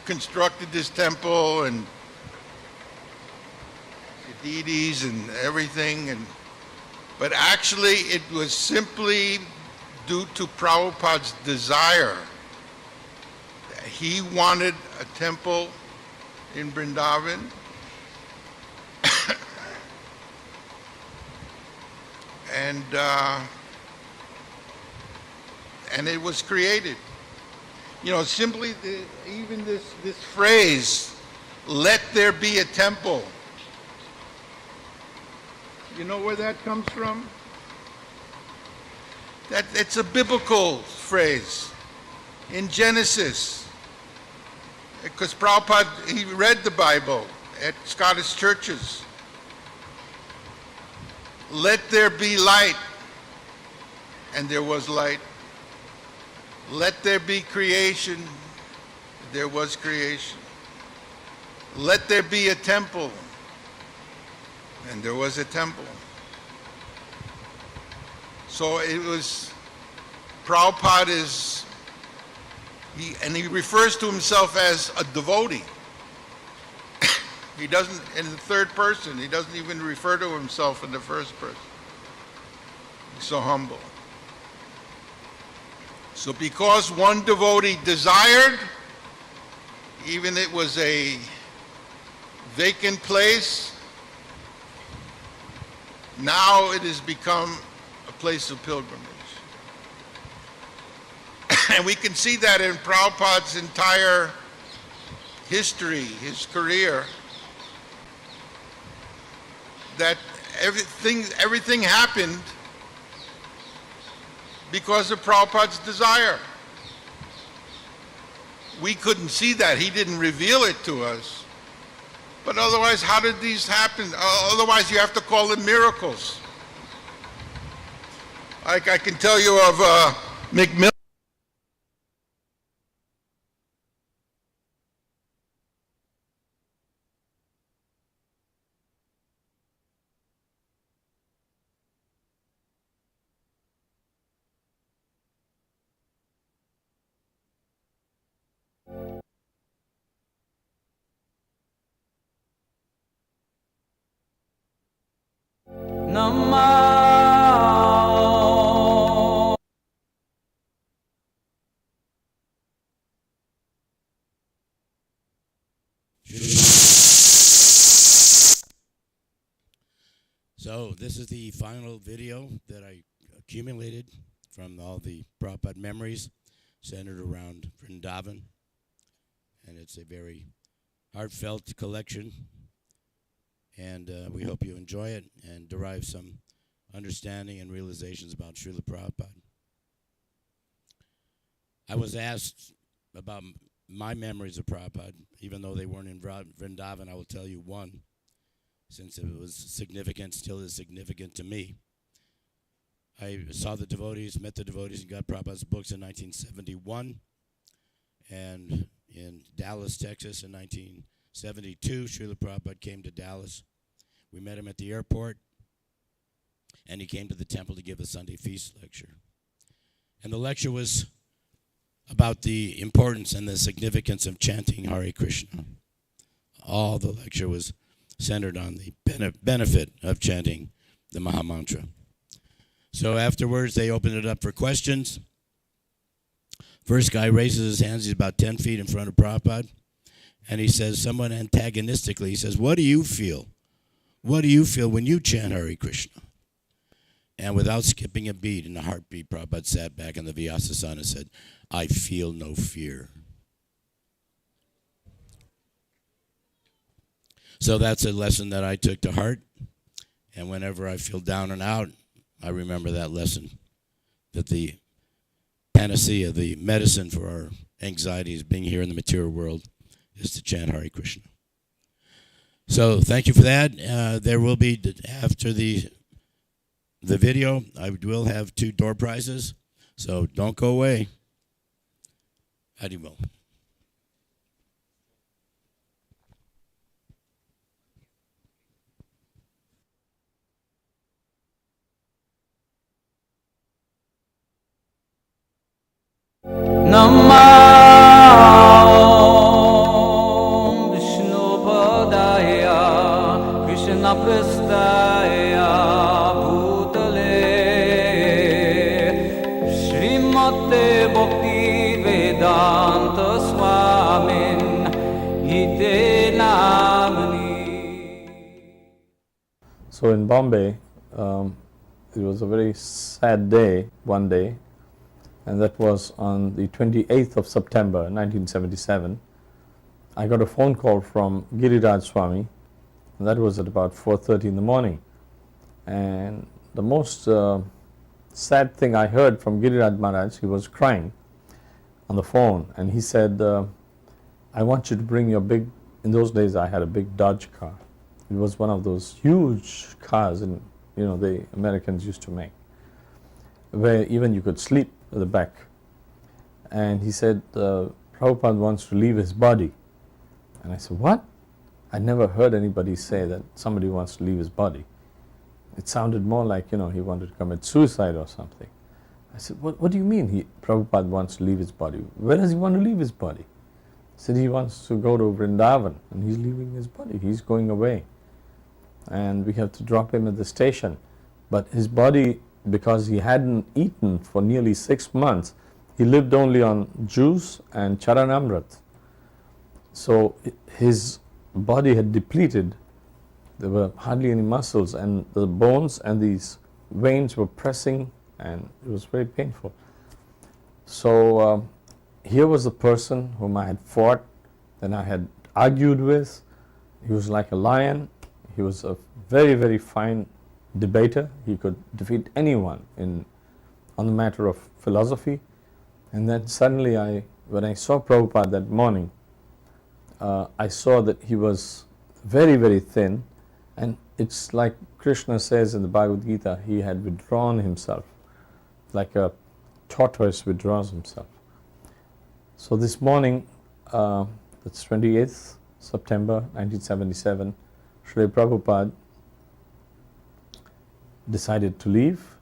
Speaker 18: constructed this temple and the deities and everything, but actually it was simply due to Prabhupada's desire. He wanted a temple in Vrindavan, and it was created. Simply even this phrase, "Let there be a temple." You know where that comes from? That it's a biblical phrase in Genesis. Because Prabhupada, he read the Bible at Scottish churches. Let there be light, and there was light. Let there be creation, there was creation. Let there be a temple, and there was a temple. So it was, Prabhupada is, he refers to himself as a devotee. He doesn't, in the third person, he doesn't even refer to himself in the first person. He's so humble. So because one devotee desired, even it was a vacant place, now it has become a place of pilgrimage. And we can see that in Prabhupada's entire history, his career, that everything happened because of Prabhupada's desire. We couldn't see that. He didn't reveal it to us. But otherwise, how did these happen? Otherwise, you have to call them miracles. Like I can tell you of McMillan.
Speaker 20: So this is the final video that I accumulated from all the Prabhupada memories centered around Vrindavan. And it's a very heartfelt collection. And we hope you enjoy it and derive some understanding and realizations about Srila Prabhupada. I was asked about my memories of Prabhupada, even though they weren't in Vrindavan. I will tell you one, since it was significant, still is significant to me. I saw the devotees, met the devotees, and got Prabhupada's books in 1971. And in Dallas, Texas in 1972, Srila Prabhupada came to Dallas. We met him at the airport, and he came to the temple to give a Sunday feast lecture. And the lecture was about the importance and the significance of chanting Hare Krishna. All the lecture was centered on the benefit of chanting the Mahamantra. So afterwards, they opened it up for questions. First guy raises his hands. He's about 10 feet in front of Prabhupada. And he says, somewhat antagonistically, he says, what do you feel? What do you feel when you chant Hare Krishna? And without skipping a beat, in a heartbeat, Prabhupada sat back in the Vyasasana and said, I feel no fear. So that's a lesson that I took to heart. And whenever I feel down and out, I remember that lesson, that the panacea, the medicine for our anxieties being here in the material world is to chant Hare Krishna. So thank you for that. There will be, after the video, I will have 2 door prizes. So don't go away. Haribol.
Speaker 21: Namah Vishnu Padaya Krishna Prastaya Bhutale Srimate Bhakti Vedanta Swamin Hite Namani.
Speaker 22: So in Bombay, it was a very sad day, one day, and that was on the 28th of September 1977. I got a phone call from Giriraj Swami, and that was at about 4:30 in the morning. And the most sad thing I heard from Giriraj Maharaj. He was crying on the phone, and he said, I want you to bring your big, in those days I had a big Dodge car. It was one of those huge cars, and the Americans used to make, where even you could sleep at the back. And he said, Prabhupada wants to leave his body. And I said, what? I never heard anybody say that somebody wants to leave his body. It sounded more like, he wanted to commit suicide or something. I said, what do you mean Prabhupada wants to leave his body? Where does he want to leave his body? He said he wants to go to Vrindavan, and he's leaving his body. He's going away. And we have to drop him at the station. But his body, because he hadn't eaten for nearly 6 months, he lived only on juice and charanamrit. So his body had depleted. There were hardly any muscles, and the bones and these veins were pressing, and it was very painful. So here was the person whom I had fought, then I had argued with. He was like a lion. He was a very, very fine debater. He could defeat anyone on the matter of philosophy. And then suddenly when I saw Prabhupada that morning, I saw that he was very, very thin, and it's like Krishna says in the Bhagavad-Gita, he had withdrawn himself, like a tortoise withdraws himself. So this morning, that's 28th September 1977, Srila Prabhupada decided to leave,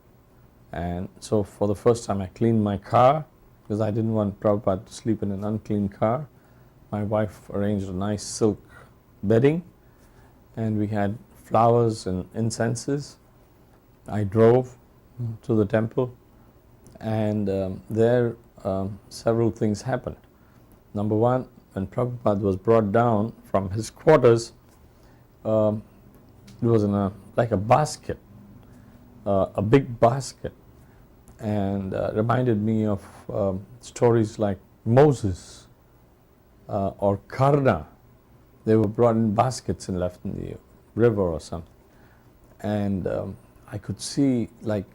Speaker 22: and so for the first time I cleaned my car, because I didn't want Prabhupada to sleep in an unclean car. My wife arranged a nice silk bedding, and we had flowers and incenses. I drove to the temple, and there several things happened. Number one, when Prabhupada was brought down from his quarters, it was in like a basket, a big basket, and reminded me of stories like Moses or Karna. They were brought in baskets and left in the river or something. And I could see, like,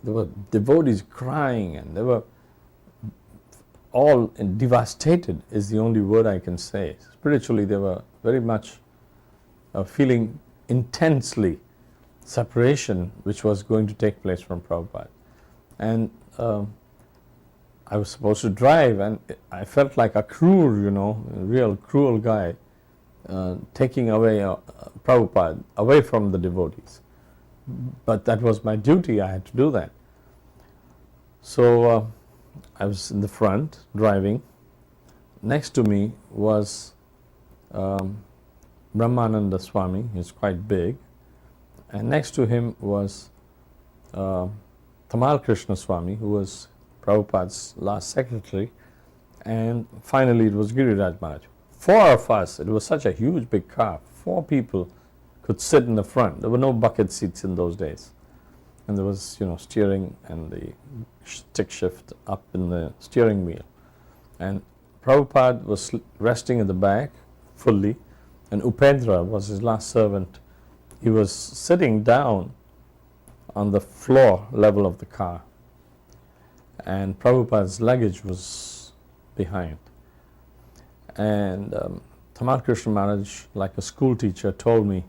Speaker 22: there were devotees crying, and they were all devastated is the only word I can say. Spiritually, they were very much feeling intensely separation which was going to take place from Prabhupada. And I was supposed to drive, and I felt like a cruel, a real cruel guy, taking away Prabhupada away from the devotees. But that was my duty, I had to do that. So I was in the front driving. Next to me was Brahmananda Swami, he's quite big, and next to him was Tamal Krishna Swami, who was Prabhupada's last secretary, and finally it was Giriraj Maharaj. 4 of us, it was such a huge big car, 4 people could sit in the front. There were no bucket seats in those days. And there was, steering and the stick shift up in the steering wheel. And Prabhupada was resting in the back fully, and Upendra was his last servant. He was sitting down on the floor level of the car, and Prabhupada's luggage was behind. And Tamal Krishna Maharaj, like a school teacher, told me,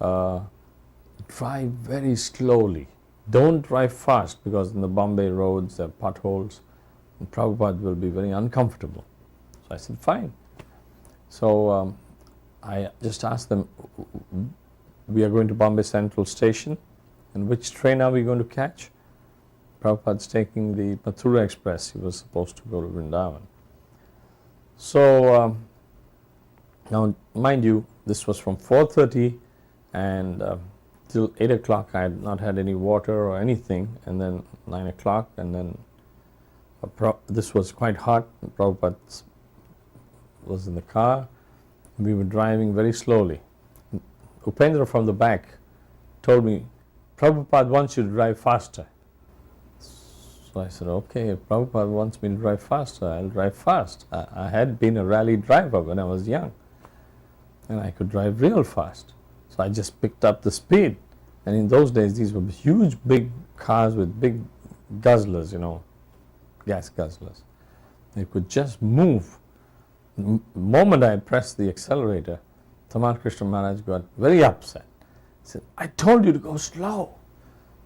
Speaker 22: drive very slowly. Don't drive fast, because in the Bombay roads there are potholes and Prabhupada will be very uncomfortable. So I said, fine. So I just asked them, we are going to Bombay Central Station, and which train are we going to catch? Prabhupada's taking the Mathura Express. He was supposed to go to Vrindavan. So now, mind you, this was from 4:30 and till 8 o'clock I had not had any water or anything, and then 9 o'clock, and then this was quite hot. Prabhupada was in the car. We were driving very slowly. Upendra from the back told me, Prabhupada wants you to drive faster. So I said, okay, if Prabhupada wants me to drive faster, I'll drive fast. I had been a rally driver when I was young, and I could drive real fast. So I just picked up the speed. And in those days, these were huge, big cars with big guzzlers, gas guzzlers. They could just move. The moment I pressed the accelerator, Tamal Krishna Maharaj got very upset. He said, I told you to go slow.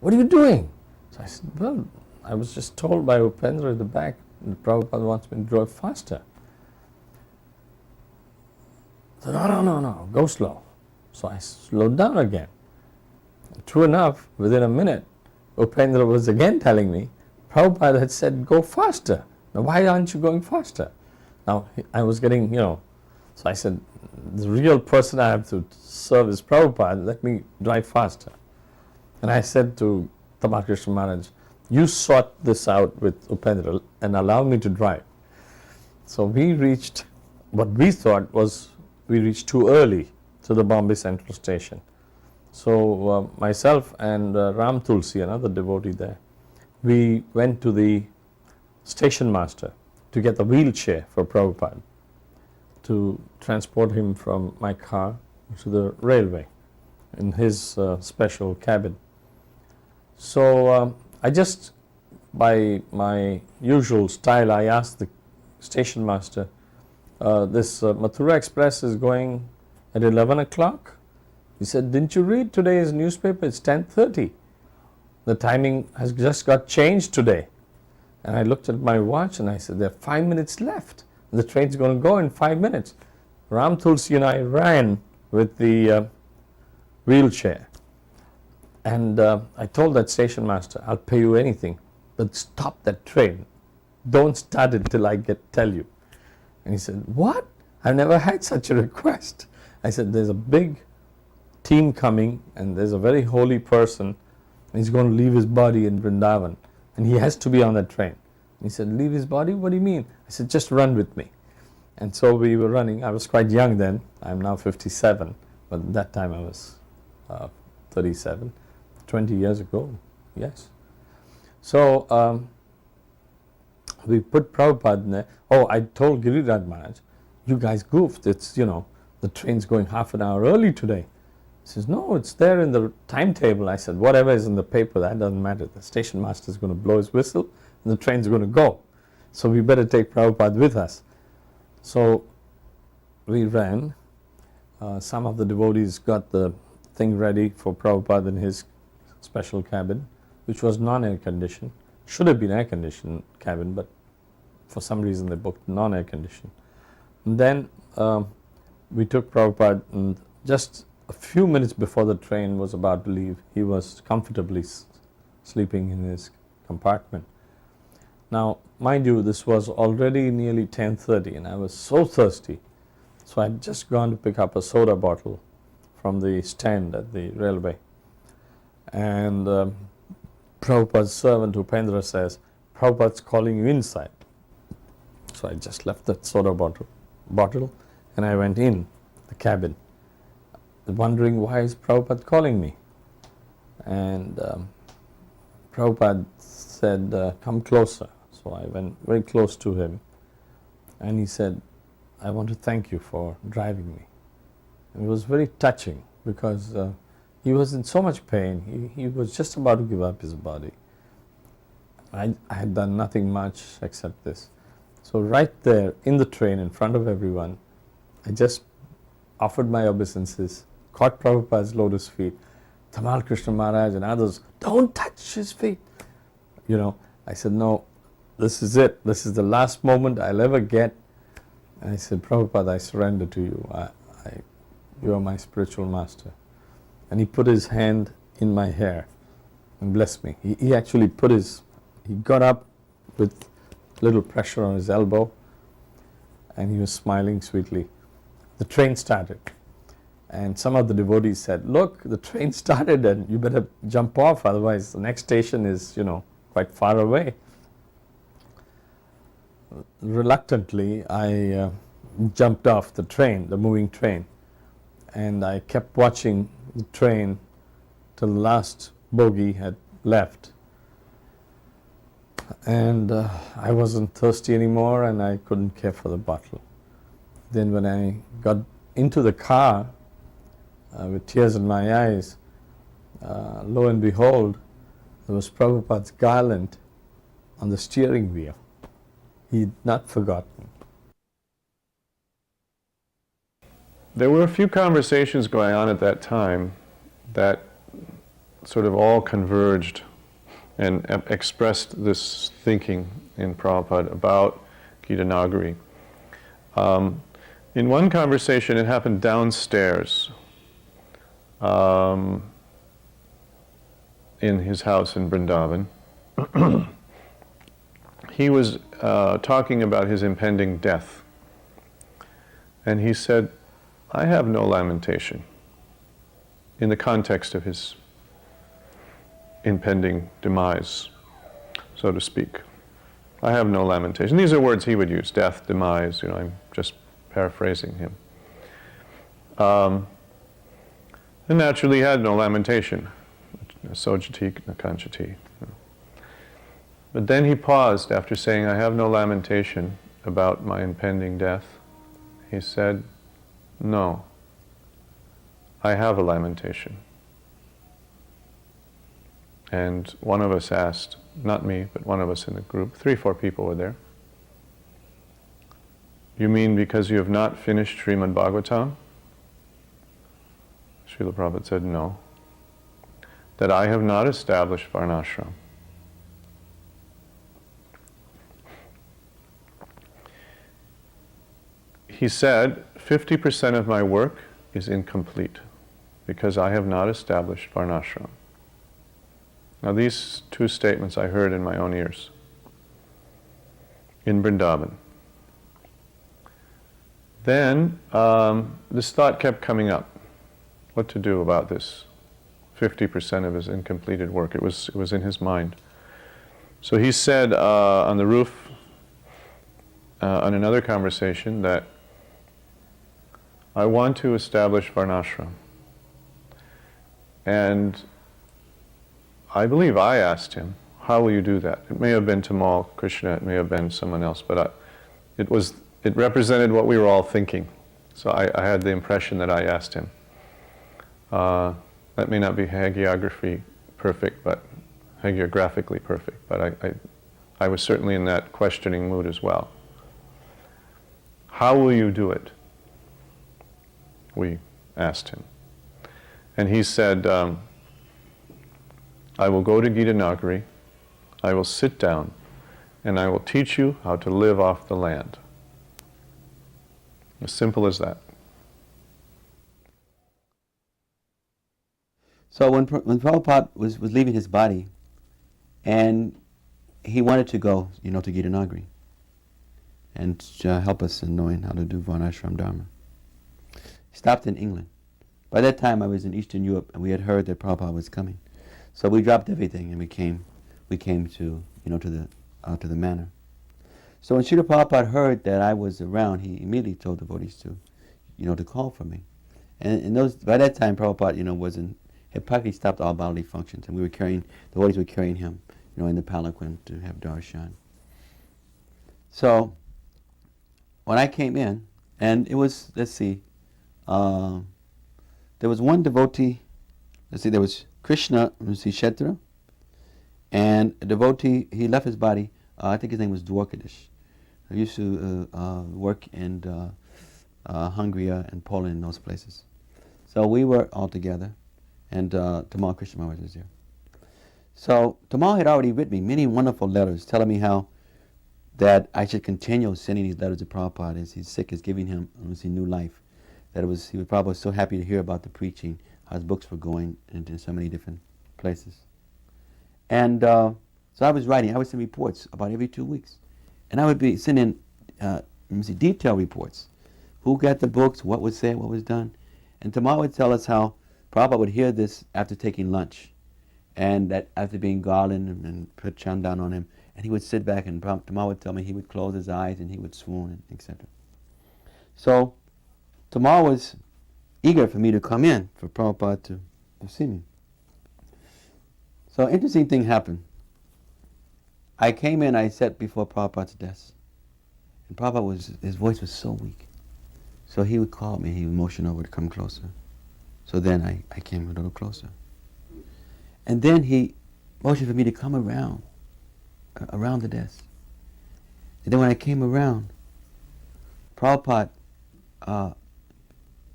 Speaker 22: What are you doing? So I said, well, I was just told by Upendra at the back that Prabhupada wants me to drive faster. He said, no, go slow. So I slowed down again. True enough, within a minute, Upendra was again telling me, Prabhupada had said, go faster. Now, why aren't you going faster? Now, I was getting, so I said, the real person I have to serve is Prabhupada, let me drive faster. And I said to Tamal Krishna Maharaj, you sort this out with Upendra and allow me to drive. So we reached, what we thought was, we reached too early to the Bombay Central Station. So myself and Ram Tulsi, another devotee there, we went to the station master to get the wheelchair for Prabhupada to transport him from my car to the railway in his special cabin. So I just, by my usual style, I asked the station master, this Mathura Express is going at 11 o'clock? He said, didn't you read today's newspaper? It's 10:30. The timing has just got changed today. And I looked at my watch and I said, there are 5 minutes left. The train's going to go in 5 minutes. Ram Tulsi and I ran with the wheelchair. And I told that station master, I'll pay you anything, but stop that train. Don't start it till I tell you. And he said, what? I've never had such a request. I said, there's a big team coming and there's a very holy person and he's going to leave his body in Vrindavan and he has to be on that train. And he said, leave his body? What do you mean? I said, just run with me. And so we were running. I was quite young then. I'm now 57, but at that time I was 37, 20 years ago, yes. So we put Prabhupada in there. Oh, I told Giriraj Maharaj, you guys goofed. It's, the train's going half an hour early today. He says, no, it's there in the timetable. I said, whatever is in the paper, that doesn't matter. The station master is going to blow his whistle and the train's going to go. So we better take Prabhupada with us. So we ran. Some of the devotees got the thing ready for Prabhupada in his special cabin, which was non-air conditioned. Should have been air conditioned cabin, but for some reason they booked non-air conditioned. And then we took Prabhupada, and just a few minutes before the train was about to leave, he was comfortably sleeping in his compartment. Now, mind you, this was already nearly 10:30 and I was so thirsty. So I had just gone to pick up a soda bottle from the stand at the railway. And Prabhupada's servant Upendra says, Prabhupada's calling you inside. So I just left that soda bottle and I went in the cabin, wondering why is Prabhupada calling me. And Prabhupada said, come closer. So I went very close to him and he said, I want to thank you for driving me. And it was very touching because he was in so much pain. He was just about to give up his body. I had done nothing much except this. So right there in the train in front of everyone, I just offered my obeisances, caught Prabhupada's lotus feet. Tamal Krishna Maharaj and others, don't touch his feet. I said, no, this is it. This is the last moment I'll ever get. And I said, Prabhupada, I surrender to you. You are my spiritual master. And he put his hand in my hair and blessed me. He actually he got up with little pressure on his elbow and he was smiling sweetly. The train started. And some of the devotees said, look, the train started and you better jump off, otherwise the next station is, quite far away. Reluctantly, I jumped off the train, the moving train, and I kept watching the train till the last bogie had left. And I wasn't thirsty anymore and I couldn't care for the bottle. Then when I got into the car with tears in my eyes, lo and behold, there was Prabhupada's garland on the steering wheel. He'd not forgotten. There were a few conversations going on at that time that sort of all converged and expressed this thinking in Prabhupada about Gita Nagari. In one conversation, it happened downstairs in his house in Vrindavan. He was talking about his impending death. And he said, I have no lamentation, in the context of his impending demise, so to speak. I have no lamentation. These are words he would use, death, demise, I'm just paraphrasing him. And naturally he had no lamentation, sojati, nakanchati. But then he paused after saying, I have no lamentation about my impending death. He said, no, I have a lamentation. And one of us asked, not me, but one of us in the group, 3-4 people were there. You mean because you have not finished Srimad Bhagavatam? Srila Prabhupada said, no. That I have not established Varnashram. He said, 50% of my work is incomplete because I have not established Varnashram. Now these two statements I heard in my own ears in Vrindavan. Then this thought kept coming up, what to do about this 50% of his incompleted work. It was in his mind. So he said on the roof on another conversation that I want to establish Varnashram. And I believe I asked him, how will you do that? It may have been Tamal Krishna, it may have been someone else, but it represented what we were all thinking. So I had the impression that I asked him. That may not be hagiographically perfect, but I was certainly in that questioning mood as well. How will you do it? We asked him. And he said, I will go to Gita Nagari, I will sit down, and I will teach you how to live off the land. As simple as that.
Speaker 2: So when Prabhupada was leaving his body, and he wanted to go, to Gita Nagari, and help us in knowing how to do Varnashrama Dharma. He stopped in England. By that time I was in Eastern Europe, and we had heard that Prabhupada was coming. So we dropped everything and we came to the manor. So when Srila Prabhupada heard that I was around, he immediately told devotees to call for me. And by that time Prabhupada had practically stopped all bodily functions, and devotees were carrying him in the palanquin to have darshan. So when I came in, and it was, there was one devotee, there was Krishna Kshetra, and a devotee, he left his body, I think his name was Dwarkadish. He used to work in Hungary and Poland and those places. So we were all together, and Tamal Krishna Maharaj was there. So Tamal had already written me many wonderful letters telling me how that I should continue sending these letters to Prabhupada as he's sick, is giving him new life. He was probably so happy to hear about the preaching, how his books were going into so many different places. And so I was sending reports about every 2 weeks. And I would be sending detailed reports. Who got the books, what was said, what was done. And Tamal would tell us how Prabhupada would hear this after taking lunch. And that after being garlanded and put chandan on him, and he would sit back, and Tamal would tell me he would close his eyes and he would swoon, etc. So Tamal was eager for me to come in, for Prabhupada to see me. So an interesting thing happened. I came in, I sat before Prabhupada's desk. And Prabhupada his voice was so weak. So he would call me, he would motion over to come closer. So then I came a little closer. And then he motioned for me to come around around the desk. And then when I came around, Prabhupada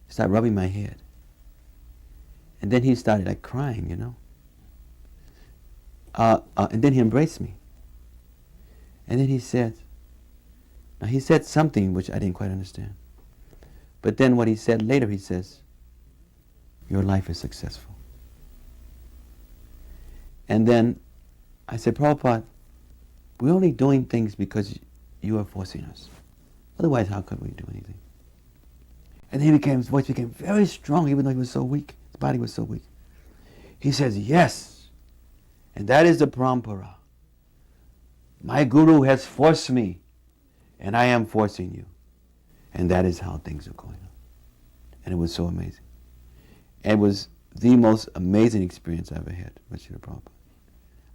Speaker 2: started rubbing my head. And then he started like crying, and then he embraced me. And then he said something which I didn't quite understand. But then what he said later, he says, your life is successful. And then I said, Prabhupada, we're only doing things because you are forcing us. Otherwise, how could we do anything? And then his voice became very strong, even though he was so weak. His body was so weak. He says, yes, and that is the parampara. My guru has forced me, and I am forcing you. And that is how things are going on. And it was so amazing. It was the most amazing experience I ever had with Srila Prabhupada.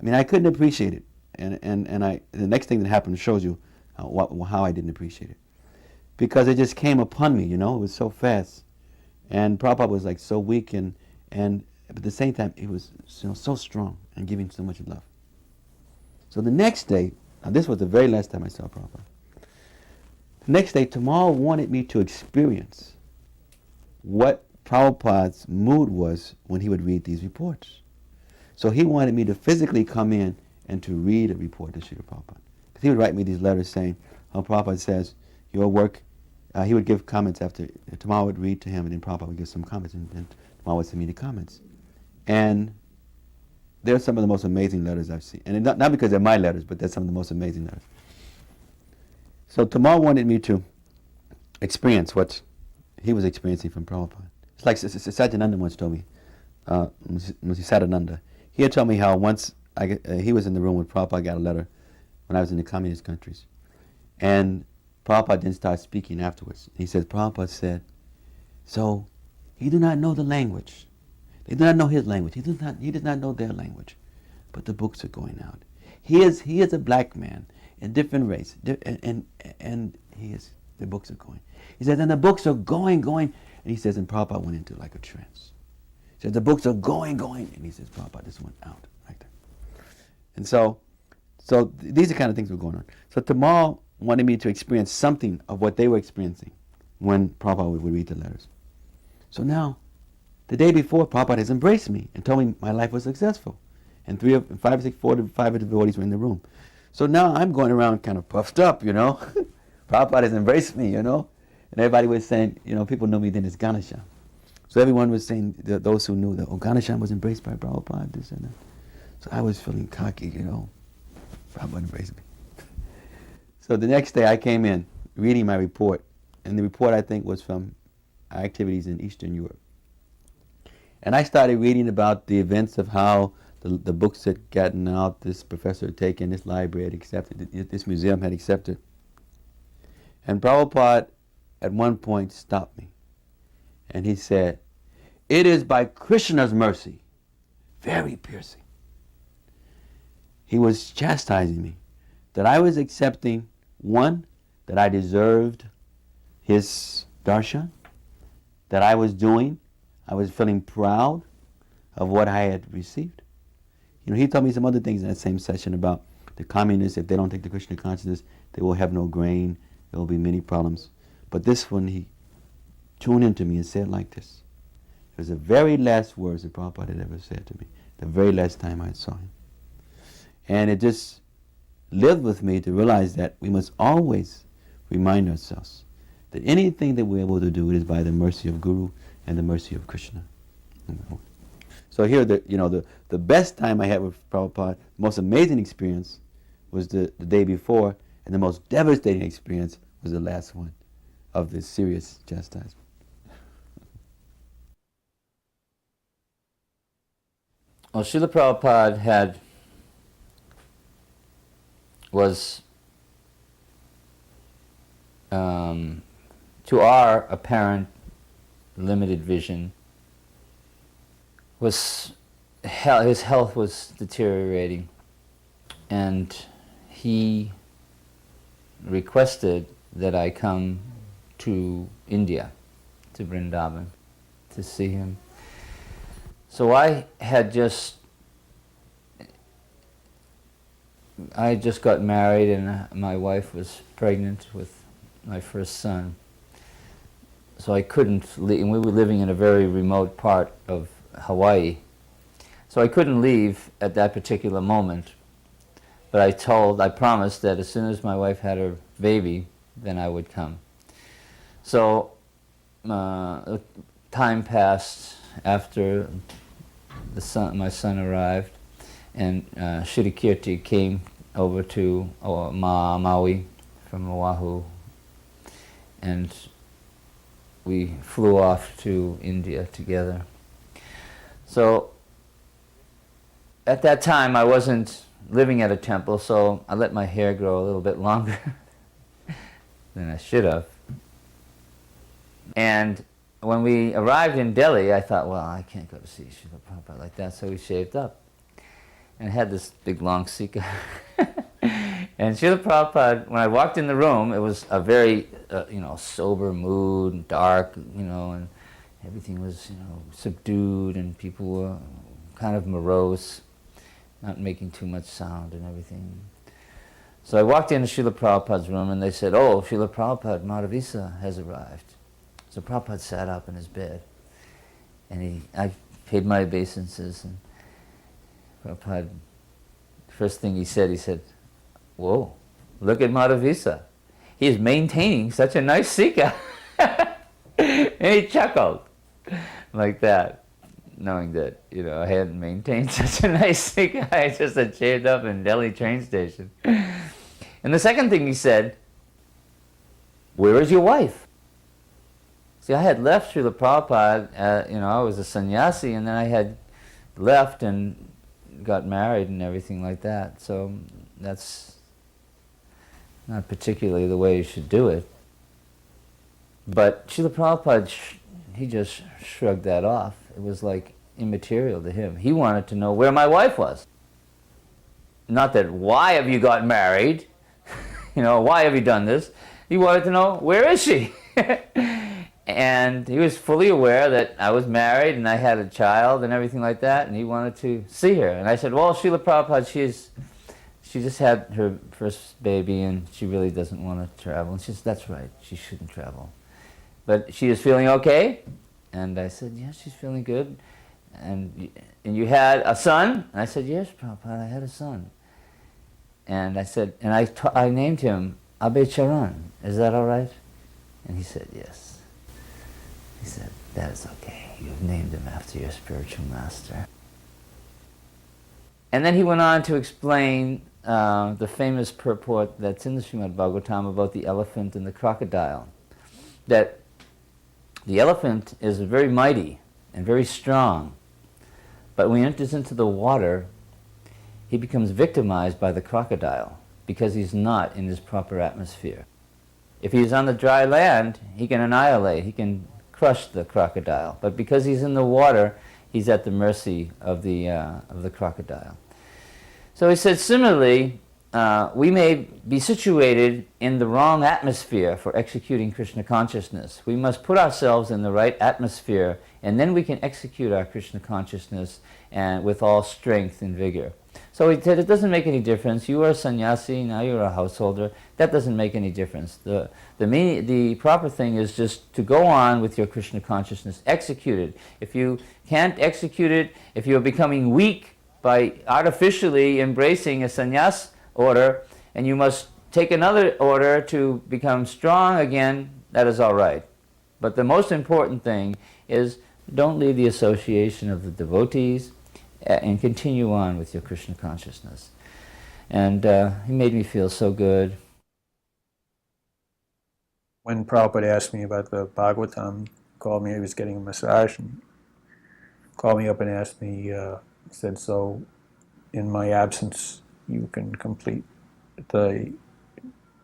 Speaker 2: I mean, I couldn't appreciate it. And the next thing that happened shows you how I didn't appreciate it. Because it just came upon me, it was so fast. And Prabhupada was like so weak, and at the same time, he was so strong and giving so much love. So the next day, now this was the very last time I saw Prabhupada. The next day, Tamal wanted me to experience what Prabhupada's mood was when he would read these reports. So he wanted me to physically come in and to read a report to Srila Prabhupada. Because he would write me these letters saying, Prabhupada says, your work, he would give comments after, Tamal would read to him, and then Prabhupada would give some comments, and then Tamal would send me the comments. And they're some of the most amazing letters I've seen. And not because they're my letters, but they're some of the most amazing letters. So Tamal wanted me to experience what he was experiencing from Prabhupada. It's like Satyananda once told me, Sadananda. He had told me how once he was in the room when Prabhupada got a letter when I was in the communist countries. And Prabhupada didn't start speaking afterwards. He said, Prabhupada said, so he did not know the language. They do not know his language. He does not know their language. But the books are going out. He is a black man, a different race, and the books are going. He says, and the books are going, and he says, and Prabhupada went into like a trance. He says, the books are going, and he says, Prabhupada just went out like that. And so these are the kind of things that were going on. So Tamal wanted me to experience something of what they were experiencing when Prabhupada would read the letters. So now, the day before, Prabhupada has embraced me and told me my life was successful. And 4 of the devotees were in the room. So now I'm going around kind of puffed up, Prabhupada has embraced me, And everybody was saying, people knew me then as Ganesham. So everyone was saying, those who knew that, Ganesham was embraced by Prabhupada, this and that. So I was feeling cocky, Prabhupada embraced me. So the next day I came in, reading my report. And the report, I think, was from activities in Eastern Europe. And I started reading about the events of how the books had gotten out, this professor had taken, this library had accepted, this museum had accepted. And Prabhupada at one point stopped me. And he said, it is by Krishna's mercy, very piercing. He was chastising me that I was accepting, one, that I deserved his darshan, that I was feeling proud of what I had received. He told me some other things in that same session about the communists, if they don't take the Krishna consciousness, they will have no grain, there will be many problems. But this one, he tuned into me and said like this. It was the very last words that Prabhupada had ever said to me, the very last time I saw him. And it just lived with me to realize that we must always remind ourselves that anything that we're able to do, it is by the mercy of Guru and the mercy of Krishna. So here, the best time I had with Prabhupada, the most amazing experience was the day before, and the most devastating experience was the last one of this serious chastisement.
Speaker 1: Well, Srila Prabhupada was, to our apparent limited vision, his health was deteriorating, and he requested that I come to India, to Vrindavan, to see him. So I had just I just got married and my wife was pregnant with my first son. So I couldn't leave, and we were living in a very remote part of Hawaii. So I couldn't leave at that particular moment. But I promised that as soon as my wife had her baby, then I would come. So time passed after my son arrived, and Shirikirti came over to Maui from Oahu, and we flew off to India together. So at that time I wasn't living at a temple, so I let my hair grow a little bit longer than I should have. And when we arrived in Delhi, I thought, well, I can't go to see Srila Prabhupada like that, so we shaved up. And I had this big long sikha. And Srila Prabhupada, when I walked in the room, it was a very, sober mood, dark, and everything was, subdued, and people were kind of morose, not making too much sound and everything. So I walked into Srila Prabhupada's room, and they said, oh, Srila Prabhupada, Madhavisa has arrived. So Prabhupada sat up in his bed, and I paid my obeisances, and Prabhupada, first thing he said, whoa, look at Madhavisa. He is maintaining such a nice sikha. And he chuckled like that, knowing that, I hadn't maintained such a nice sikha. I just had shaved up in Delhi train station. And the second thing he said, where is your wife? See, I had left Srila Prabhupada, I was a sannyasi, and then I had left and got married and everything like that. So that's not particularly the way you should do it. But Srila Prabhupada, he just shrugged that off. It was like immaterial to him. He wanted to know where my wife was. Not that, why have you got married? Why have you done this? He wanted to know, where is she? And he was fully aware that I was married and I had a child and everything like that, and he wanted to see her. And I said, well, Srila Prabhupada, she just had her first baby and she really doesn't want to travel. And she said, that's right, she shouldn't travel. But she is feeling okay? And I said, yeah, she's feeling good. And you had a son? And I said, yes, Prabhupada, I had a son. And I said, and I named him Abhay Charan. Is that all right? And he said, yes. He said, that is okay. You've named him after your spiritual master. And then he went on to explain the famous purport that's in the Srimad Bhagavatam about the elephant and the crocodile. That the elephant is very mighty and very strong, but when he enters into the water, he becomes victimized by the crocodile because he's not in his proper atmosphere. If he's on the dry land, he can annihilate, he can crush the crocodile. But because he's in the water, he's at the mercy of the crocodile. So he said, similarly, we may be situated in the wrong atmosphere for executing Krishna consciousness. We must put ourselves in the right atmosphere, and then we can execute our Krishna consciousness and with all strength and vigor. So he said, it doesn't make any difference. You are a sannyasi, now you're a householder. That doesn't make any difference. The proper thing is just to go on with your Krishna consciousness. Execute it. If you can't execute it, if you're becoming weak by artificially embracing a sannyas order, and you must take another order to become strong again, that is all right. But the most important thing is don't leave the association of the devotees and continue on with your Krishna consciousness. And he made me feel so good.
Speaker 3: When Prabhupada asked me about the Bhagavatam, he called me, he was getting a massage, and called me up and asked me, said, so in my absence, you can complete the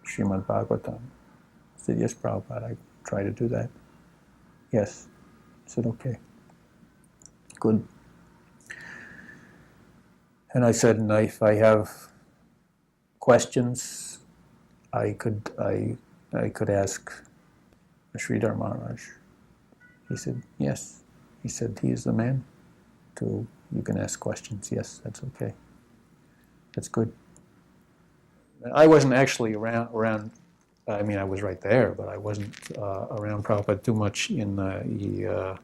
Speaker 3: Srimad Bhagavatam. I said, yes, Prabhupada, I try to do that. Yes. I said, okay. Good. And I said, and if I have questions, I could ask Sridhar Maharaj. He said, yes. He said, he is the man. You can ask questions. Yes, that's okay. That's good. I wasn't actually around. I mean, I was right there, but I wasn't around Prabhupada too much in the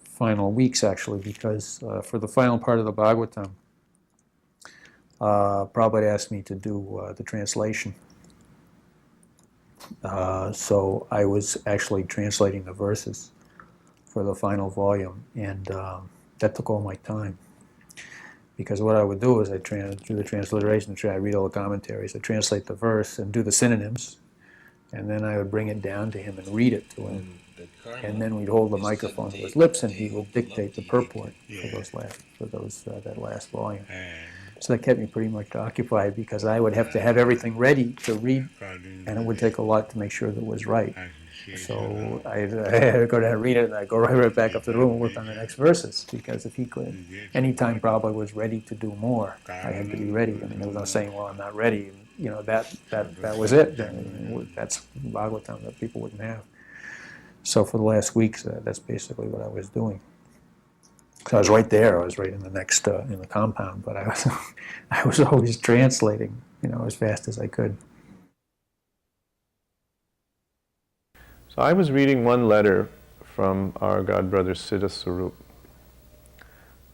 Speaker 3: final weeks, actually, because for the final part of the Bhagavatam, Prabhupada asked me to do the translation. So I was actually translating the verses for the final volume, and that took all my time. Because what I would do is I'd do the transliteration, I'd read all the commentaries, I'd translate the verse and do the synonyms, and then I would bring it down to him and read it to him. And then we'd hold the microphone to his lips and he would dictate the purport for that last volume. So that kept me pretty much occupied because I would have to have everything ready to read, and it would take a lot to make sure that it was right. So I had to go down and read it, and I'd go right back up to the room and work on the next verses, because if he could, anytime Prabhupada was ready to do more, I had to be ready. I mean, there was no saying, well, I'm not ready. You know, that was it. That's Bhagavatam that people wouldn't have. So for the last weeks, that's basically what I was doing. So I was right there. I was right in the next in the compound, but I was always translating, you know, as fast as I could.
Speaker 22: So I was reading one letter from our God brother Siddha Swarup.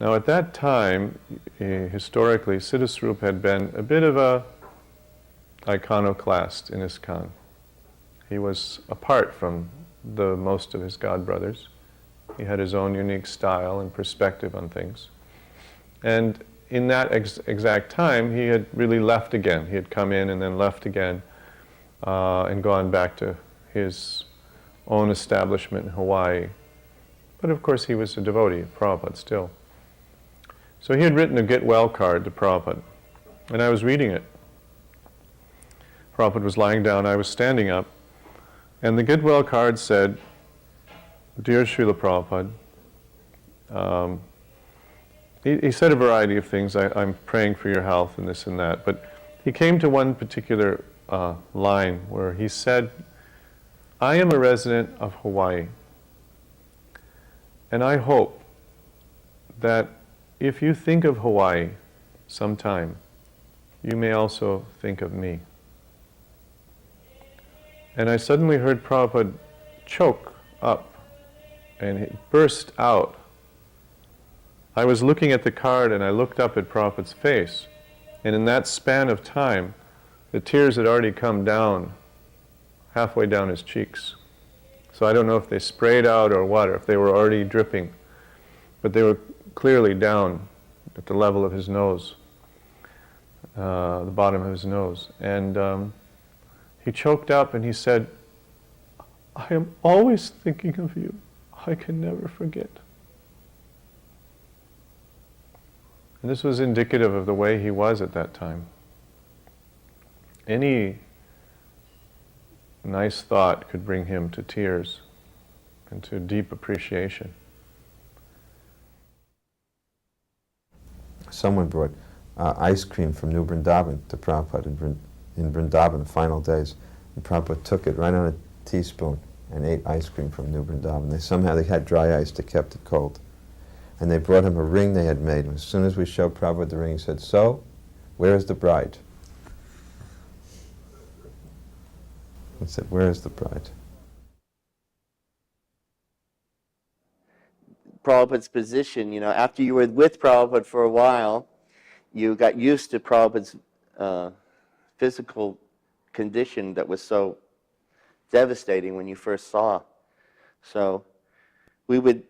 Speaker 22: Now at that time, historically, Siddha Swarup had been a bit of a iconoclast in ISKCON. He was apart from the most of his God brothers. He had his own unique style and perspective on things. And in that exact time, he had really left again. He had come in and then left again and gone back to his own establishment in Hawaii. But of course, he was a devotee of Prabhupada still. So he had written a get well card to Prabhupada, and I was reading it. Prabhupada was lying down, I was standing up, and the get well card said, "Dear Srila Prabhupada," he said a variety of things. I'm praying for your health and this and that. But he came to one particular line where he said, "I am a resident of Hawaii, and I hope that if you think of Hawaii sometime, you may also think of me." And I suddenly heard Prabhupada choke up, and it burst out. I was looking at the card and I looked up at Prabhupada's face, and in that span of time, the tears had already come down, halfway down his cheeks. So I don't know if they sprayed out or what, or if they were already dripping, but they were clearly down at the level of his nose, the bottom of his nose. And he choked up and he said, "I am always thinking of you. I can never forget." And this was indicative of the way he was at that time. Any nice thought could bring him to tears and to deep appreciation.
Speaker 2: Someone brought ice cream from New Vrindavan to Prabhupada in Vrindavan, the final days. And Prabhupada took it right on a teaspoon and ate ice cream from New Vrindavan. They had dry ice that kept it cold. And they brought him a ring they had made. And as soon as we showed Prabhupada the ring, he said, "So, where is the bride?" He said, "Where is the bride?"
Speaker 4: Prabhupada's position, you know, after you were with Prabhupada for a while, you got used to Prabhupada's physical condition that was so devastating when you first saw. So we would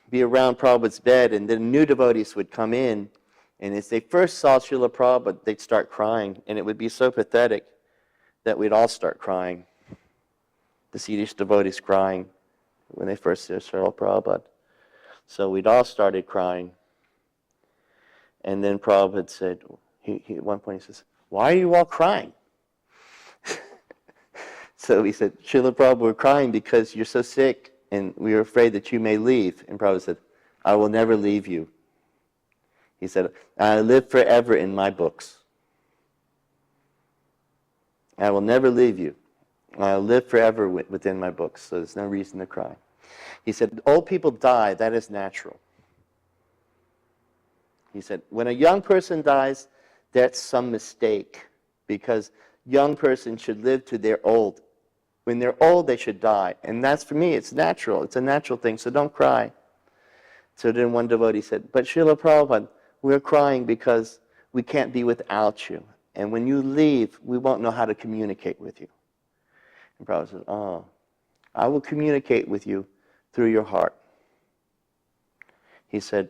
Speaker 4: be around Prabhupada's bed, and then new devotees would come in, and as they first saw Srila Prabhupada, they'd start crying, and it would be so pathetic that we'd all start crying. The Swedish devotees crying when they first saw Srila Prabhupada. So we'd all started crying. And then Prabhupada said, at one point he says, "Why are you all crying?" So he said, "Srila Prabhupada, we're crying because you're so sick and we are afraid that you may leave." And Prabhupada said, "I will never leave you." He said, "I live forever in my books. I will never leave you. I'll live forever within my books, so there's no reason to cry." He said, "Old people die, that is natural." He said, "When a young person dies, that's some mistake, because young person should live to their old. When they're old, they should die. And that's, for me, it's natural. It's a natural thing, so don't cry. So then one devotee said, but Srila Prabhupada, we're crying because we can't be without you. And when you leave, we won't know how to communicate with you. And Prabhupada said, oh, I will communicate with you through your heart. He said,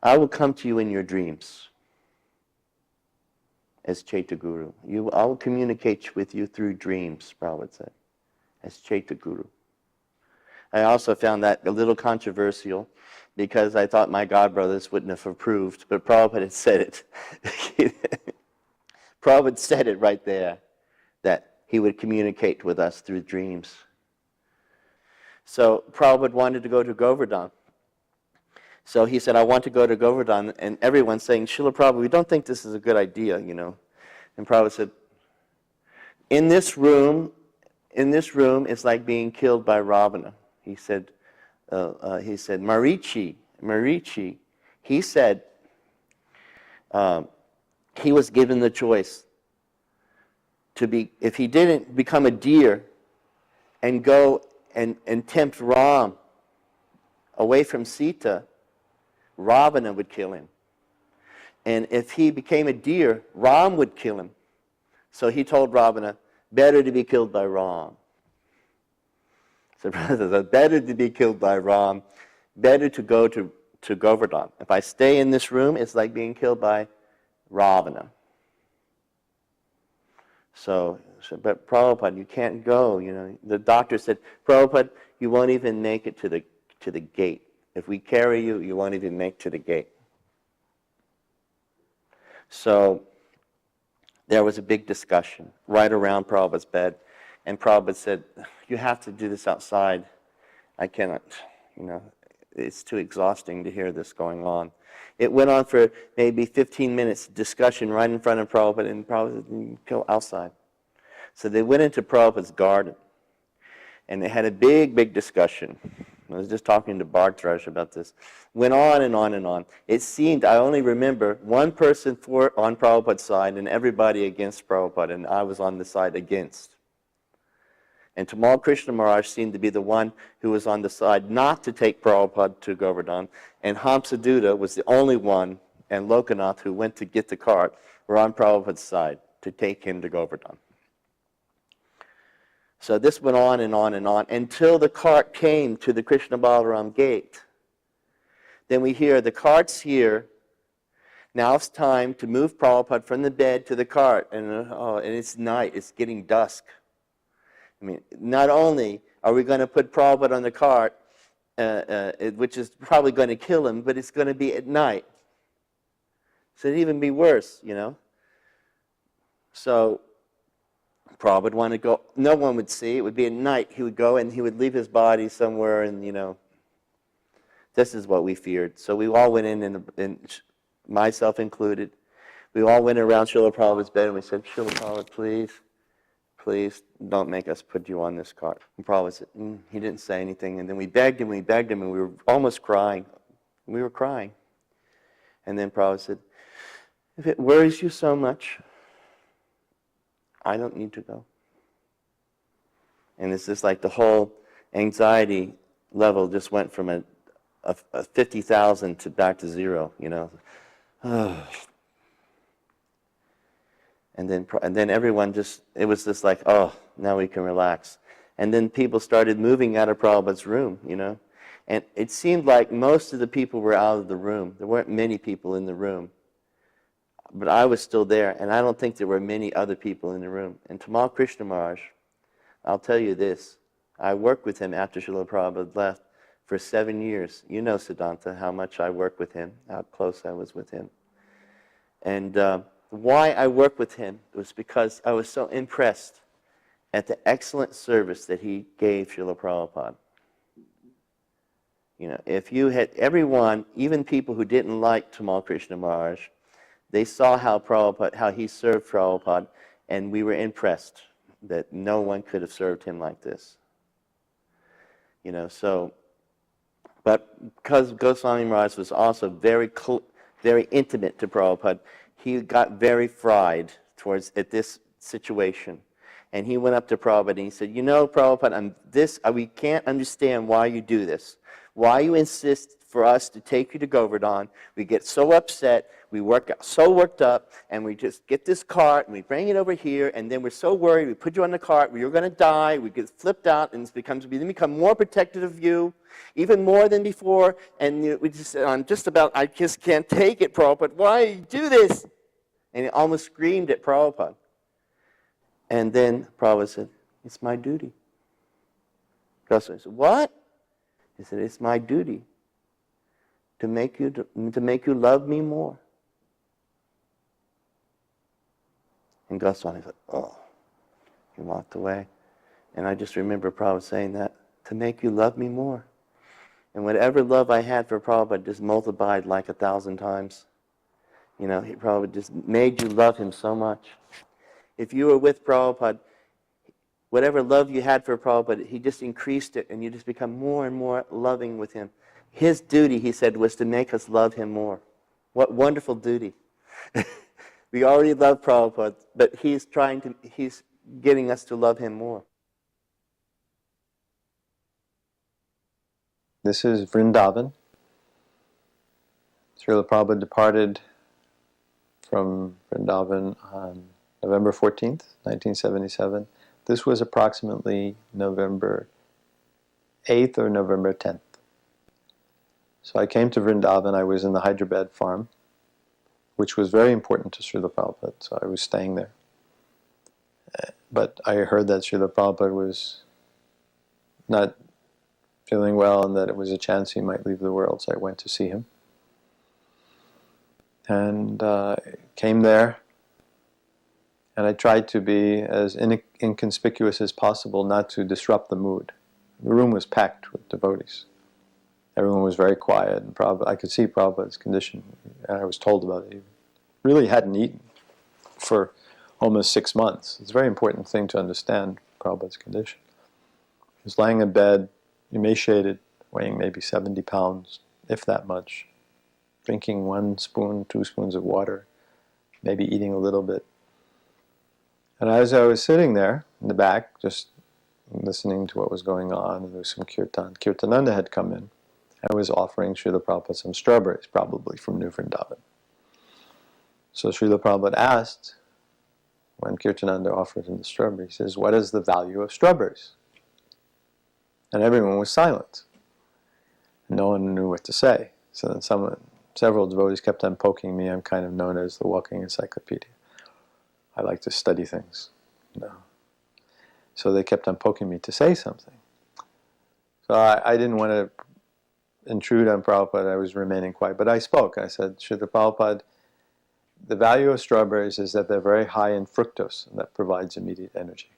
Speaker 4: I will come to you in your dreams as Chaitya Guru. I will communicate with you through dreams, Prabhupada said, as Chaitya Guru. I also found that a little controversial because I thought my godbrothers wouldn't have approved, but Prabhupada had said it. Prabhupada said it right there, that he would communicate with us through dreams. So Prabhupada wanted to go to Govardhan. So he said, I want to go to Govardhan, and everyone's saying, Srila Prabhupada, we don't think this is a good idea, you know. And Prabhupada said, in this room, it's like being killed by Ravana. He said, Marichi, he said, he was given the choice to be, if he didn't become a deer and go and tempt Ram away from Sita, Ravana would kill him. And if he became a deer, Ram would kill him. So he told Ravana, better to be killed by Ram. So better to be killed by Ram, better to go to Govardhan. If I stay in this room, it's like being killed by Ravana. So but Prabhupada, you can't go. You know, the doctor said, Prabhupada, you won't even make it to the gate. If we carry you, you won't even make to the gate. So there was a big discussion right around Prabhupada's bed, and Prabhupada said, you have to do this outside. I cannot, you know, it's too exhausting to hear this going on. It went on for maybe 15 minutes, discussion right in front of Prabhupada, and Prabhupada said, go outside. So they went into Prabhupada's garden, and they had a big discussion. I was just talking to Bhartraj about this. Went on and on and on. It seemed, I only remember one person on Prabhupada's side and everybody against Prabhupada, and I was on the side against. And Tamal Krishna Maharaj seemed to be the one who was on the side not to take Prabhupada to Govardhan, and Hamsaduta was the only one, and Lokanath, who went to get the cart, were on Prabhupada's side to take him to Govardhan. So this went on and on and on until the cart came to the Krishna Balaram gate. Then we hear, the cart's here. Now it's time to move Prabhupada from the bed to the cart. And it's night. It's getting dusk. I mean, not only are we going to put Prabhupada on the cart, which is probably going to kill him, but it's going to be at night. So it'd even be worse, you know. So Prabhupada wanted to go. No one would see. It would be at night. He would go and he would leave his body somewhere, and, you know, this is what we feared. So we all went in, and myself included, we all went around Srila Prabhupada's bed and we said, Srila Prabhupada, please don't make us put you on this cart. And Prabhupada said, he didn't say anything. And then we begged him, and we were almost crying. We were crying. And then Prabhupada said, if it worries you so much, I don't need to go. And it's just like the whole anxiety level just went from a 50,000 to back to zero, you know. And then everyone just, it was just like, oh, now we can relax. And then people started moving out of Prabhupada's room, you know. And it seemed like most of the people were out of the room. There weren't many people in the room. But I was still there, and I don't think there were many other people in the room. And Tamal Krishna Maharaj, I'll tell you this, I worked with him after Srila Prabhupada left for 7 years. You know, Siddhanta, how much I worked with him, how close I was with him. And why I worked with him was because I was so impressed at the excellent service that he gave Srila Prabhupada. You know, if you had everyone, even people who didn't like Tamal Krishna Maharaj, they saw how he served Prabhupada, and we were impressed that no one could have served him like this. You know, so, but because Goswami Maharaj was also very intimate to Prabhupada, he got very fried at this situation. And he went up to Prabhupada and he said, you know, Prabhupada, we can't understand why you do this. Why you insist for us to take you to Govardhan. We get so upset, we so worked up, and we just get this cart and we bring it over here, and then we're so worried, we put you on the cart, you're going to die, we get flipped out, and we then become more protective of you, even more than before, and we just, I just can't take it, Prabhupada, why you do this? And he almost screamed at Prabhupada. And then Prabhupada said, it's my duty. Goswami said, what? He said, it's my duty to make you love me more. And Goswami said, oh. He walked away. And I just remember Prabhupada saying that, to make you love me more. And whatever love I had for Prabhupada just multiplied like 1,000 times. You know, he probably just made you love him so much. If you were with Prabhupada, whatever love you had for Prabhupada, he just increased it, and you just become more and more loving with him. His duty, he said, was to make us love him more. What wonderful duty. We already love Prabhupada, but he's getting us to love him more.
Speaker 5: This is Vrindavan. Srila Prabhupada departed from Vrindavan on November 14th, 1977. This was approximately November 8th or November 10th. So I came to Vrindavan. I was in the Hyderabad farm, which was very important to Srila Prabhupada, so I was staying there. But I heard that Srila Prabhupada was not feeling well and that it was a chance he might leave the world, so I went to see him. And came there, and I tried to be as inconspicuous as possible, not to disrupt the mood. The room was packed with devotees. Everyone was very quiet, and I could see Prabhupada's condition, and I was told about it. He really hadn't eaten for almost 6 months. It's a very important thing to understand Prabhupada's condition. He was lying in bed, emaciated, weighing maybe 70 pounds, if that much, drinking 1 spoon, 2 spoons of water, maybe eating a little bit. And as I was sitting there in the back, just listening to what was going on, and there was some kirtan, Kirtananda had come in and was offering Srila Prabhupada some strawberries, probably from New Vrindavan. So Srila Prabhupada asked, when Kirtananda offered him the strawberry, he says, what is the value of strawberries? And everyone was silent. No one knew what to say. So then several devotees kept on poking me. I'm kind of known as the walking encyclopedia. I like to study things. So they kept on poking me to say something. So I didn't want to intrude on Prabhupada. I was remaining quiet. But I spoke. I said, Srila Prabhupada, the value of strawberries is that they're very high in fructose, and that provides immediate energy.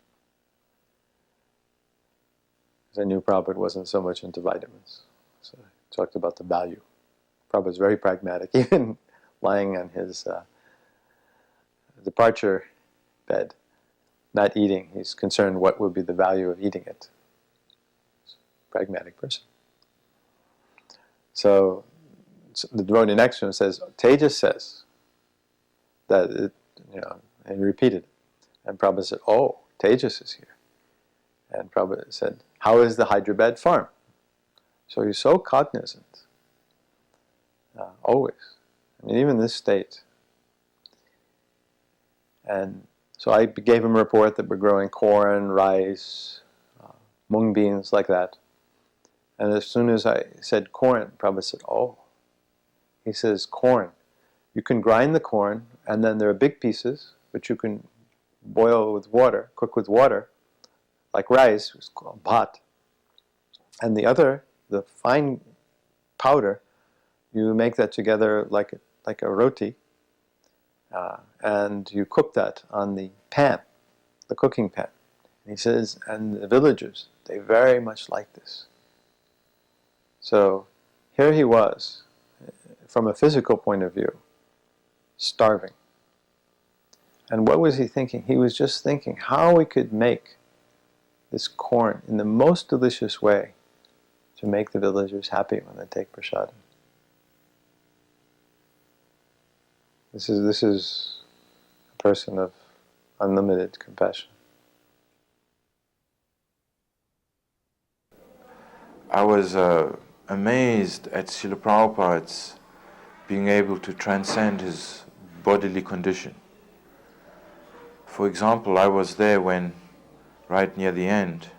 Speaker 5: Because I knew Prabhupada wasn't so much into vitamins. So I talked about the value. Prabhupada's very pragmatic, even lying on his departure bed, not eating. He's concerned what would be the value of eating it. He's a pragmatic person. So the devotee next to him says, Tejas says that it, and he repeated it. And Prabhupada said, oh, Tejas is here. And Prabhupada said, how is the Hyderabad farm? So he's so cognizant, always. I mean, even this state. And so I gave him a report that we're growing corn, rice, mung beans, like that. And as soon as I said corn, Prabhupada said, oh. He says, corn. You can grind the corn, and then there are big pieces, which you can boil with water, cook with water, like rice, it's called bhat. And the other, the fine powder, you make that together like a roti, and you cook that on the pan, the cooking pan. And he says, and the villagers, they very much like this. So here he was, from a physical point of view, starving. And what was he thinking? He was just thinking how we could make this corn in the most delicious way to make the villagers happy when they take prasadam. This is a person of unlimited compassion.
Speaker 7: I was amazed at Srila Prabhupada's being able to transcend his bodily condition. For example, I was there when, right near the end,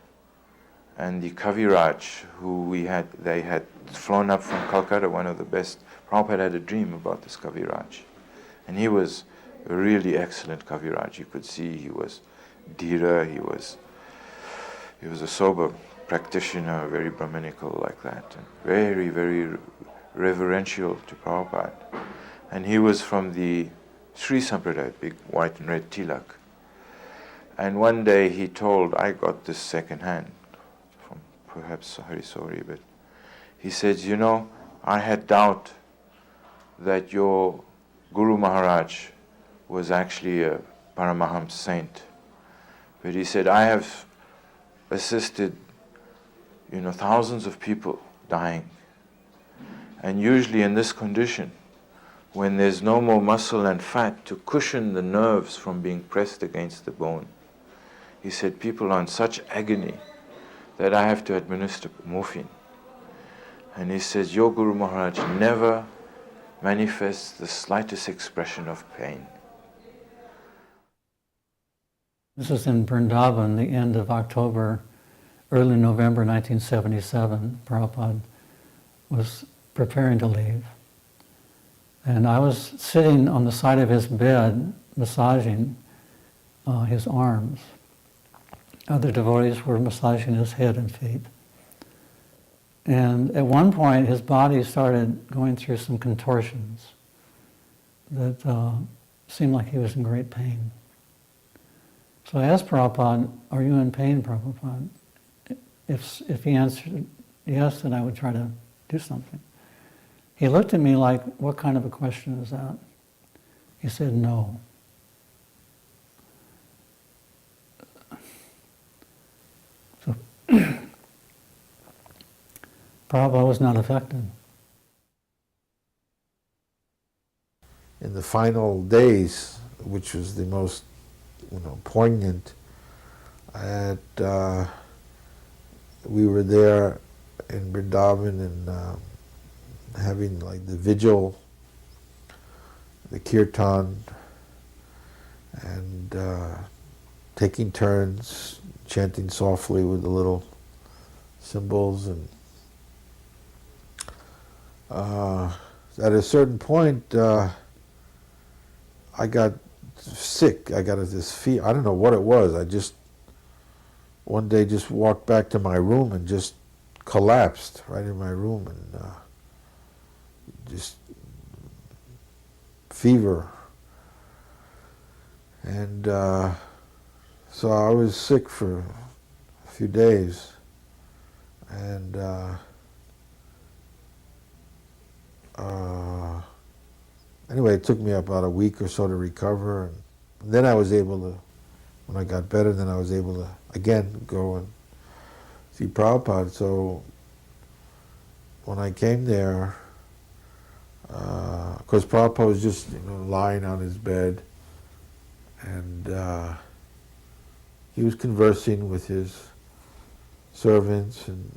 Speaker 7: and the Kaviraj, who they had flown up from Calcutta, one of the best. Prabhupada had a dream about this Kaviraj, and he was a really excellent Kaviraj. You could see he was dhira, he was a sober practitioner, very Brahminical like that, and very, very reverential to Prabhupada. And he was from the Sri Sampradaya, big white and red tilak. And one day he told, I got this second hand, from perhaps Harisori, but he said, you know, I had doubt that your Guru Maharaj was actually a Paramahams saint. But he said, I have assisted, thousands of people dying. And usually in this condition, when there's no more muscle and fat to cushion the nerves from being pressed against the bone, he said, people are in such agony that I have to administer morphine. And he says, your Guru Maharaj never manifests the slightest expression of pain.
Speaker 8: This was in Vrindavan, the end of October, early November 1977. Prabhupada was preparing to leave. And I was sitting on the side of his bed, massaging his arms. Other devotees were massaging his head and feet. And at one point, his body started going through some contortions that seemed like he was in great pain. So I asked Prabhupada, are you in pain, Prabhupada? If he answered yes, then I would try to do something. He looked at me like, what kind of a question is that? He said, no. So Prabhupada was not affected.
Speaker 23: In the final days, which was the most poignant, we were there in Vrindavan and having like the vigil, the kirtan, and taking turns chanting softly with the little symbols. And at a certain point, I got sick. I got this fever. I don't know what it was. I just one day just walked back to my room and just collapsed right in my room, and just fever. And so I was sick for a few days, and anyway, it took me about a week or so to recover, and then I was able to, when I got better, then I was able to again go and see Prabhupada. So when I came there, of course Prabhupada was just lying on his bed, and he was conversing with his servants, and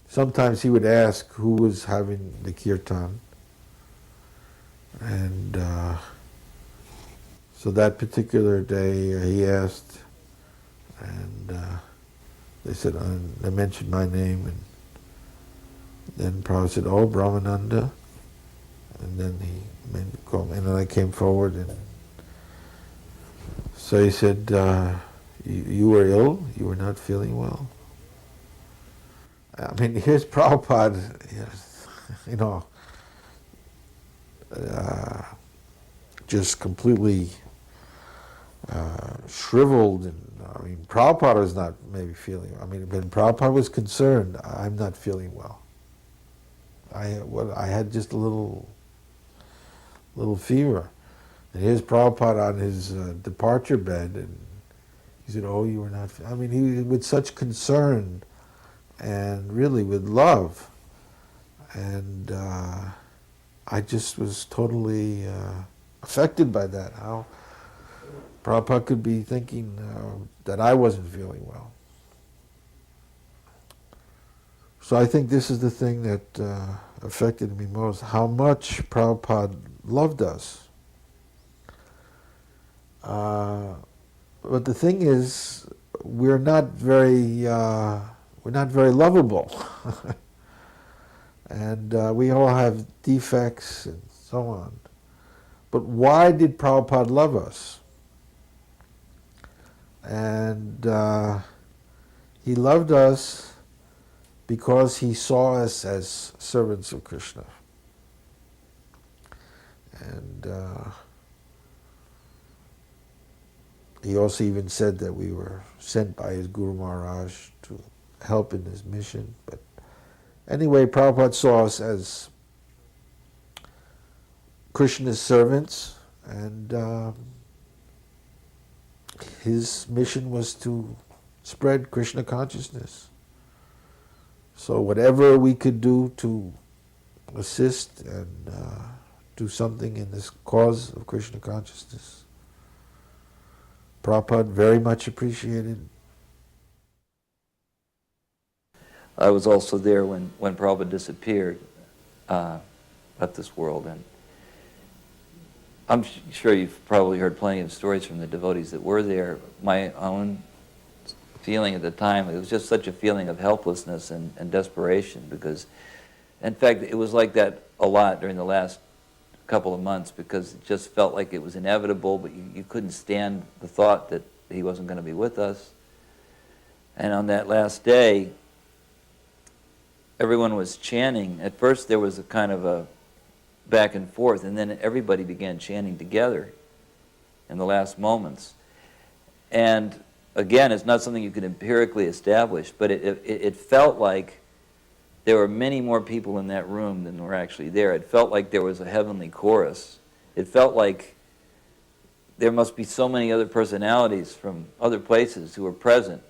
Speaker 23: sometimes he would ask who was having the kirtan. And so that particular day he asked, and they said, they mentioned my name, and then Prabhupada said, oh, Brahmananda, and then and then I came forward, and so he said, you were ill, you were not feeling well. I mean, here's Prabhupada, just completely shriveled, and I mean, Prabhupada was not maybe feeling. I mean, when Prabhupada was concerned, I'm not feeling well. I had just a little fever, and here's Prabhupada on his departure bed, and he said, "Oh, you were not." I mean, he with such concern, and really with love, and I just was totally affected by that. How Prabhupada could be thinking that I wasn't feeling well. So I think this is the thing that affected me most, how much Prabhupada loved us. But the thing is, we're not very lovable. And we all have defects and so on. But why did Prabhupada love us? And he loved us because he saw us as servants of Krishna. And he also even said that we were sent by his Guru Maharaj to help in his mission. But anyway, Prabhupada saw us as Krishna's servants, and his mission was to spread Krishna consciousness. So whatever we could do to assist and do something in this cause of Krishna consciousness, Prabhupada very much appreciated.
Speaker 9: I was also there when Prabhupada disappeared, left this world, and I'm sure you've probably heard plenty of stories from the devotees that were there. My own feeling at the time, it was just such a feeling of helplessness and desperation, because, in fact, it was like that a lot during the last couple of months, because it just felt like it was inevitable, but you couldn't stand the thought that he wasn't going to be with us. And on that last day, everyone was chanting. At first there was a kind of a back and forth, and then everybody began chanting together in the last moments. And again, it's not something you can empirically establish, but it felt like there were many more people in that room than were actually there. It felt like there was a heavenly chorus. It felt like there must be so many other personalities from other places who were present.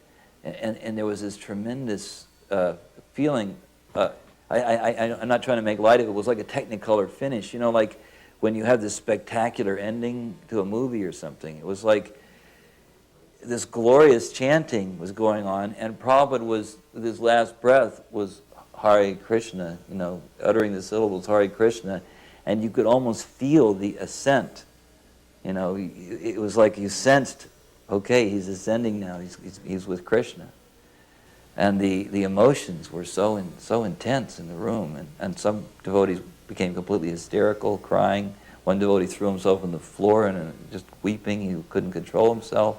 Speaker 9: And there was this tremendous feeling. I'm not trying to make light of it. It was like a Technicolor finish. You know, like when you have this spectacular ending to a movie or something. It was like this glorious chanting was going on, and Prabhupada was, with his last breath, was Hare Krishna, you know, uttering the syllables Hare Krishna, and you could almost feel the ascent. You know, it was like you sensed, okay, he's ascending now, he's with Krishna. And the emotions were so intense in the room, and some devotees became completely hysterical, crying. One devotee threw himself on the floor and just weeping, he couldn't control himself.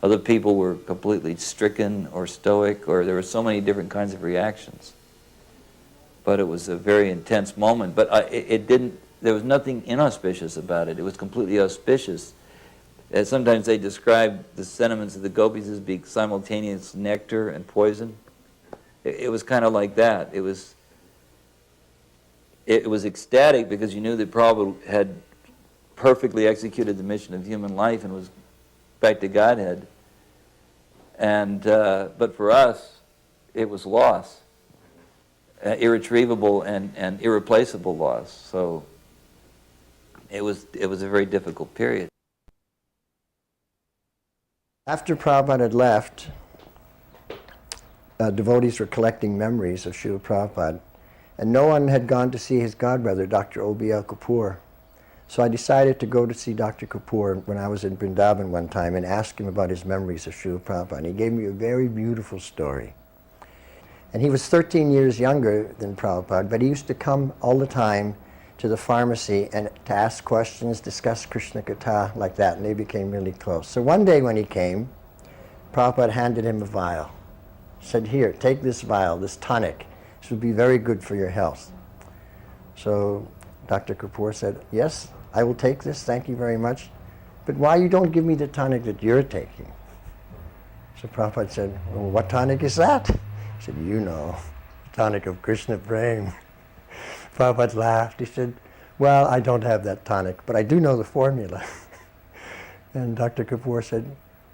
Speaker 9: Other people were completely stricken or stoic, or there were so many different kinds of reactions. But it was a very intense moment. But there was nothing inauspicious about it. It was completely auspicious. Sometimes they describe the sentiments of the gopis as being simultaneous nectar and poison. It was kind of like that. It was ecstatic because you knew that Prabhupada had perfectly executed the mission of human life and was back to Godhead. And but for us, it was loss. Irretrievable and irreplaceable loss. So it was a very difficult period.
Speaker 11: After Prabhupada had left, devotees were collecting memories of Srila Prabhupada, and no one had gone to see his godbrother, Dr. O.B.L. Kapoor. So I decided to go to see Dr. Kapoor when I was in Vrindavan one time and ask him about his memories of Srila Prabhupada. And he gave me a very beautiful story. And he was 13 years younger than Prabhupada, but he used to come all the time to the pharmacy and to ask questions, discuss Krishna Katha, like that, and they became really close. So one day when he came, Prabhupada handed him a vial. Said, here, take this vial, this tonic. This would be very good for your health. So Dr. Kapoor said, yes, I will take this, thank you very much. But why you don't give me the tonic that you're taking? So Prabhupada said, well, what tonic is that? He said, you know, the tonic of Krishna Prem. Prabhupada laughed. He said, well, I don't have that tonic, but I do know the formula. And Dr. Kapoor said,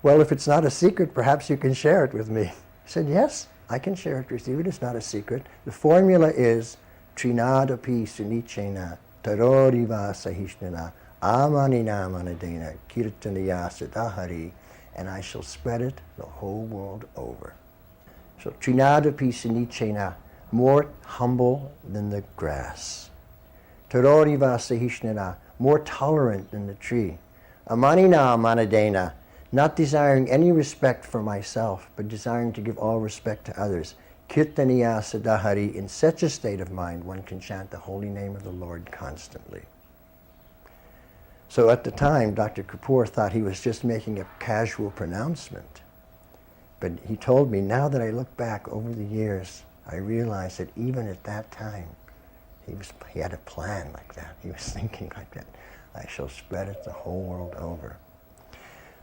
Speaker 11: well, if it's not a secret, perhaps you can share it with me. He said, yes, I can share it with you. It is not a secret. The formula is Trinadapi Sunichena Taroriva Sahishnana Amanina manadena kirtanaya siddhahari, and I shall spread it the whole world over. So trinadapi sinichena, more humble than the grass. Taroriva sahishnana, more tolerant than the tree. Amanina manadena, not desiring any respect for myself, but desiring to give all respect to others. Kirtaniya siddhahari, in such a state of mind, one can chant the holy name of the Lord constantly. So at the time, Dr. Kapoor thought he was just making a casual pronouncement. But he told me, now that I look back over the years, I realize that even at that time, he had a plan like that. He was thinking like that. I shall spread it the whole world over.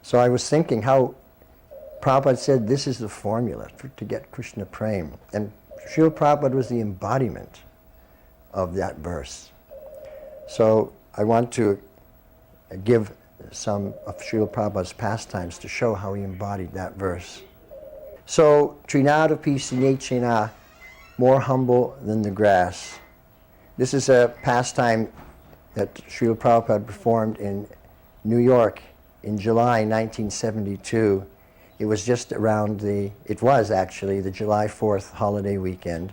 Speaker 11: So I was thinking how Prabhupada said this is the formula to get Krishna Prem. And Srila Prabhupada was the embodiment of that verse. So I want to give some of Srila Prabhupada's pastimes to show how he embodied that verse. So, Trinadapi Sinechena, more humble than the grass. This is a pastime that Srila Prabhupada performed in New York in July 1972. It was just around it was actually the July 4th holiday weekend.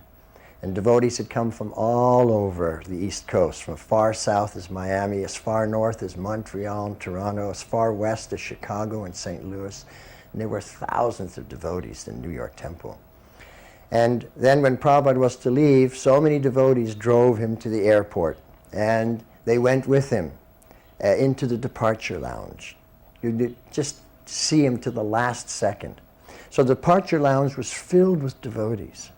Speaker 11: And devotees had come from all over the East Coast, from far south as Miami, as far north as Montreal and Toronto, as far west as Chicago and St. Louis. And there were thousands of devotees in the New York temple. And then when Prabhupada was to leave, so many devotees drove him to the airport. And they went with him into the departure lounge. You could just see him to the last second. So the departure lounge was filled with devotees.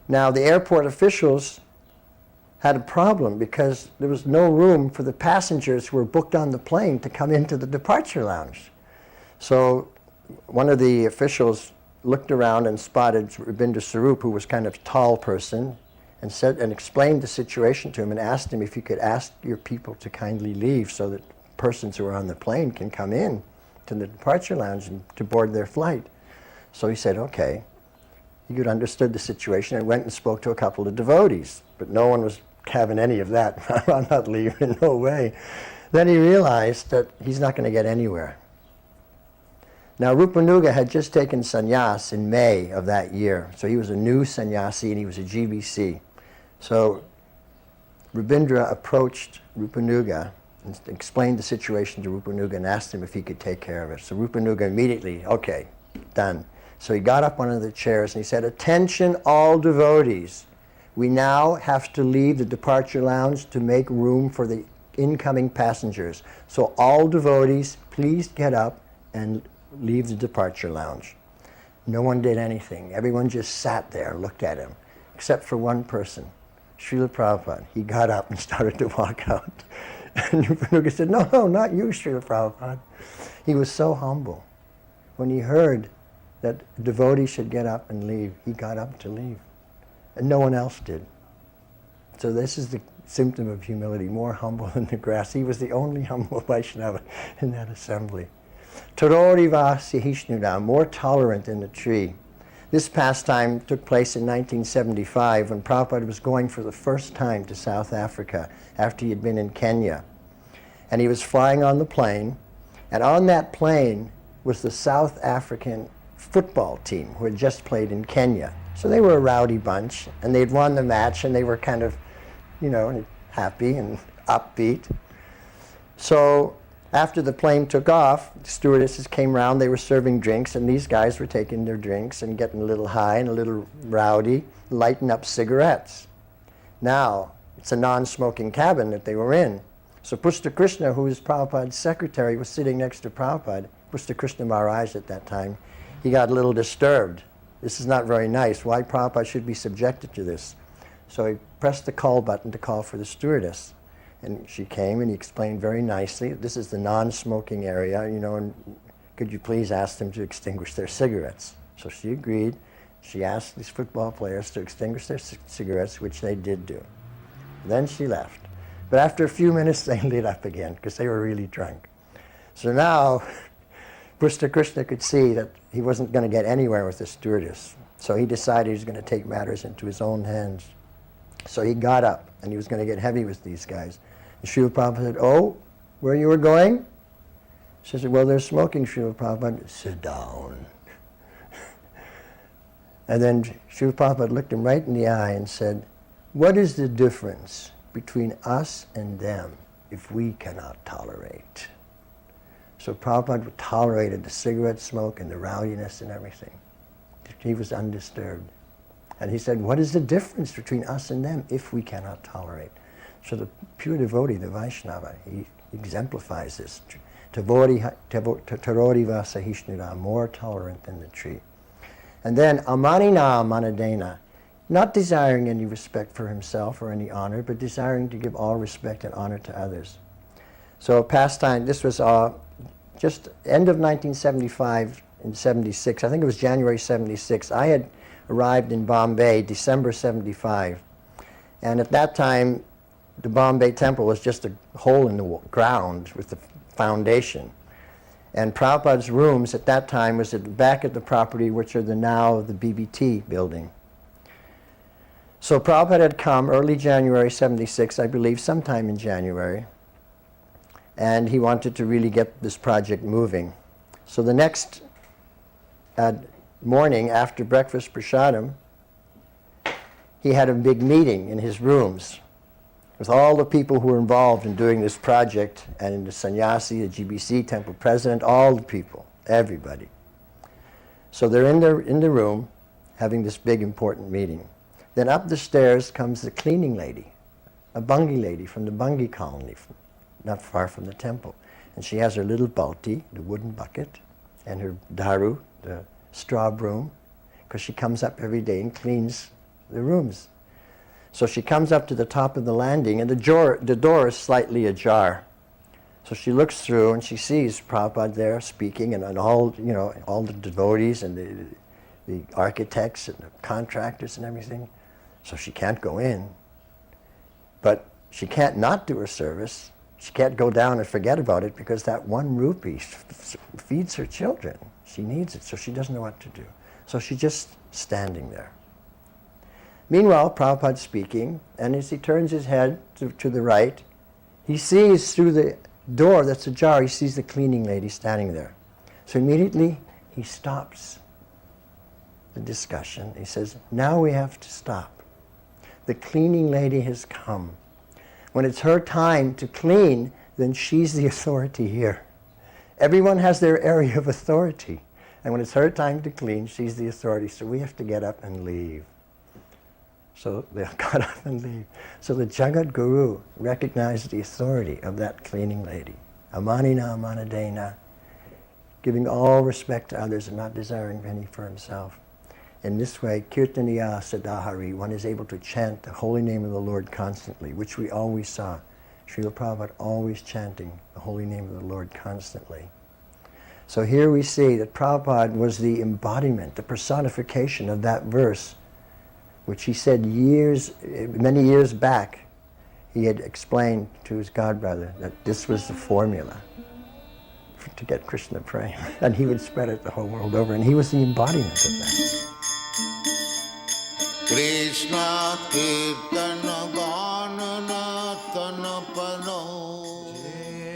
Speaker 11: Now, the airport officials had a problem because there was no room for the passengers who were booked on the plane to come into the departure lounge. So one of the officials looked around and spotted Rabindra Sarup, who was kind of a tall person, and explained the situation to him and asked him if he could ask your people to kindly leave so that persons who are on the plane can come in to the departure lounge and to board their flight. So he said, okay. He could understood the situation and went and spoke to a couple of devotees, but no one was having any of that. I'm not leaving, no way. Then he realized that he's not going to get anywhere. Now, Rupanuga had just taken sannyas in May of that year, so he was a new sannyasi and he was a GBC. So Rabindra approached Rupanuga and explained the situation to Rupanuga and asked him if he could take care of it. So Rupanuga immediately, okay, done. So he got up one of the chairs and he said, attention all devotees. We now have to leave the departure lounge to make room for the incoming passengers. So all devotees, please get up and leave the departure lounge. No one did anything. Everyone just sat there and looked at him, except for one person, Srila Prabhupada. He got up and started to walk out. And Rupanuga said, no, not you, Srila Prabhupada. He was so humble. When he heard that devotees should get up and leave, he got up to leave. And no one else did. So this is the symptom of humility, more humble than the grass. He was the only humble Vaishnava in that assembly. Taroriva Sihishnuda, more tolerant than the tree. This pastime took place in 1975 when Prabhupada was going for the first time to South Africa after he had been in Kenya. And he was flying on the plane, and on that plane was the South African football team who had just played in Kenya. So they were a rowdy bunch, and they'd won the match, and they were kind of, happy and upbeat. So after the plane took off, the stewardesses came around, they were serving drinks, and these guys were taking their drinks and getting a little high and a little rowdy, lighting up cigarettes. Now, it's a non-smoking cabin that they were in. So Pushta Krishna, who was Prabhupada's secretary, was sitting next to Prabhupada, Pushta Krishna Maharaj at that time. He got a little disturbed. This is not very nice. Why Prabhupada should be subjected to this? So he pressed the call button to call for the stewardess. And she came and he explained very nicely, this is the non-smoking area, and could you please ask them to extinguish their cigarettes? So she agreed. She asked these football players to extinguish their cigarettes, which they did do. Then she left. But after a few minutes, they lit up again because they were really drunk. So now, Pushta Krishna could see that he wasn't going to get anywhere with the stewardess. So he decided he was going to take matters into his own hands. So he got up, and he was going to get heavy with these guys. Srila Prabhupada said, oh, where you were going? She said, well, they're smoking, Srila Prabhupada. Sit down. And then Srila Prabhupada looked him right in the eye and said, what is the difference between us and them if we cannot tolerate? So Prabhupada tolerated the cigarette smoke and the rowdiness and everything. He was undisturbed. And he said, what is the difference between us and them if we cannot tolerate? So the pure devotee, the Vaishnava, he exemplifies this. Tarori vasahishnira, more tolerant than the tree. And then amanina manadena, not desiring any respect for himself or any honor, but desiring to give all respect and honor to others. So pastime, this was just end of 1975 and 76. I think it was January 76. I had arrived in Bombay December 75. And at that time, the Bombay temple was just a hole in the ground with the foundation. And Prabhupada's rooms at that time was at the back of the property, which are now the BBT building. So Prabhupada had come early January 76, I believe, sometime in January. And he wanted to really get this project moving. So the next morning after breakfast prasadam, he had a big meeting in his rooms with all the people who were involved in doing this project, and the sannyasi, the GBC temple president, all the people, everybody. So they're in the room having this big important meeting. Then up the stairs comes the cleaning lady, a Bungi lady from the Bungi colony, not far from the temple. And she has her little balti, the wooden bucket, and her daru, the straw broom, because she comes up every day and cleans the rooms. So she comes up to the top of the landing, and the door is slightly ajar. So she looks through and she sees Prabhupada there speaking, and all the devotees and the architects and the contractors and everything. So she can't go in, but she can't not do her service. She can't go down and forget about it, because that 1 rupee feeds her children. She needs it, so she doesn't know what to do. So she's just standing there. Meanwhile, Prabhupada's speaking, and as he turns his head to the right, he sees through the door that's ajar, he sees the cleaning lady standing there. So immediately he stops the discussion. He says, now we have to stop. The cleaning lady has come. When it's her time to clean, then she's the authority here. Everyone has their area of authority. And when it's her time to clean, she's the authority. So we have to get up and leave. So they got up and leave. So the Jagat Guru recognized the authority of that cleaning lady. Amanina amanadena, giving all respect to others and not desiring any for himself. In this way, kirtaniya sadahari, one is able to chant the holy name of the Lord constantly, which we always saw. Srila Prabhupada always chanting the holy name of the Lord constantly. So here we see that Prabhupada was the embodiment, the personification of that verse, which he said many years back, he had explained to his godbrother that this was the formula to get Krishna praying. And he would spread it the whole world over, and he was the embodiment of that.
Speaker 12: Krishna Kirtana Ganana Tanapano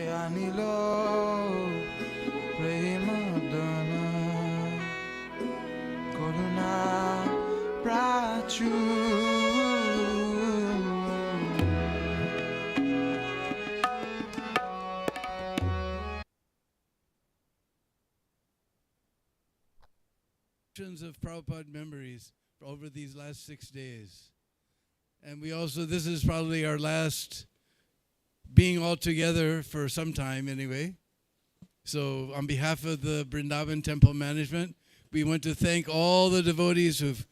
Speaker 12: Anilo Premadana Koruna Prachu.
Speaker 6: Of Prabhupada memories over these last 6 days. And we also, this is probably our last being all together for some time anyway. So on behalf of the Vrindavan Temple Management, we want to thank all the devotees who've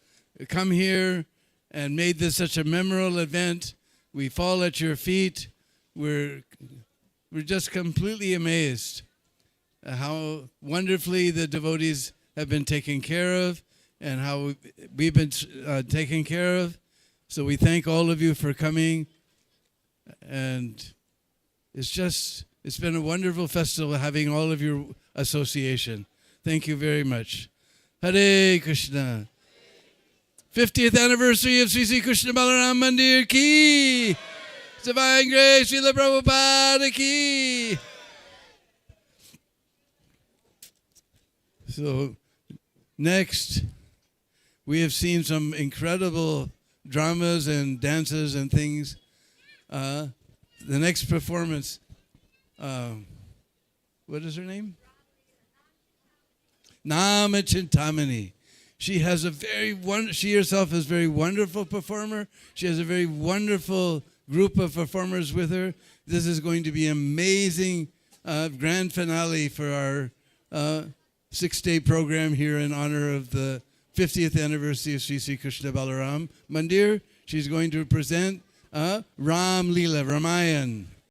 Speaker 6: come here and made this such a memorable event. We fall at your feet. We're just completely amazed how wonderfully the devotees have been taken care of, and how we've been taken care of. So we thank all of you for coming. And it's been a wonderful festival having all of your association. Thank you very much. Hare Krishna. 50th anniversary of Sri Krishna Balaram Mandir ki Divine Grace, Srila Prabhupada ki. So, next, we have seen some incredible dramas and dances and things. The next performance, what is her name? Nama Chintamani. She has she herself is a very wonderful performer. She has a very wonderful group of performers with her. This is going to be an amazing grand finale for our 6-day program here in honor of the 50th anniversary of Sri Sri Krishna Balaram Mandir. She's going to present Ram Leela, Ramayan.